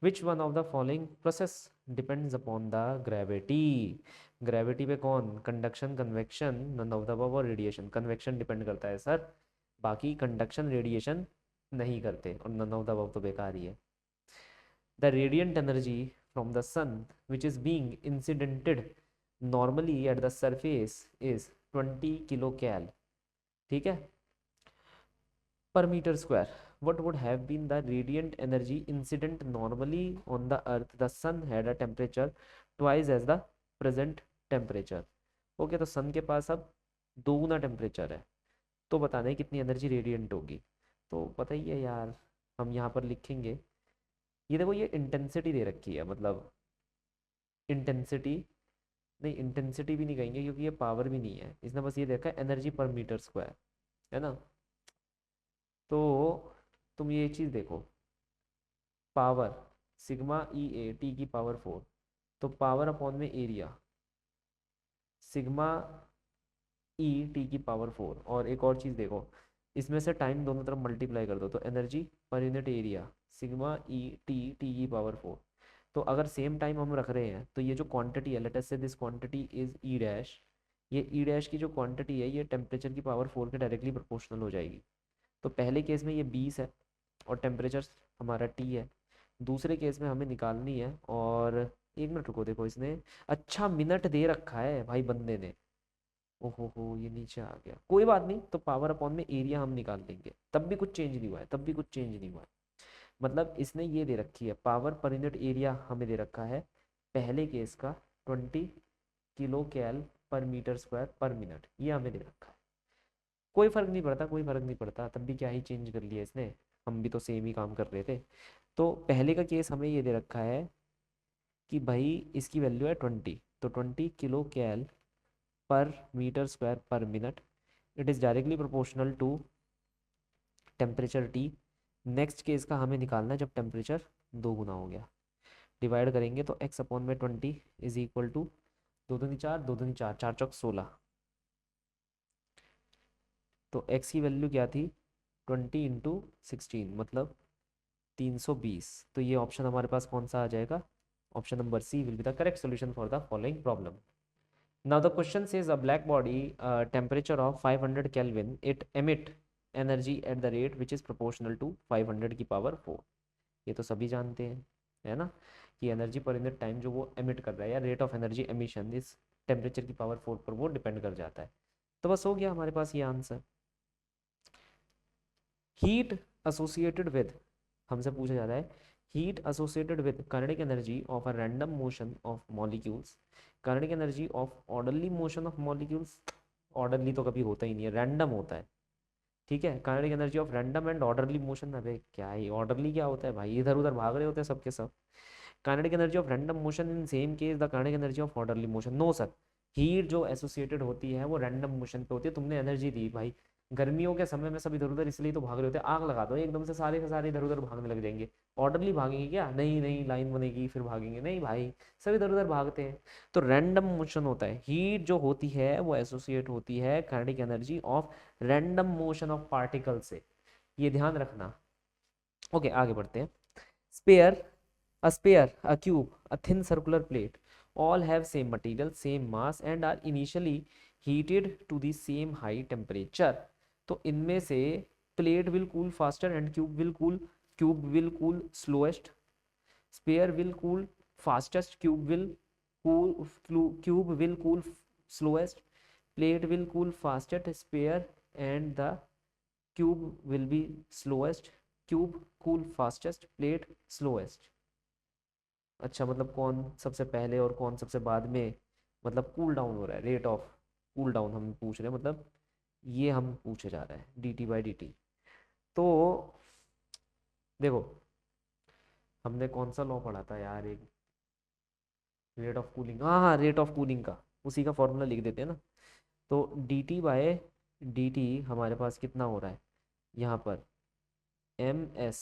Which one of the following process depends upon the gravity? Gravity पे कौन, conduction, convection, none of the above और रेडिएशन? कन्वेक्शन डिपेंड करता है सर, बाकी कंडक्शन रेडिएशन नहीं करते, और नन ऑफ द अबव तो बेकार ही है। The radiant energy from the sun which is being incidented normally at the surface is 20 kilo cal, ठीक है, per meter square. What would have been the radiant energy incident normally on the earth? The sun had a temperature twice as the present temperature. Okay, तो सन के पास अब 2 गुना temperature है, तो बताना है कितनी एनर्जी रेडिएंट होगी। तो पता ही है यार, हम यहाँ पर लिखेंगे, ये देखो ये इंटेंसिटी दे रखी है, मतलब इंटेंसिटी नहीं, इंटेंसिटी भी नहीं कहेंगे क्योंकि ये पावर भी नहीं है, इसने बस ये देखा है एनर्जी पर मीटर स्क्वायर, है ना। तो तुम ये चीज़ देखो, power sigma E A T की पावर 4, तो पावर अपॉन में एरिया, सिग्मा ई टी की पावर 4। और एक और चीज़ देखो, इसमें से टाइम दोनों तरफ मल्टीप्लाई कर दो तो energy per unit area sigma E T की पावर 4। तो अगर सेम टाइम हम रख रहे हैं तो ये जो क्वांटिटी है, लेट अस से this quantity is E dash, ये ई डैश की जो क्वांटिटी है ये टेम्परेचर की पावर 4 के डायरेक्टली प्रोपोर्शनल हो जाएगी। तो पहले केस में ये 20 है और टेम्परेचर हमारा टी है। दूसरे केस में हमें निकालनी है, और एक मिनट रुको, देखो इसने अच्छा मिनट दे रखा है भाई बंदे ने। ओहो ये नीचे आ गया, कोई बात नहीं, तो पावर अपॉन में एरिया हम निकाल लेंगे, तब भी कुछ चेंज नहीं हुआ है, तब भी कुछ चेंज नहीं हुआ है। मतलब इसने ये दे रखी है, पावर पर यूनिट एरिया हमें दे रखा है पहले केस का 20 kilo cal per metre square per minute, ये हमें दे रखा है। कोई फर्क नहीं पड़ता, कोई फर्क नहीं पड़ता, तब भी क्या ही चेंज कर लिया इसने, हम भी तो सेम ही काम कर रहे थे। तो पहले का केस हमें ये दे रखा है कि भाई इसकी वैल्यू है 20, तो 20 kilo cal per metre square per minute, it is directly proportional to temperature T. Next case का हमें निकालना है जब टेम्परेचर 2 गुना हो गया। डिवाइड करेंगे तो x अपॉन में 20 इज इक्वल टू 2 दूनी 4, 2 दूनी 4, 4 चौक 16। तो x की वैल्यू क्या थी, 20 × 16 मतलब 320। तो ये ऑप्शन हमारे पास कौन सा आ जाएगा, option number C will be the correct solution for the following problem. Now the question says a black body temperature of 500 Kelvin, it emit energy at the rate which is proportional to 500 की power 4। ये तो सभी जानते हैं, है ना, कि energy per unit time जो वो एमिट कर रहा है या रेट ऑफ एनर्जी एमिशन इस टेम्परेचर की पावर 4 पर वो डिपेंड कर जाता है। तो बस हो गया हमारे पास ये आंसर। हीट एसोसिएटेड विद, हमसे पूछा जा रहा है heat associated with kinetic energy of a random motion of molecules, kinetic energy of orderly motion of molecules, orderly तो कभी होता ही नहीं है, रैंडम होता है, ठीक है। Kinetic energy of random and orderly motion, अबे क्या ही ऑर्डरली क्या होता है भाई, इधर उधर भाग रहे होते हैं सबके सब। Kinetic energy of random motion in same case the kinetic energy of orderly motion, no sir, heat जो एसोसिएटेड होती है वो रैंडम मोशन पे होती है। तुमने एनर्जी दी भाई, गर्मियों के समय में सब इधर उधर इसलिए तो भाग रहे होते हैं, आग लगा दो एकदम से सारे के सारे इधर उधर भागने लग जाएंगे, ऑर्डरली भागेंगे क्या, नहीं नहीं लाइन बनेगी फिर भागेंगे, नहीं भाई, सब इधर उधर भागते हैं। तो रैंडम मोशन होता है, हीट जो होती है वो एसोसिएट होती है kinetic energy of random motion of particle से, ये ध्यान रखना। ओके आगे बढ़ते हैं। Sphere, a sphere, a cube, a thin circular plate, all have same material, same mass and are initially heated to the same high temperature। तो इनमें से plate will cool faster and cube will cool slowest, sphere will cool fastest, cube will cool slowest, plate will cool fastest, sphere and the cube will be slowest, cube cool fastest, plate slowest। अच्छा मतलब कौन सबसे पहले और कौन सबसे बाद में, मतलब कूल डाउन हो रहा है, रेट ऑफ कूल डाउन हम पूछ रहे हैं, मतलब ये हम पूछे जा रहा है dt/dt। तो देखो हमने कौन सा लॉ पढ़ा था यार, एक रेट ऑफ कूलिंग, हाँ हाँ रेट ऑफ कूलिंग का, उसी का फॉर्मूला लिख देते हैं ना। तो dt/dt हमारे पास कितना हो रहा है यहाँ पर, ms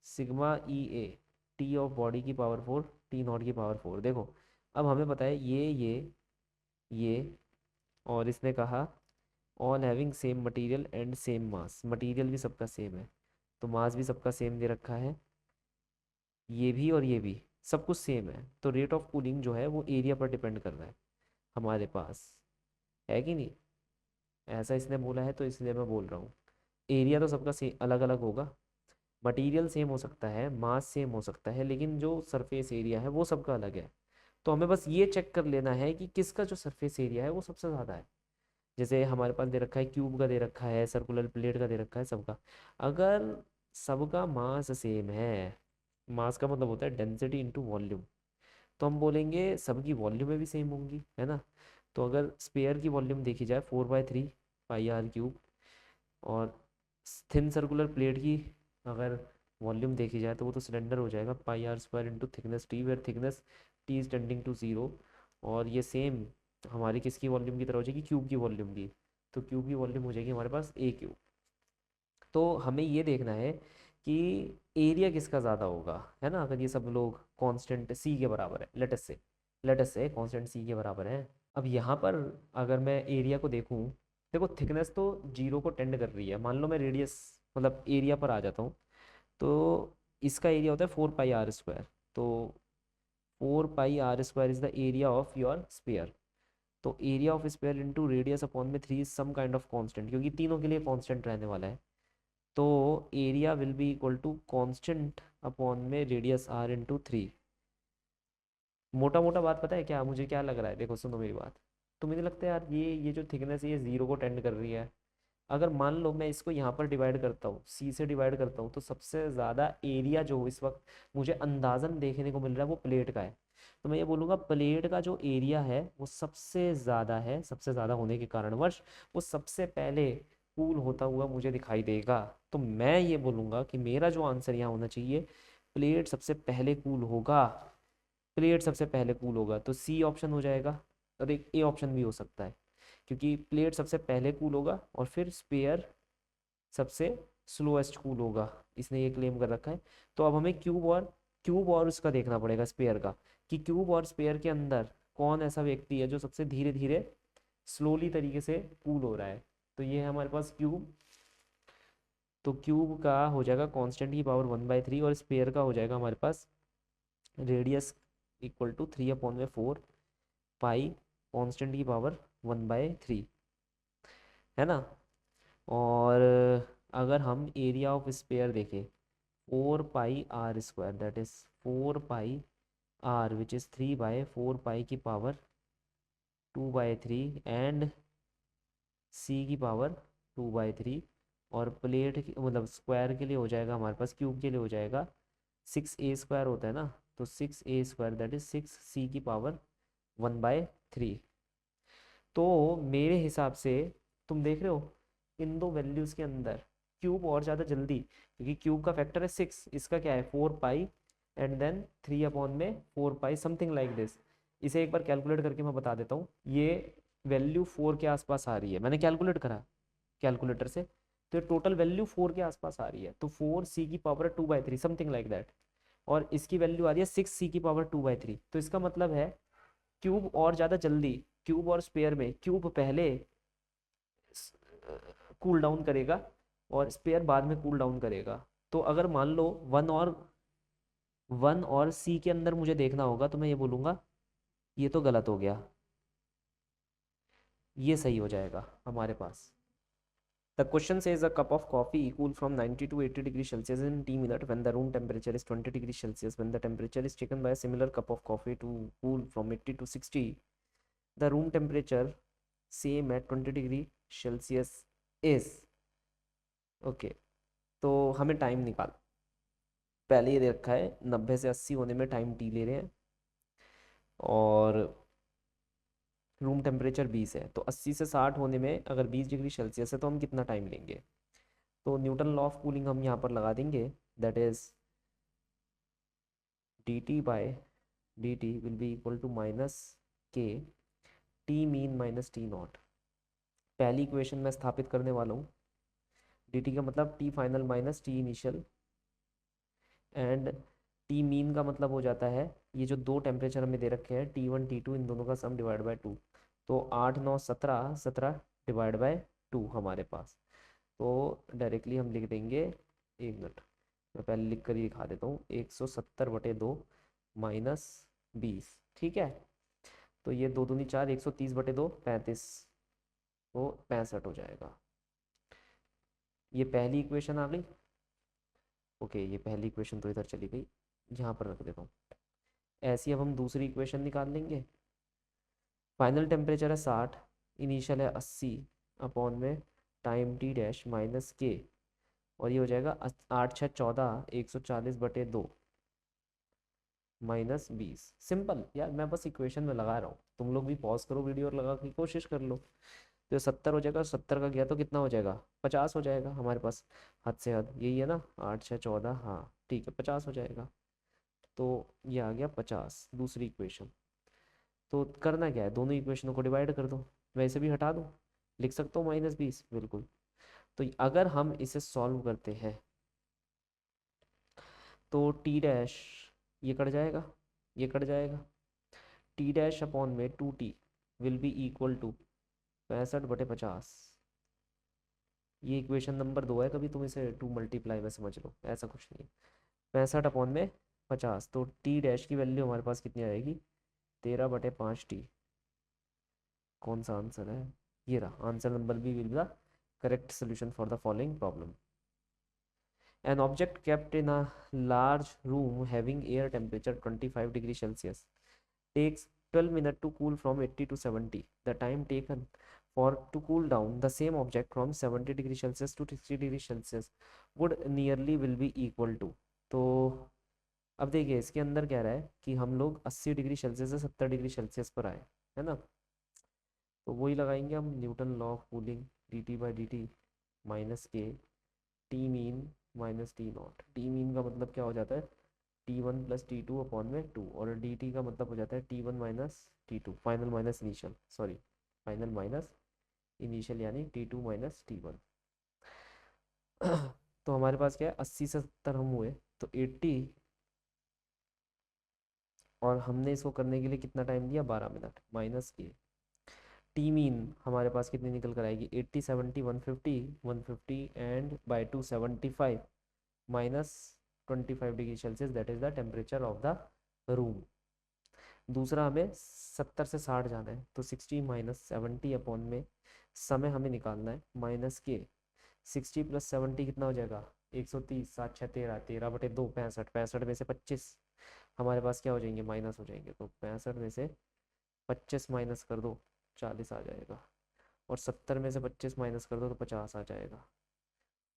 sigma E A T of body की पावर 4 टी नॉट की पावर 4। देखो अब हमें पता है ये और इसने कहा all having same material and same mass, material भी सबका सेम है तो मास भी सबका सेम दे रखा है, ये भी और ये भी सब कुछ सेम है, तो रेट ऑफ कूलिंग जो है वो एरिया पर डिपेंड कर रहा है हमारे पास, है कि नहीं। ऐसा इसने बोला है तो इसलिए मैं बोल रहा हूँ, एरिया तो सबका से अलग अलग होगा, मटेरियल सेम हो सकता है, मास सेम हो सकता है, लेकिन जो सरफेस एरिया है वो सबका अलग है। तो हमें बस ये चेक कर लेना है कि किसका जो सरफेस एरिया है वो सबसे ज़्यादा है। जैसे हमारे पास दे रखा है क्यूब का दे रखा है, सर्कुलर प्लेट का दे रखा है, सबका, अगर सबका मास सेम है, मास का मतलब होता है डेंसिटी इनटू वॉल्यूम, तो हम बोलेंगे सबकी वॉल्यूम भी सेम होंगी, है ना। तो अगर स्पेयर की वॉल्यूम देखी जाए 4/3 πr³ और थिन सर्कुलर प्लेट की अगर वॉल्यूम देखी जाए तो वो तो सिलेंडर हो जाएगा πr² into thickness T, where thickness T is tending to 0। और ये सेम हमारी किसकी वॉल्यूम की तरह हो जाएगी, क्यूब की वॉल्यूम की, तो क्यूब की वॉल्यूम हो जाएगी हमारे पास a³। तो हमें ये देखना है कि एरिया किसका ज़्यादा होगा, है ना। अगर ये सब लोग कांस्टेंट c के बराबर है, लेट अस से कांस्टेंट c के बराबर है, अब यहाँ पर अगर मैं एरिया को देखूँ, देखो थिकनेस तो जीरो को टेंड कर रही है, मान लो मैं रेडियस मतलब एरिया पर आ जाता हूँ, तो इसका एरिया होता है 4 पाई r स्क्वायर। तो 4 pi r square is the area of your sphere. तो area of sphere into radius upon में 3 is some kind of constant, क्योंकि तीनों के लिए कांस्टेंट रहने वाला है। तो area will be equal to constant upon में रेडियस r इंटू 3। मोटा मोटा बात पता है क्या मुझे क्या लग रहा है, देखो सुनो मेरी बात। तो मुझे लगता है यार ये जो थिकनेस है ये जीरो को टेंड कर रही है। अगर मान लो मैं इसको यहाँ पर डिवाइड करता हूँ, सी से डिवाइड करता हूँ, तो सबसे ज़्यादा एरिया जो इस वक्त मुझे अंदाजन देखने को मिल रहा है वो प्लेट का है। तो मैं ये बोलूँगा प्लेट का जो एरिया है वो सबसे ज़्यादा है, सबसे ज़्यादा होने के कारणवश वो सबसे पहले कूल होता हुआ मुझे दिखाई देगा। तो मैं ये बोलूँगा कि मेरा जो आंसर यहाँ होना चाहिए, प्लेट सबसे पहले कूल होगा। प्लेट सबसे पहले कूल होगा तो सी ऑप्शन हो जाएगा, और एक ए ऑप्शन भी हो सकता है, क्योंकि प्लेट सबसे पहले कूल होगा और फिर स्पेयर सबसे स्लोएस्ट कूल होगा, इसने ये क्लेम कर रखा है। तो अब हमें क्यूब और उसका देखना पड़ेगा स्पेयर का, कि क्यूब और स्पेयर के अंदर कौन ऐसा व्यक्ति है जो सबसे धीरे धीरे स्लोली तरीके से कूल हो रहा है। तो ये है हमारे पास क्यूब। तो क्यूब का हो जाएगा कांस्टेंट की पावर 1/3, और स्पेयर का हो जाएगा हमारे पास radius equal to 3/4 pi constant की पावर 1/3, है ना। और अगर हम एरिया ऑफ स्पेयर देखें, 4 pi r square, that is 4 pi r which is 3/4 पाई की पावर 2/3 एंड सी की पावर 2/3। और प्लेट मतलब स्क्वायर के लिए हो जाएगा हमारे पास, क्यूब के लिए हो जाएगा 6a² होता है ना, तो 6a² दैट इज 6c की पावर 1/3। तो मेरे हिसाब से तुम देख रहे हो इन दो वैल्यूज़ के अंदर क्यूब और ज़्यादा जल्दी, क्योंकि क्यूब का फैक्टर है 6, इसका क्या है 4 pi, and then 3/4 pi something like this. इसे एक बार कैलकुलेट करके मैं बता देता हूँ। ये वैल्यू 4 के आसपास आ रही है, मैंने कैलकुलेट करा कैलकुलेटर से, तो टोटल वैल्यू 4 के आसपास आ रही है। तो 4c की पावर 2/3 समथिंग लाइक दैट, और इसकी वैल्यू आ रही है 6c की पावर 2/3। तो इसका मतलब है क्यूब और ज़्यादा जल्दी, क्यूब और स्पेयर में क्यूब पहले कूल डाउन करेगा और स्पेयर बाद में कूल डाउन करेगा। तो अगर मान लो वन और सी के अंदर मुझे देखना होगा, तो मैं ये बोलूँगा ये तो गलत हो गया, ये सही हो जाएगा हमारे पास। The question says a cup of coffee cool from 90 to 80 degrees Celsius in T minute when the room temperature is 20 degrees Celsius. When the temperature is taken by a similar cup of coffee to cool from 80 to 60, the room temperature same at 20 degree Celsius is okay. तो हमें time निकाल, पहले ये दे रखा है 90 से 80 होने में टाइम टी ले रहे हैं, और रूम टेम्परेचर 20 है, तो 80 से 60 होने में अगर 20 डिग्री सेल्सियस है तो हम कितना टाइम लेंगे। तो न्यूटन लॉ ऑफ कूलिंग हम यहाँ पर लगा देंगे, that is dt/dt will be equal to minus K T mean minus T naught. पहली इक्वेशन में स्थापित करने वाला हूँ, dt का मतलब T final minus T initial, and T mean का मतलब हो जाता है ये जो दो टेम्परेचर हमें दे रखे हैं T1 T2, इन दोनों का सम डिवाइड बाय 2। तो 8 9 17, 17 डिवाइड बाय 2 हमारे पास। तो डायरेक्टली हम लिख देंगे, एक मिनट मैं पहले लिख कर ही दिखा देता हूँ, 170/2 माइनस 20, ठीक है। तो ये 2 दूनी 4, 130/2 35, तो 65 हो जाएगा। ये पहली इक्वेशन आ गई। ओके, ये पहली इक्वेशन तो इधर चली गई, यहाँ पर रख देता हूँ। ऐसी अब हम दूसरी इक्वेशन निकाल लेंगे। फाइनल टेम्परेचर है 60, इनिशियल है 80 अपॉन में टाइम टी डैश माइनस के, और ये हो जाएगा 8 6 14, 140/2 माइनस 20। सिंपल यार, मैं बस इक्वेशन में लगा रहा हूँ, तुम लोग भी पॉज करो वीडियो और लगा की कोशिश कर लो। तो 70 हो जाएगा, 70 का गया तो कितना हो जाएगा 50 हो जाएगा हमारे पास। हद से हद यही है ना, 8 6 14, हाँ ठीक है 50 हो जाएगा। तो ये आ गया 50 दूसरी इक्वेशन। तो करना क्या है, दोनों इक्वेशनों को डिवाइड कर दो, वैसे भी हटा दो, लिख सकता हूँ -20 बिल्कुल। तो अगर हम इसे सॉल्व करते हैं तो टी डैश ये कट जाएगा, ये कट जाएगा, टी डैश अपॉन में 2t will be equal to 65/50। ये इक्वेशन नंबर 2 है, कभी तुम इसे 2 मल्टीप्लाई में समझ लो, ऐसा कुछ नहीं है। 65/50, तो टी डैश की वैल्यू हमारे पास कितनी आएगी, 13/5t। कौन सा आंसर है, ये रहा answer number B will be the correct solution for the following problem. An object kept in a large room having air temperature 25 degrees Celsius takes 12 minutes to cool from 80 to 70. The time taken for to cool down the same object from 70 degrees Celsius to 60 degrees Celsius would nearly will be equal to। तो अब देखिए इसके अंदर कह रहा है कि हम लोग 80 डिग्री सेल्सियस से 70 डिग्री सेल्सियस पर आए, है ना। तो वही लगाएंगे हम, Newton law of cooling, D T by D T minus K T mean minus T naught. T mean का मतलब क्या हो जाता है, T1 प्लस T2/2, और डी टी का मतलब हो जाता है T1 minus T2, final minus initial, sorry final minus initial, यानी T2 माइनस T1। तो हमारे पास क्या है, 80 से 70 हम हुए, तो 80, और हमने इसको करने के लिए कितना टाइम दिया, 12 minute, minus K T mean हमारे पास कितनी निकल कर आएगी, 80 70 150, 150 and by 275 minus 25 degree Celsius, that is the temperature of the room. दूसरा हमें 70 से 60 जाना है, तो 60 माइनस 70 अपॉन में समय हमें निकालना है, माइनस के 60 प्लस 70 कितना हो जाएगा, 130, 7 6 13, 13/2 65, 65 में से 25 हमारे पास क्या हो जाएंगे, माइनस हो जाएंगे, तो 65 में से 25 माइनस कर दो, 40 आ जाएगा, और 70 में से 25 माइनस कर दो तो 50 आ जाएगा।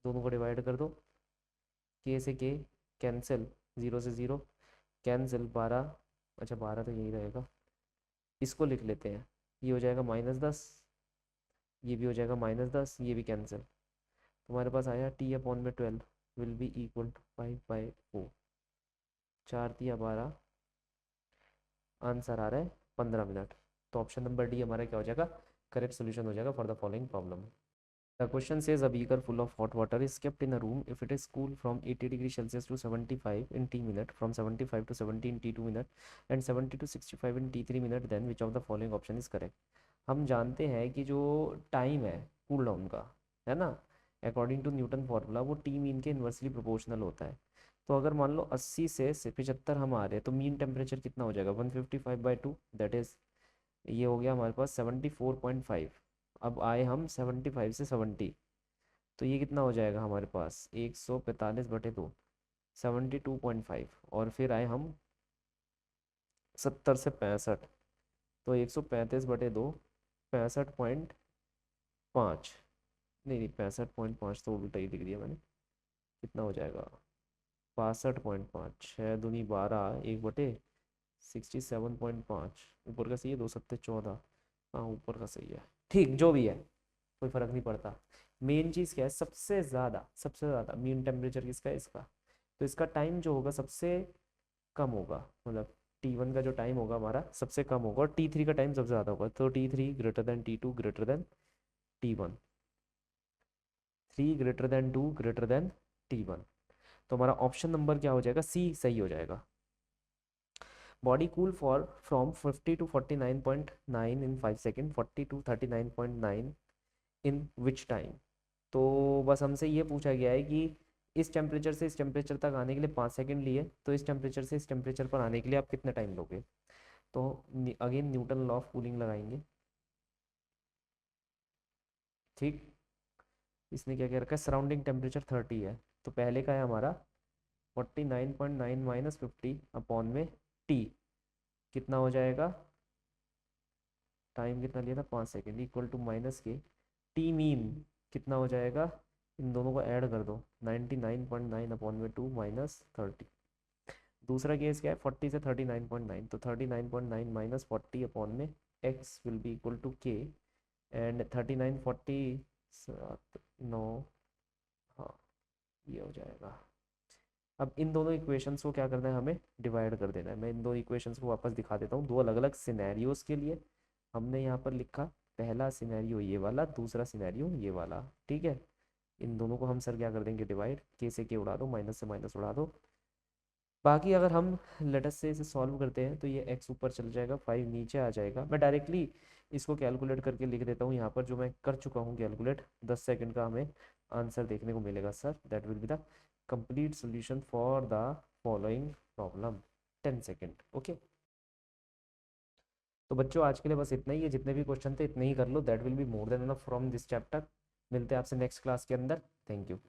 दोनों को डिवाइड कर दो, के से के कैंसिल, 0 से 0 कैंसिल, 12, अच्छा 12 तो यही रहेगा, इसको लिख लेते हैं, ये हो जाएगा -10, ये भी हो जाएगा -10, ये भी कैंसिल। तुम्हारे पास आया T/12 will be equal to 5/4, 4×3 = 12, answer आ रहा है 15 मिनट। तो ऑप्शन नंबर डी हमारा क्या हो जाएगा, करेक्ट सोल्यूशन हो जाएगा for the following problem. The question says a beaker full of hot water is kept in a room if it is cool from 80 degree Celsius to 75 in T minute, from 75 to 70 in T2 minute, and 70 to 65 in T3 minute, then which of the following option is correct। हम जानते हैं कि जो time है cool down का, है ना, according to Newton formula वो टी मीन के इन्वर्सली प्रोपोर्शनल होता है। तो अगर मान लो 80 से 75 हम आ रहे हैं, तो मीन टेम्परेचर कितना हो जाएगा, 155/2, दैट इज ये हो गया हमारे पास 74.5। अब आए हम 75 से 70, तो ये कितना हो जाएगा हमारे पास, 145/2, 72.5, और फिर आए हम 70 से 65, तो 135/2, 65.5, नहीं 65.5 तो उल्टा ही लिख दिया मैंने, कितना हो जाएगा 62.5, 6×2 = 12, 1/67.5, ऊपर का सही है, 2×7 = 14, हाँ ऊपर का सही है, ठीक जो भी है कोई फ़र्क नहीं पड़ता। मेन चीज़ क्या है, सबसे ज़्यादा मीन टेम्परेचर किसका है, इसका, तो इसका टाइम जो होगा सबसे कम होगा, मतलब T1 का जो टाइम होगा हमारा सबसे कम होगा, और T3 का टाइम सबसे ज़्यादा होगा, तो T3 greater than T2 greater than T1, 3 greater than 2 greater than T1। तो हमारा ऑप्शन नंबर क्या हो जाएगा, सी सही हो जाएगा। Body cool for from 50 to 49.9 in 5 second, 40 to 39.9 in which time. तो बस हमसे ये पूछा गया है कि इस टेम्परेचर से इस टेम्परेचर तक आने के लिए 5 सेकेंड लिए, तो इस टेम्परेचर से इस टेम्परेचर पर आने के लिए आप कितना टाइम लोगे। तो again Newton law of cooling लगाएंगे, ठीक। इसने क्या कह रखा है, सराउंडिंग टेम्परेचर 30 है, तो पहले का है हमारा 49.9 माइनस 50 अपॉन में टी, कितना हो जाएगा, टाइम कितना लिया था 5 second, equal to minus K T mean कितना हो जाएगा, इन दोनों को ऐड कर दो, 99.9 अपॉन में 2 माइनस 30। दूसरा केस क्या है, 40 से 39.9, तो 39.9 माइनस 40 अपॉन में x will be equal to k, and 39 40 7 9, हाँ ये हो जाएगा। अब इन दोनों इक्वेशंस को क्या करना है, हमें डिवाइड कर देना है। मैं इन दो इक्वेशंस को वापस दिखा देता हूँ, दो अलग अलग सिनेरियोज के लिए हमने यहाँ पर लिखा, पहला सिनेरियो ये वाला, दूसरा सिनेरियो ये वाला, ठीक है। इन दोनों को हम सर क्या कर देंगे, डिवाइड, के से के उड़ा दो, माइनस से माइनस उड़ा दो, बाकी अगर हम लेटस से इसे सॉल्व करते हैं तो ये x ऊपर चल जाएगा, 5 नीचे आ जाएगा। मैं डायरेक्टली इसको कैलकुलेट करके लिख देता हूँ यहाँ पर, जो मैं कर चुका हूँ कैलकुलेट। 10 सेकंड का हमें आंसर देखने को मिलेगा sir. That will be the complete solution for the following problem. 10 second. Okay, तो बच्चों आज के लिए बस इतना ही है। जितने भी क्वेश्चन थे इतने ही कर लो, that will be more than enough from this chapter. मिलते हैं आपसे नेक्स्ट क्लास के अंदर। Thank you.